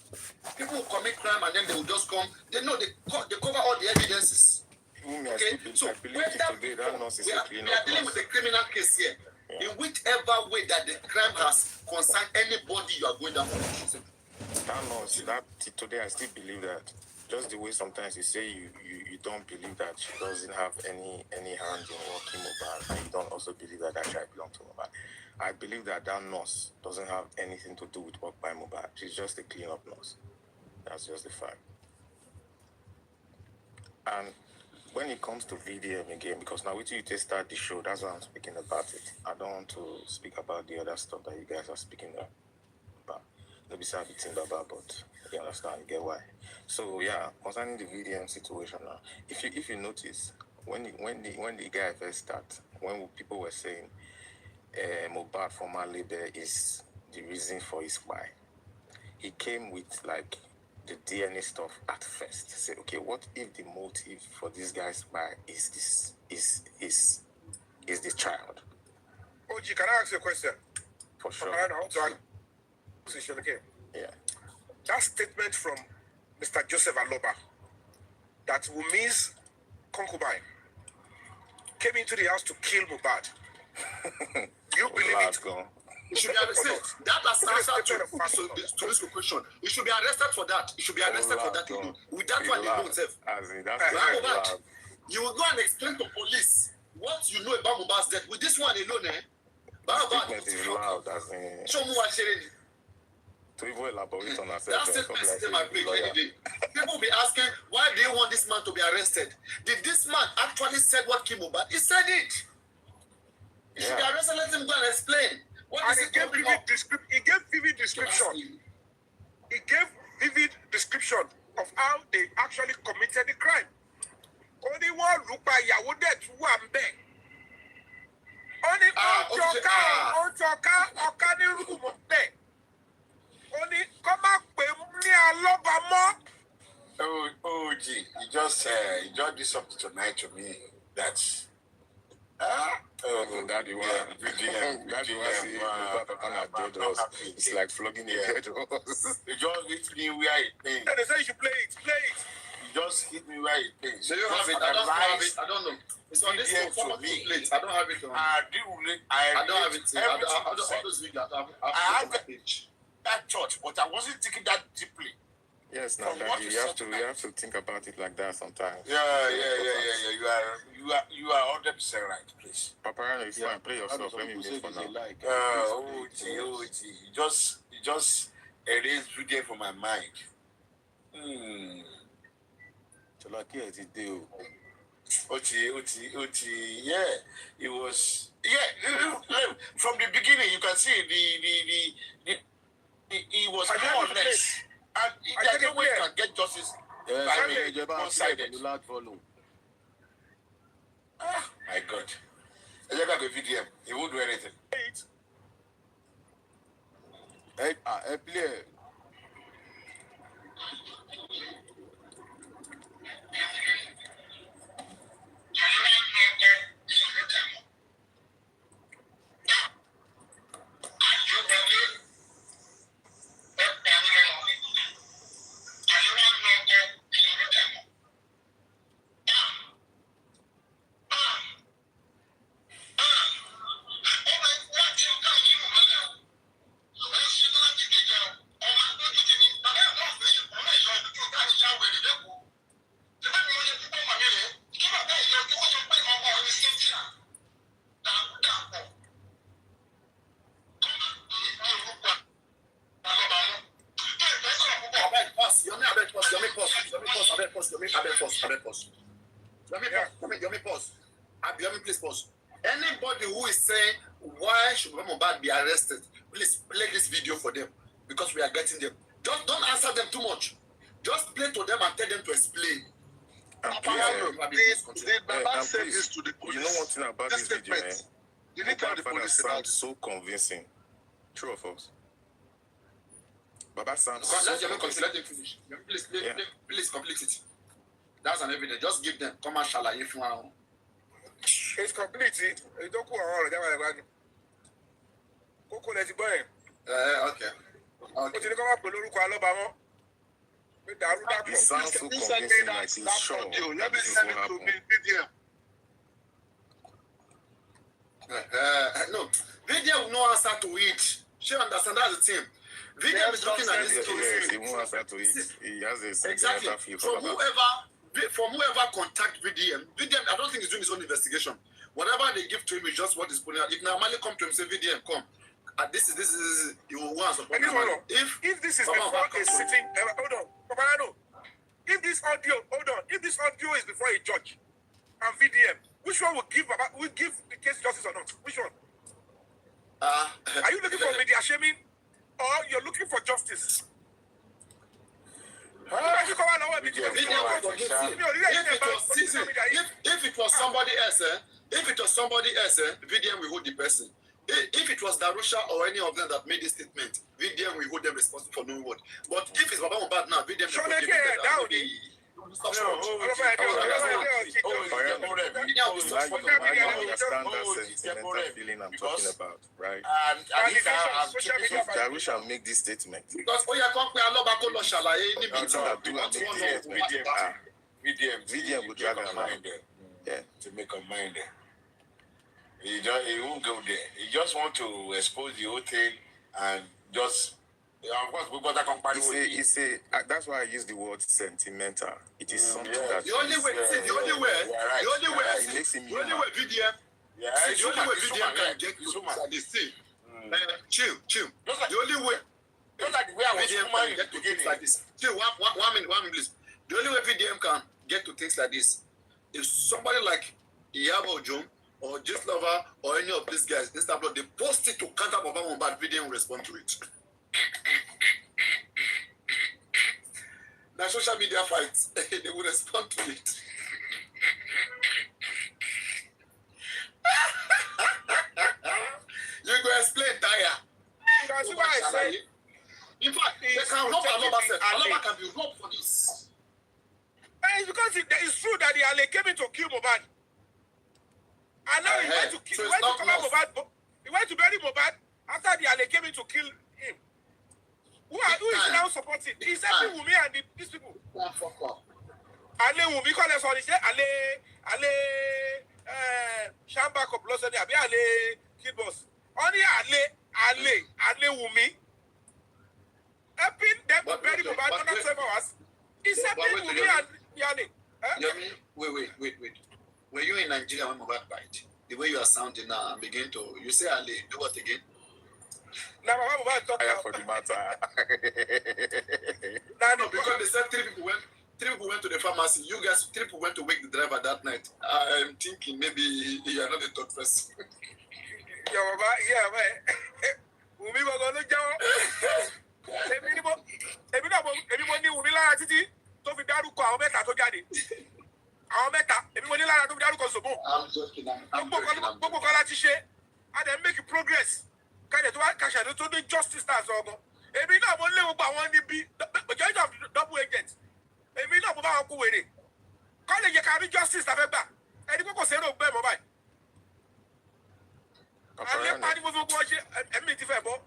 Speaker 13: People who commit crime and then they will just come. They cover all the evidences. Okay, so we are dealing with a criminal case here. In whichever way that the crime has concerned anybody, you are going down for it.
Speaker 12: Today I still believe that. Just the way sometimes you say you don't believe that she doesn't have any hands in working Mohbad, and you don't also believe that child belongs to Mohbad. I believe that nurse doesn't have anything to do with work by Mohbad. She's just a clean-up nurse. That's just the fact. And when it comes to VDM again, because now with you to start the show, that's why I'm speaking about it. I don't want to speak about the other stuff that you guys are speaking about. be saving Baba, but you understand, you get why. So yeah, concerning the VDM situation now, if you notice when the guy first start, when people were saying Mohbad former label is the reason for his why, he came with like the DNA stuff at first. Say, okay, what if the motive for this guy's why is the child?
Speaker 10: OG, can I ask you a question?
Speaker 12: For sure. Yeah.
Speaker 10: That statement from Mr. Joseph Aloba that Wunmi's concubine came into the house to kill Mohbad. Do you believe it?
Speaker 13: He should be arrested. That has answered to this question. He should be arrested for that. He should be arrested for that. With that one, he knows himself. You will go and explain to police what you know about Mohbad's death. With this one alone,
Speaker 12: Statement is loud, as in... To even elaborate on ourselves.
Speaker 13: That's it, my page any day. People will be asking, why do you want this man to be arrested? Did this man actually said what killed Mohbad? He said it. He should be arrested. Let him go and explain.
Speaker 10: And he gave vivid description. He gave vivid description of how they actually committed the crime. Only one look by Yawodet one beg. Only Okani room of beg. Only come up with me a love more.
Speaker 7: Oh, gee, you just did something tonight to me. That's
Speaker 12: Daddy was it's like flogging a dead horse.
Speaker 7: You just hit me where it pains.
Speaker 10: They say you should play it.
Speaker 7: You just hit me where it pains.
Speaker 13: So you have it. I don't have it. I don't know. It's on this form of plate. I don't have it on.
Speaker 7: I don't have it.
Speaker 13: I have
Speaker 7: that church, but I wasn't thinking that deeply.
Speaker 12: Yes, now you have to think about it like that sometimes.
Speaker 7: Yeah. You are 100% right, please.
Speaker 12: Papa, if you play yourself, let me mute for now.
Speaker 7: You just erased video from my mind. Yeah, it was. Yeah, from the beginning, you can see he was more or less. And there's no way you can get justice by one-sided. My God. I just got a VDM. He won't do anything.
Speaker 14: Hey, play.
Speaker 13: Please pause. Anybody who is saying why should Mohbad be arrested, please play this video for them because we are getting them. Just don't answer them too much. Just play to them and tell them to explain.
Speaker 7: Did Baba say this to the police?
Speaker 12: You know one thing about this video,
Speaker 7: Did he tell the police about it?
Speaker 12: So convincing. True or false? Baba sounds so convincing.
Speaker 13: Let them finish. Please complete it. That's an evidence. Just give them. Come and shall if you want.
Speaker 10: It's complete. You don't go around that. Coco, let's go.
Speaker 13: Okay.
Speaker 10: But you come up with Luruko Alabama.
Speaker 12: It sounds so convincing, like he's sure.
Speaker 7: Let me send it to me, video.
Speaker 13: No, video will no answer to it. She understand that's the thing. Video is looking at this case.
Speaker 12: Yes, he won't answer to it. He has a sentimental feel for
Speaker 13: From whoever contact VDM, I don't think he's doing his own investigation. Whatever they give to him is just what is putting out. If normally come to him say VDM come, this is you will want support.
Speaker 10: If this is before a sitting, hold on, Papa, if this audio is before a judge and VDM, which one will give the case justice or not? Which one? Are you looking for media shaming or you're looking for justice.
Speaker 13: If it was somebody else, VDM will hold the person. If it was Darusha or any of them that made this statement, VDM will hold them responsible for no word. But if it's Baba Mohbad now, VDM will hold them stop.
Speaker 12: I understand that sentimental feeling I'm talking about, right?
Speaker 7: And if
Speaker 12: Darusha make this statement,
Speaker 13: because
Speaker 12: VDM would drag her mind
Speaker 7: there to make a mind there. He won't go there. He just want to expose the whole thing and just. Of course, we got that company.
Speaker 12: That's why I use the word sentimental. It is something that
Speaker 13: the only way VDM can get to this thing. Chill. The only way VDM can get to things like this. Chill, one minute, please. The only way VDM can get to things like this is somebody like Iyabo Ojo or Just Lover or any of these guys, Instagram, they post it to counter Baba Mohbad, VDM will respond to it. Now social media fights, they will respond to it. You go explain, Taya.
Speaker 10: That's why I say.
Speaker 13: In fact, they can rob Aloba can be robbed for this.
Speaker 10: And it's because it's true that the Ale came in to kill Mohbad. And now he went to kill, Mohbad. He went to bury Mohbad after the Ale came in to kill him. Who is now supporting? He's helping Wunmi and these people. Ale Wunmi call us on the Ale Shamba Koplosani, Ale Kidboss. Only Ale Wunmi. Helping them to bury Mohbad under 12 hours. He's helping Wunmi and Ale.
Speaker 13: Wait. Were you in Nigeria when Mohbad died? The way you are sounding now and begin to, you say Ale, do what again?
Speaker 10: Now,
Speaker 12: for the matter.
Speaker 13: No, because they said three people went to the pharmacy. You guys, 3 people went to wake the driver that night. I'm thinking maybe you are not the third person.
Speaker 10: Wunmi was on the job. Everybody Wunmi lára títí tó fi dárúkọ àwọn mẹ́ta tó jáde. Àwọn mẹ́ta, everybody lára tó fi dárúkọ Sòbò.
Speaker 13: I'm joking.
Speaker 10: Gbogbo kan láti ṣe, and then make progress. Kẹ́lẹ̀ tó wá kàṣà tó ní justice náà sọ ọgbọ́n. Èmi náà mo lé gbogbo àwọn níbi majority of double agents. Èmi náà mo bá wọn kú wèrè. Kọ́ lè yẹ ká rí justice tàfẹ́ gbà. Ẹni kókò sẹ́rọ̀ gbẹ́ mọ́ báyìí. Alẹ́ pa ní gbogbo wọn ṣe ẹ̀mí ti fẹ́ bọ́.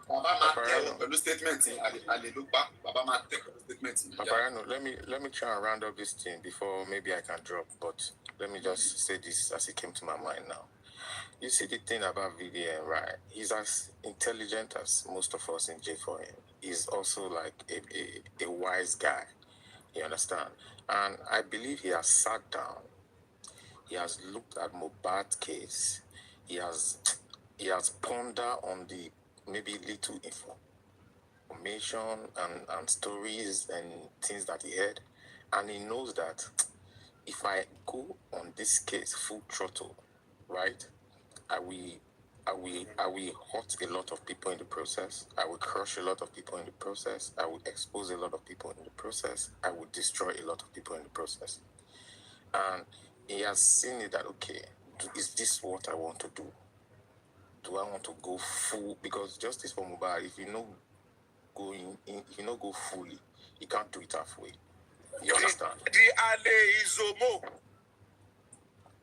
Speaker 13: Baba máa tẹ pẹ̀lú statement alẹ́ ló pa. Baba máa tẹ pẹ̀lú statement.
Speaker 12: Paparano, let me try and round up this thing before maybe I can drop. But let me just say this as it came to my mind now. You see the thing about VDM, right? He's as intelligent as most of us in J4M. He's also like a wise guy. You understand? And I believe he has sat down. He has looked at Mohbad's case. He has pondered on the maybe little information and stories and things that he heard. And he knows that if I go on this case full throttle, right? I will hurt a lot of people in the process. I will crush a lot of people in the process. I will expose a lot of people in the process. I will destroy a lot of people in the process. And he has seen it that, okay, is this what I want to do? Do I want to go full? Because justice for Mohbad, if you know go fully, you can't do it halfway. You understand?
Speaker 10: The Ale is Zomo.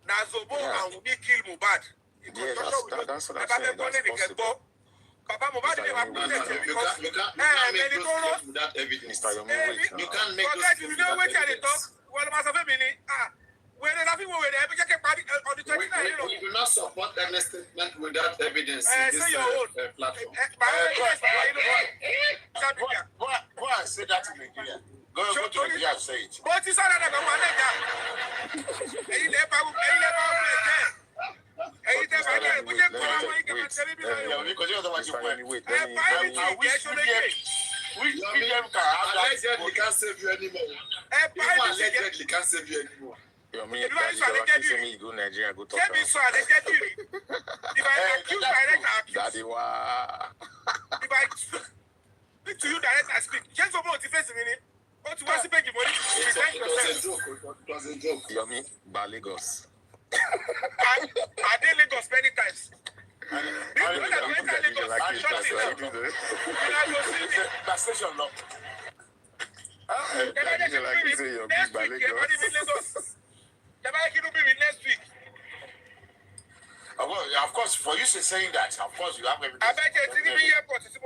Speaker 10: Now Zomo and Wunmi kill Mohbad.
Speaker 12: Yeah, that's what I'm saying. That's possible.
Speaker 10: Papa Mohbad didn't have protected because
Speaker 13: you can't make those things without evidence.
Speaker 12: Mr. Yomi, wait.
Speaker 13: You can't make those things
Speaker 10: you know
Speaker 13: without
Speaker 10: what they talk?
Speaker 13: evidence.
Speaker 10: Well, must have been when they have people with on the 29,
Speaker 13: We do not support any statement without evidence in this platform.
Speaker 7: Go and say that in Nigeria. Go to Nigeria and say it.
Speaker 10: But it's not that
Speaker 13: Allegedly can't save you anymore. Allegedly can't save you anymore.
Speaker 12: You go Nigeria, go talk.
Speaker 10: If I accuse director, if I I speak. Just about the face minute. What you want to pay the money?
Speaker 11: It was a joke. It was a joke.
Speaker 12: Yomi, Balagos.
Speaker 10: I did Lagos many times.
Speaker 14: Station law.
Speaker 10: Next week.
Speaker 14: Of course, for you saying that, of course, you have evidence.
Speaker 10: I bet you airport is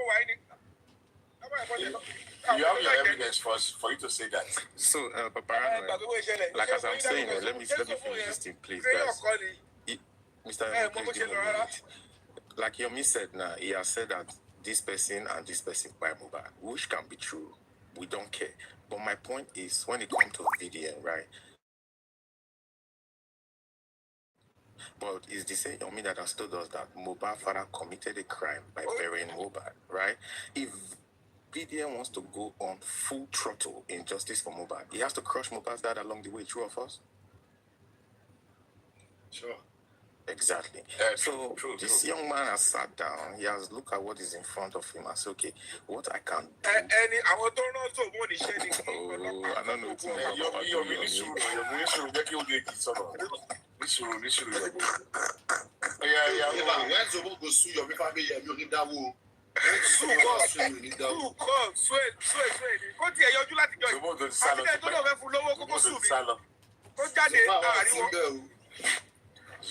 Speaker 14: you have your evidence for you to say that.
Speaker 12: So, Papa, like as I'm saying, let me finish this thing, please, guys. Mr. Please give me a minute. Like Yomi said now, he has said that this person and this person buy mobile, which can be true. We don't care. But my point is, when it comes to VDN, right? But it's the same Yomi that has told us that mobile father committed a crime by burying mobile, right? If VDN wants to go on full throttle in justice for mobile, he has to crush mobile's dad along the way, true of us?
Speaker 11: Sure.
Speaker 12: Exactly. So this young man has sat down. He has looked at what is in front of him and said, "Okay, what I can do."
Speaker 10: I don't
Speaker 12: Oh, I don't know. It's not
Speaker 14: Your ministry,
Speaker 11: When Zobo goes sue your family, you need that woo.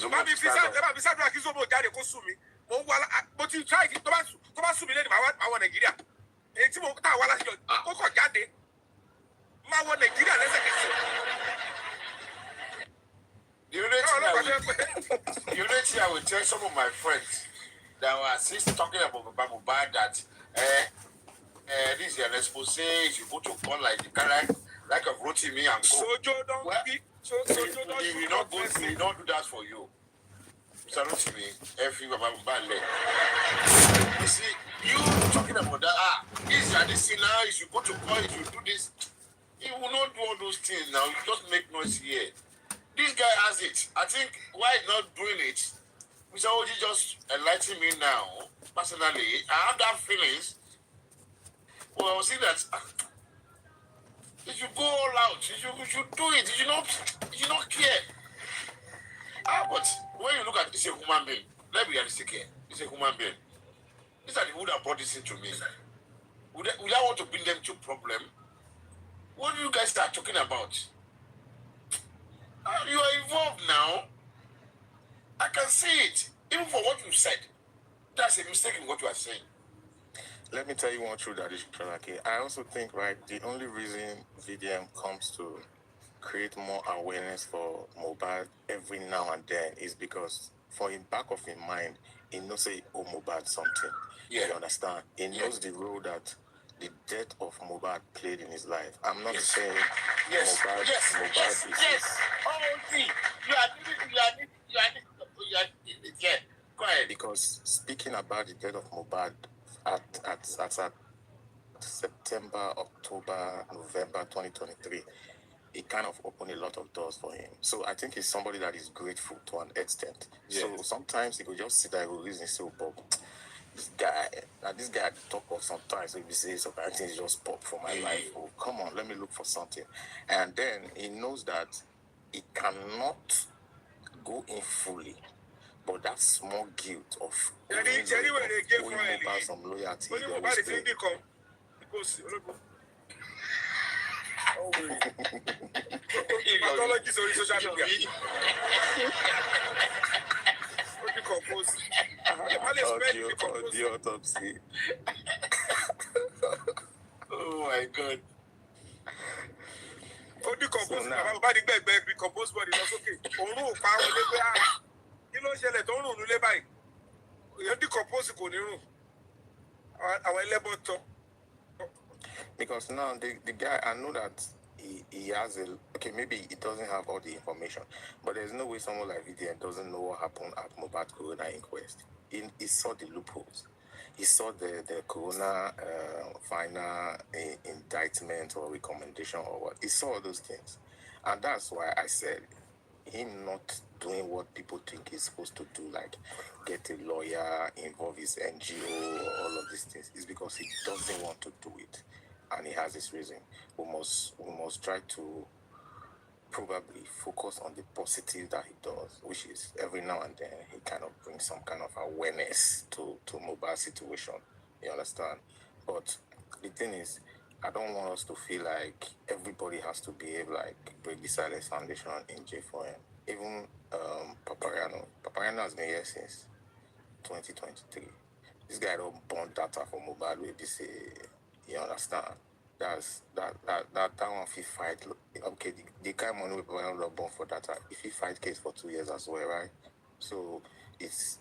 Speaker 10: Bábí fi sáàdúrà kí Zobo jáde kó sùn mí. Mo ń wá mo ti try tó bá sùn mí lẹ́nu máa wọ Nàìjíríà. Èyí tí mo tà wá láti yọ kó kọ̀ jáde. Máa wọ Nàìjíríà lẹ́sẹ̀kẹsẹ̀.
Speaker 14: The only thing I will tell some of my friends that were since talking about Mohbad that this is an expose, you go to call like the current like a Rotimi and go.
Speaker 10: Sojo don't be.
Speaker 14: He will not go through, he will not do that for you. Mr. Rotimi, every Mohbad leg. You see, you talking about that, this now, you should go to court, you should do this. He will not do all those things now, you just make noise here. This guy has it. I think why he's not doing it, Mr. Oji just enlighten me now. Personally, I have that feelings. Well, I was saying that you should go all out. You should do it. You should not care. But when you look at this, a human being, let me realistic here. It's a human being. These are the people that brought this into me. Would I want to bring them to problem? What do you guys start talking about? You are involved now. I can see it. Even for what you said. That's a mistake in what you are saying.
Speaker 12: Let me tell you one truth that is Shalaki. I also think, right, the only reason VDM comes to create more awareness for mobile every now and then is because for in back of his mind, he knows say mobile something. Yeah. You understand? He knows the role that the death of Mohbad played in his life. I'm not saying Mohbad is...
Speaker 14: Oh, see, you are go ahead.
Speaker 12: Because speaking about the death of Mohbad at September, October, November 2023, it kind of opened a lot of doors for him. So I think he's somebody that is grateful to an extent. Yeah. So sometimes he could just sit there and reason, so Bob, this guy talk of sometimes if he says something things just pop for my life. Oh, come on, let me look for something. And then he knows that he cannot go in fully. But that small guilt of owing Mohbad some loyalty, they will stay. Audio autopsy.
Speaker 14: Oh my God.
Speaker 12: Because now the guy, I know that he has okay, maybe he doesn't have all the information, but there's no way someone like VDN doesn't know what happened at Mohbad Corona inquest. He saw the loopholes. He saw the Corona final indictment or recommendation or what. He saw all those things. And that's why I said him not doing what people think he's supposed to do, like get a lawyer, involve his NGO, all of these things, is because he doesn't want to do it. and he has his reason. We must try to probably focus on the positive that he does, which is every now and then he kind of brings some kind of awareness to mobile situation. You understand? But the thing is, I don't want us to feel like everybody has to behave like Break the Silence Foundation in J4M. Even Papariano has been here since 2023. This guy don't burn data for mobile with this. You understand? That one if he fight. Okay, the kind of money we don't burn for data. If he fight case for 2 years as well, right? So it's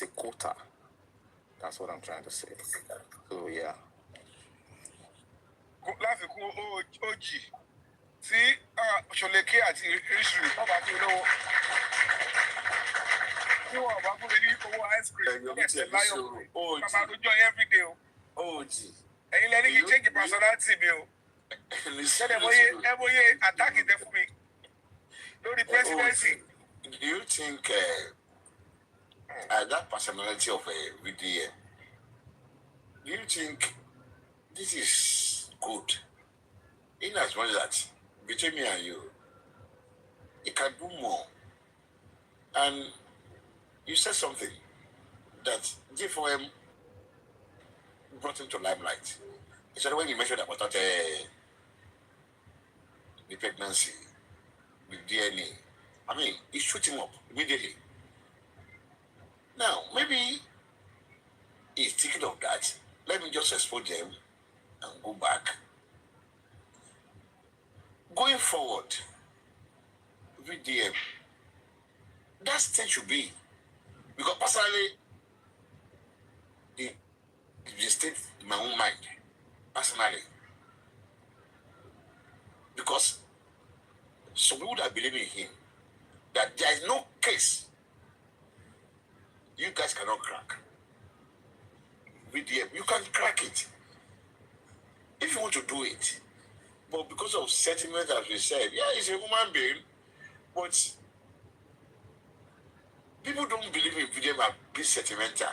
Speaker 12: a quota. That's what I'm trying to say. So yeah.
Speaker 10: Láfikún OG tí Ṣòlékè àti Ríṣù wọ́n bá fún lówó. Tí wọ́n bá fún mi ní owó ice cream, ẹ̀sẹ̀ láyọ̀ pé màmá lójọ́ yẹn everyday o.
Speaker 14: OG.
Speaker 10: Ẹ̀yin lẹ́ni kí change personality mi o. Ṣẹ́dẹ̀ bóyé attack ìtẹ́ fún mi lórí presidency.
Speaker 14: Do you think that personality of VDM, do you think this is good? In as much that between me and you, it can do more. And you said something that J4M brought into limelight. So when you mentioned about the pregnancy with DNA, I mean, it shoot him up immediately. Now, maybe he's thinking of that. Let me just expose them and go back. Going forward, VDM, that thing should be. Because personally, it stayed in my own mind. Personally. Because some people that believe in him, that there is no case you guys cannot crack. VDM, you can crack it if you want to do it. But because of sentiment, as we said, yeah, he's a human being, but people don't believe in VDM are be sentimental.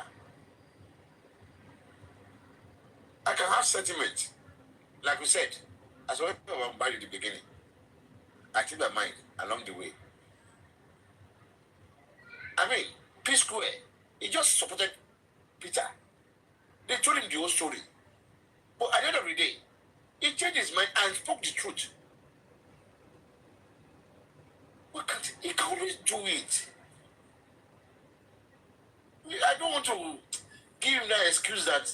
Speaker 14: I can have sentiment, like we said, as well as I in the beginning. I keep my mind along the way. I mean, P Square, he just supported Peter. They told him the whole story. But at the end of the day, he changed his mind and spoke the truth. Why can't he? He can always do it. I don't want to give him that excuse that,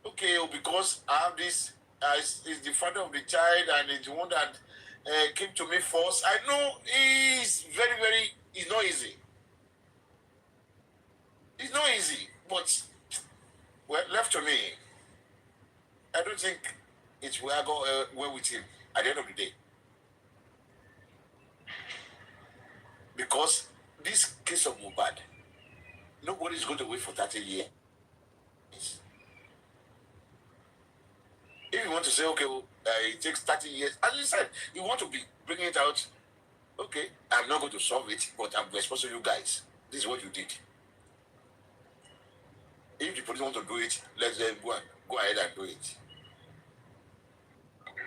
Speaker 14: okay, because I have this, is the father of the child and he's the one that came to me first. I know it's it's not easy. It's not easy, but well, left to me, I don't think it will go well with him at the end of the day. Because this case of Mohbad, nobody's going to wait for 30 years. If you want to say, okay, it takes 30 years, as you said, you want to be bringing it out, okay, I'm not going to solve it, but I'm responsible to you guys. This is what you did. If the police want to do it, let them go ahead and do it.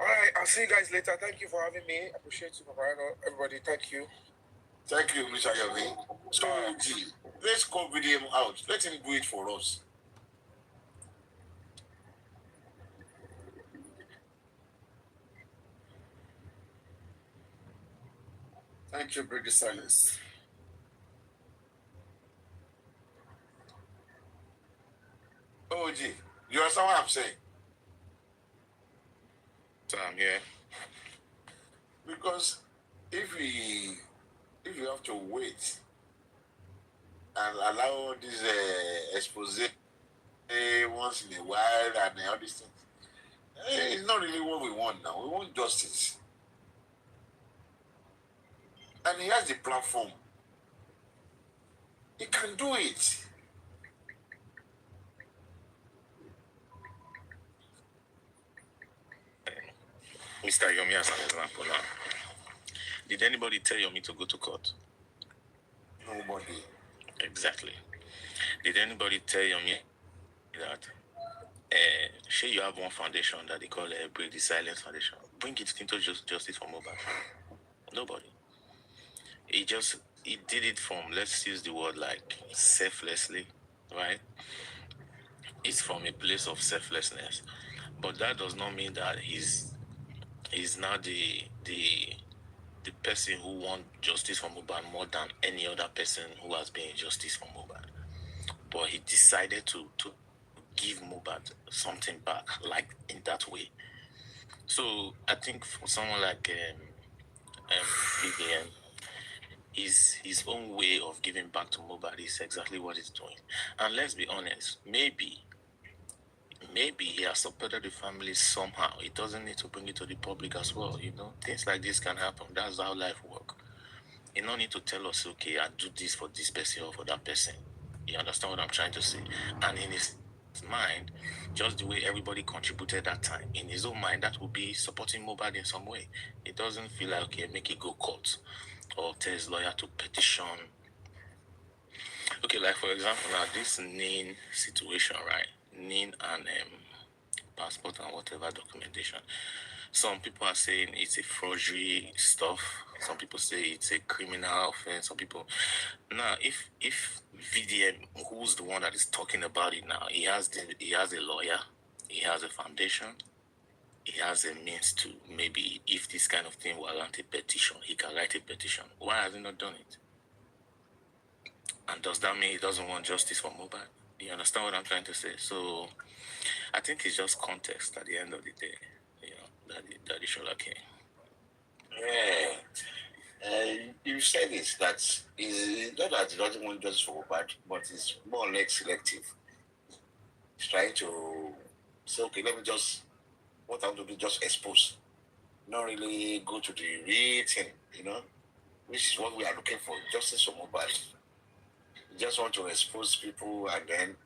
Speaker 10: All right, I'll see you guys later. Thank you for having me. I appreciate you, Papariano. Everybody, thank you.
Speaker 14: Thank you, Mr. Yomi. So, let's call VDM out. Let him do it for us.
Speaker 13: Thank you, Break the Silence.
Speaker 14: OG, you understand what I'm saying?
Speaker 12: So I'm here.
Speaker 14: Because if you have to wait and allow this expose once in a while and all these things, it's not really what we want now. We want justice. And he has the platform. He can do it.
Speaker 12: Mr. Yomi as an example now. Did anybody tell Yomi to go to court?
Speaker 14: Nobody.
Speaker 12: Exactly. Did anybody tell Yomi that Sure, you have one foundation that they call Break the Silence Foundation. Bring it into justice for Mohbad. Nobody. He did it from, let's use the word like selflessly, right? It's from a place of selflessness, but that does not mean that he's now the person who wants justice for Mohbad more than any other person who has been justice for Mohbad. But he decided to give Mohbad something back, like in that way. So I think for someone like Vivian, his own way of giving back to Mohbad is exactly what he's doing. And let's be honest, maybe he has supported the family somehow. He doesn't need to bring it to the public as well. Things like this can happen. That's how life works. You don't need to tell us, okay, I do this for this person or for that person. You understand what I'm trying to say? And in his mind, just the way everybody contributed that time, in his own mind, that would be supporting Mohbad in some way. It doesn't feel like, okay, make it go court or tell his lawyer to petition. Okay, like for example, now this Nin situation, right? Nin and passport and whatever documentation. Some people are saying it's a forgery stuff. Some people say it's a criminal offense. Some people now, if VDM, who's the one that is talking about it now, he has a lawyer, he has a foundation, he has a means to maybe if this kind of thing warrant a petition, he can write a petition. Why has he not done it? And does that mean he doesn't want justice for Mohbad? You understand what I'm trying to say? So I think it's just context at the end of the day, that it should okay.
Speaker 14: Yeah. You said this, that is not that he doesn't want justice for Mohbad, but it's more or less selective. He's trying to say, okay, let me just, what I'm to do, just expose. Not really go to the real thing, which is what we are looking for, justice for Mohbad. You just want to expose people and then,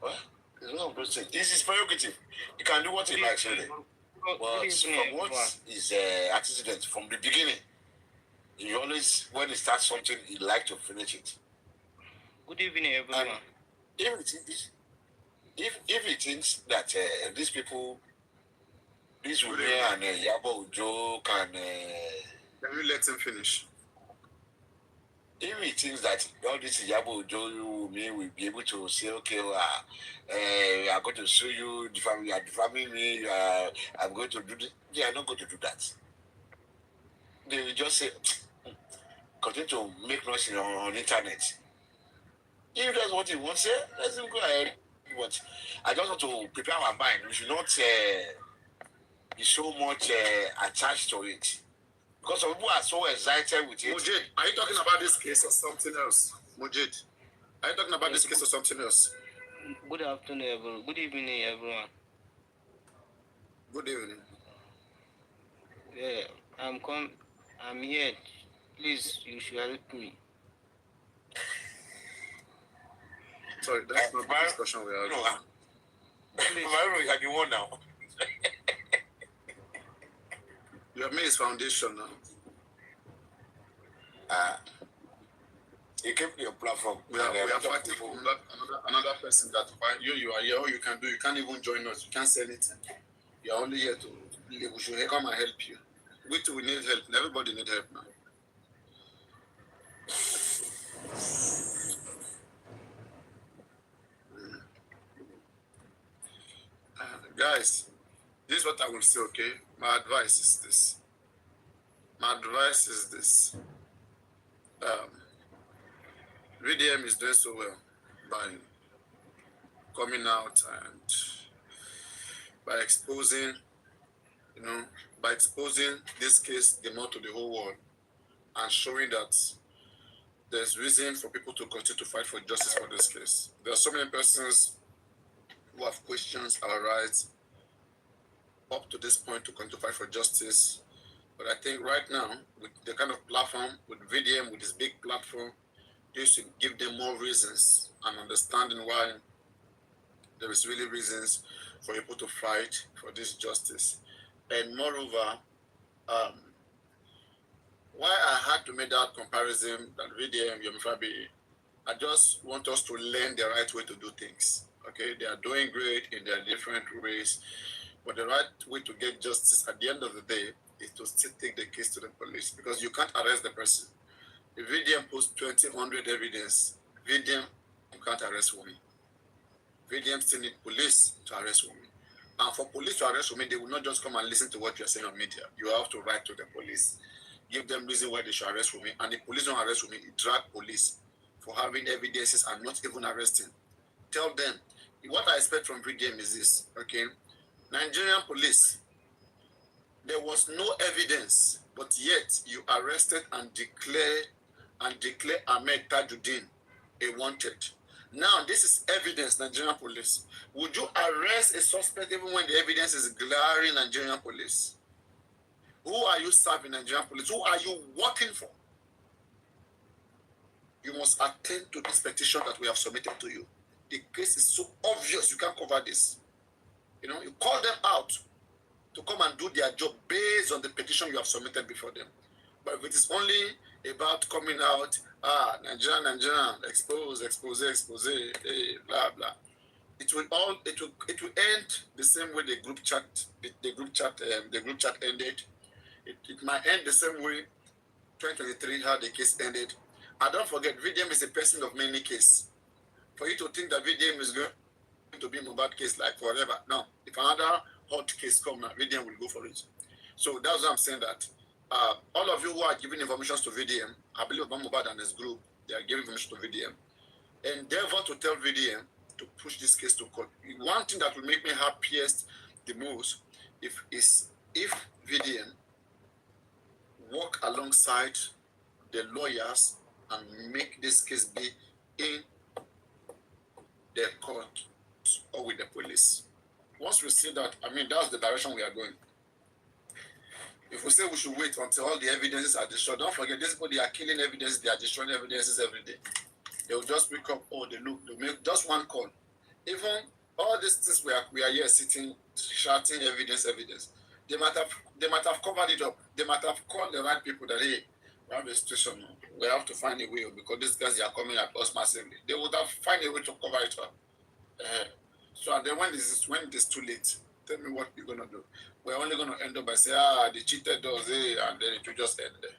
Speaker 14: well, it's not a this is prerogative. You can do what you like, really. But from what is antecedent from the beginning, he always, when he starts something, he like to finish it.
Speaker 3: Good evening, everyone.
Speaker 14: And if he thinks that these people, this Wunmi and Yabo Ojo can
Speaker 13: you let him finish?
Speaker 14: If he thinks that all this Yabo Ojo Wunmi will be able to say, okay, we are going to sue you, you are defaming me, I'm going to do this, they are not going to do that. They will just say, continue to make noise on internet. If that's what he wants to say, let him go ahead. But I just want to prepare my mind. We should not be so much attached to it. Because some people are so excited with it.
Speaker 13: Mujid, are you talking about this case or something else? Mujid, are you talking about this case or something else?
Speaker 3: Good afternoon, everyone. Good evening, everyone.
Speaker 13: Good evening.
Speaker 3: Yeah, I'm here. Please, you should help me.
Speaker 13: Sorry, that's not the discussion we are having.
Speaker 14: Myro, you have been one now.
Speaker 13: You have made his foundation now.
Speaker 14: You came to your platform.
Speaker 13: We are fighting for another person that you are here. All you can do, you can't even join us. You can't say anything. You are only here to. We should come and help you. We too, we need help. Everybody need help now. Guys, this is what I will say, okay? My advice is this. VDM is doing so well by coming out and by exposing this case the more to the whole world and showing that there's reason for people to continue to fight for justice for this case. There are so many persons who have questions our rights up to this point to continue to fight for justice. But I think right now, with the kind of platform, with VDM, with this big platform, they should give them more reasons and understanding why there is really reasons for people to fight for this justice. And moreover, why I had to make that comparison that VDM, Yomifabi, I just want us to learn the right way to do things. Okay, they are doing great in their different ways, but the right way to get justice at the end of the day is to still take the case to the police, because you can't arrest the person. If VDM posts 200 evidence, VDM can't arrest Wunmi. VDM still need police to arrest Wunmi. And for police to arrest Wunmi, they will not just come and listen to what you're saying on media. You have to write to the police, give them reason why they should arrest Wunmi. And the police don't arrest Wunmi, it drag police for having evidences and not even arresting. Tell them, what I expect from VDM is this, okay? Nigerian police, there was no evidence, but yet you arrested and declared Ahmed Tajuddin a wanted. Now, this is evidence, Nigerian police. Would you arrest a suspect even when the evidence is glaring, Nigerian police? Who are you serving, Nigerian police? Who are you working for? You must attend to this petition that we have submitted to you. The case is so obvious, you can't cover this. You know, you call them out to come and do their job based on the petition you have submitted before them. But if it is only about coming out, Nigerian, expose, blah blah, it will end the same way the group chat ended. It might end the same way 2023 how the case ended. And don't forget, VDM is a person of many cases. For you to think that VDM is going to be Mohbad case like forever, no. If another hot case comes, VDM will go for it. So that's why I'm saying that all of you who are giving information to VDM, I believe Mohbad and his group, they are giving information to VDM. Endeavor to tell VDM to push this case to court. One thing that will make me happiest the most if VDM work alongside the lawyers and make this case be in the court or with the police. Once we see that, I mean, that's the direction we are going. If we say we should wait until all the evidences are destroyed, don't forget, these people, they are killing evidence, they are destroying evidences every day. They will just wake up, they make just one call. Even all these things we are here sitting, shouting evidence. They might have covered it up. They might have called the right people that, hey, we have a situation, we have to find a way, because these guys, they are coming at us massively. They would have found a way to cover it up. So then when it is too late, tell me what you're gonna do. We're only gonna end up by saying, they cheated us, and then it will just end there.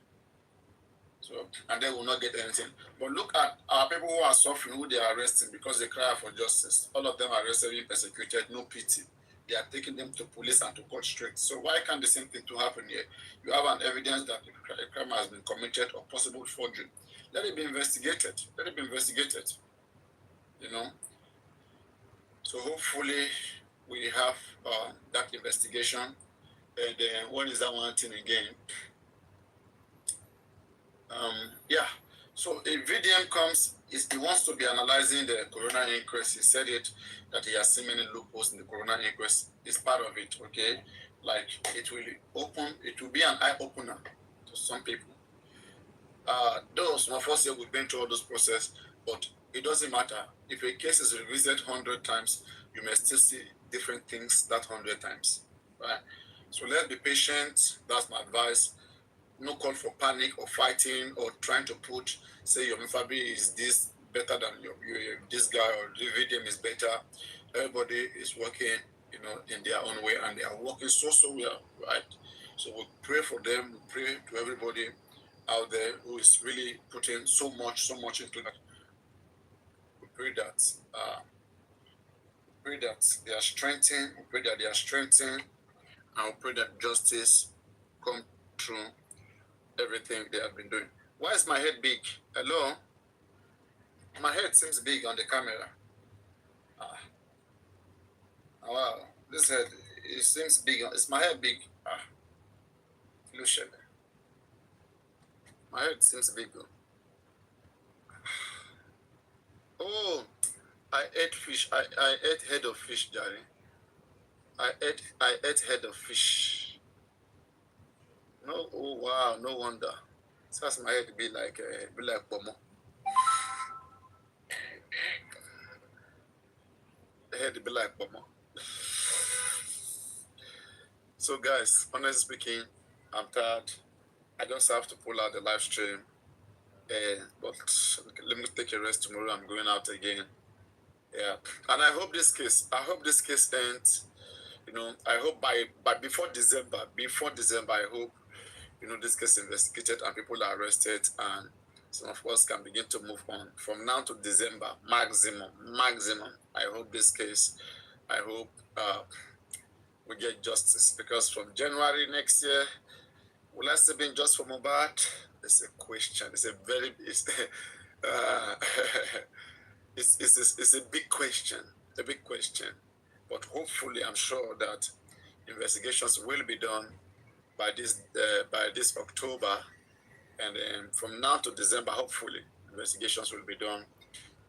Speaker 13: So, and then we'll not get anything. But look at our people who are suffering, who they are arresting because they cry for justice. All of them are arrested, being persecuted, no pity. They are taking them to police and to court straight. So why can't the same thing to happen here? You have an evidence that a crime has been committed or possible forgery. Let it be investigated. You know. So hopefully we have that investigation. And then what is that one thing again? So if VDM comes, he wants to be analyzing the Corona inquest. He said it, that he has seen many loopholes in the Corona inquest. It's part of it, okay? Like, it will be an eye-opener to some people. Those, of course, we've been through all those processes, but it doesn't matter. If a case is revisited 100 times, you may still see different things that 100 times, right? So let's be patient. That's my advice. No call for panic or fighting or trying to say your Fabi is this better than this guy, or the VDM is better. Everybody is working, in their own way, and they are working so well, right? So we pray for them. We pray to everybody out there who is really putting so much into that. We pray that they are strengthened. We pray that they are strengthened, and we pray that justice come through everything they have been doing. Why is my head big? Hello? My head seems big on the camera. Wow, this head, it seems big. Is my head big? Lucian. My head seems big. Oh, I ate fish. I ate head of fish, Jerry. I ate head of fish. No, oh wow, no wonder. So that's my head be like Pomo. The head be like Pomo. So guys, honestly speaking, I'm tired. I just have to pull out the live stream. But let me take a rest tomorrow. I'm going out again. Yeah, and I hope this case ends. You know, I hope by before December, I hope, you know, this case investigated and people are arrested, and some of us can begin to move on. From now to December, maximum. I hope this case, I hope we get justice, because from January next year, will I still be in just for Mohbad? It's a question. It's a very uh, it's a big question. A big question. But hopefully, I'm sure that investigations will be done by this October, and then from now to December, hopefully, investigations will be done,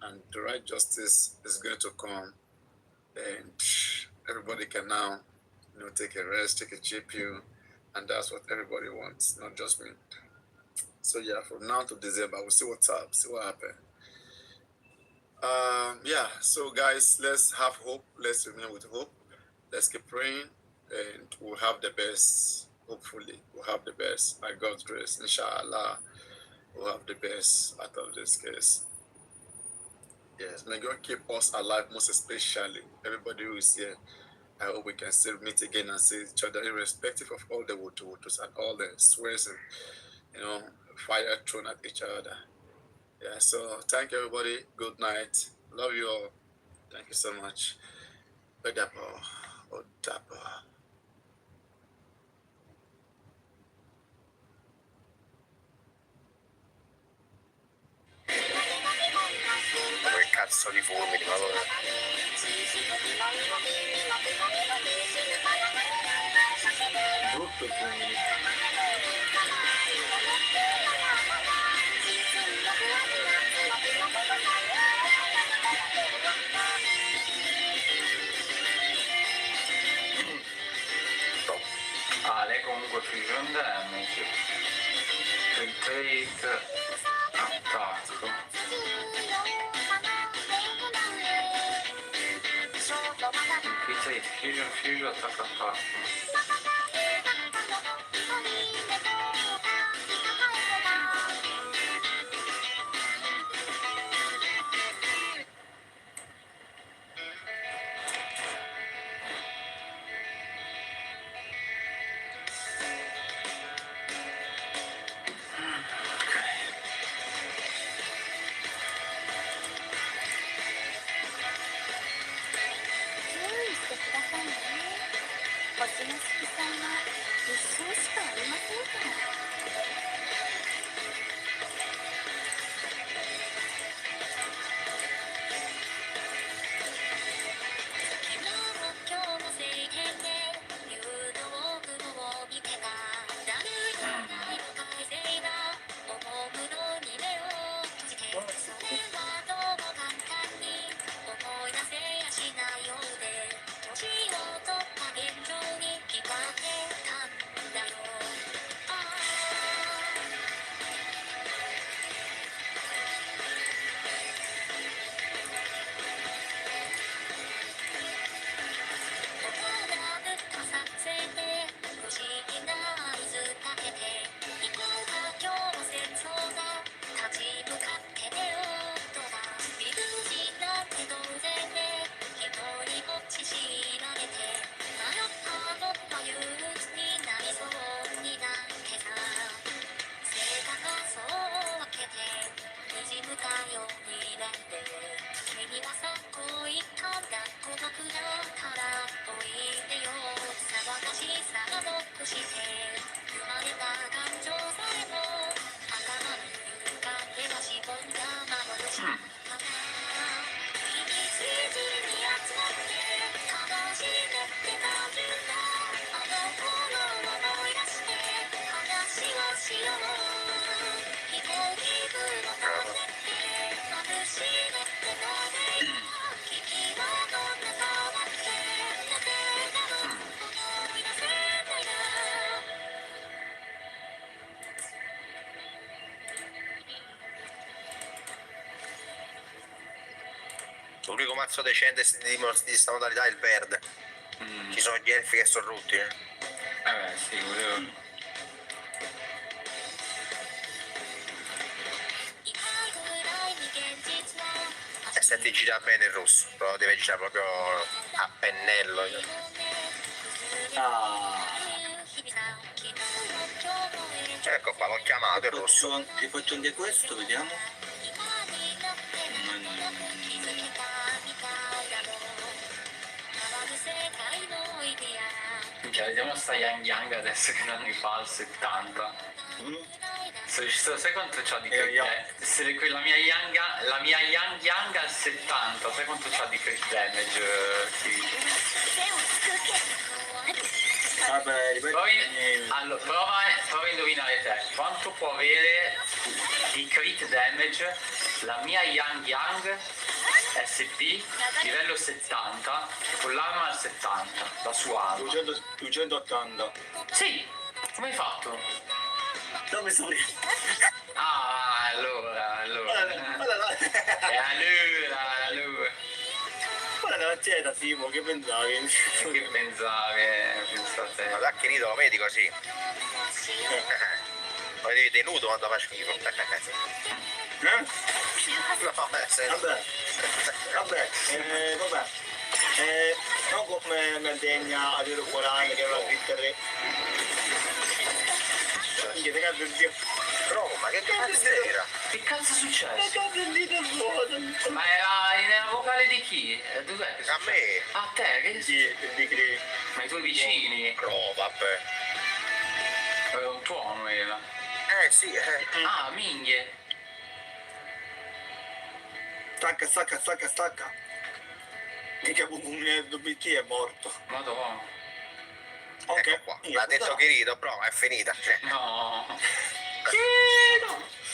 Speaker 13: and the right justice is going to come, and everybody can now, you know, take a rest, take a GPU, and that's what everybody wants, not just me. So yeah, from now to December, we'll see what's up, see what happens. Yeah, so guys, let's have hope. Let's remain with hope. Let's keep praying, and we'll have the best. Hopefully, we'll have the best. By God's grace, inshallah, we'll have the best out of this case. Yes, may God keep us alive, most especially everybody who is here. I hope we can still meet again and see each other, irrespective of all the wotos and all the swears and, you know, fire thrown at each other. Yeah, so thank you, everybody. Good night. Love you all. Thank you so much. Odapo.
Speaker 15: Che cazzo di fulmini, ma
Speaker 4: Brutto fulmini.
Speaker 16: Lei comunque figlio endemici, retreat, attacco. Retreat, figlio, attacco.
Speaker 15: L'unico mazzo decente di sta modalità è il verde. Ci sono gli elfi che sono rutti.
Speaker 16: Beh, sì, volevo...
Speaker 15: se ti gira bene il rosso, lo deve girare proprio a pennello. Ecco qua, l'ho chiamato il rosso.
Speaker 17: Ti faccio anche questo, vediamo.
Speaker 16: Minchia, vediamo sta Yang Yang adesso che non ne fa al 70. Sai quanto c'ha di crit? La mia Yang Yang al 70, sai quanto c'ha di crit damage?
Speaker 17: Vabbè, ripeto.
Speaker 16: Allora, prova a indovinare te. Quanto può avere di crit damage la mia Yang Yang SP livello 70 con l'arma al 70, la sua arma.
Speaker 17: 280.
Speaker 16: Sì, come hai fatto?
Speaker 17: Dove sono io?
Speaker 16: Ah, allora.
Speaker 17: Guarda davanti da Simo, che pensavi?
Speaker 16: Che pensate?
Speaker 15: Ma che rido, lo vedi così? Lo vedi denudo quando fa schifo. No,
Speaker 17: Vabbè. Non come una degna a dire 40 che è una Twitter.
Speaker 15: Ma che cazzo era?
Speaker 16: Che cazzo è successo? Ma era nella vocale di chi? Dov'è?
Speaker 15: A me?
Speaker 16: A te? Che
Speaker 17: di
Speaker 16: ma i tuoi vicini?
Speaker 15: No, vabbè.
Speaker 16: Era un tuono era.
Speaker 15: Sì.
Speaker 16: Ah, minghie.
Speaker 17: Stacca. Mica un WT è morto.
Speaker 16: Madonna.
Speaker 17: Ok,
Speaker 15: ecco qua. Ha detto che rido, però è finita.
Speaker 16: No.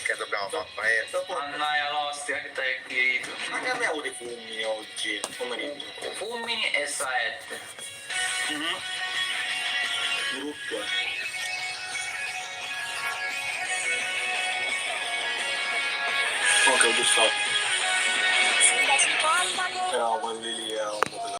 Speaker 15: Che dobbiamo fare?
Speaker 16: Andaia all'ostia che t'hai chiesto.
Speaker 17: Ma che abbiamo dei fulmini oggi, pomeriggio?
Speaker 16: Fulmini e saette.
Speaker 17: Brutto, Ok, ho giusto. Però quelli lì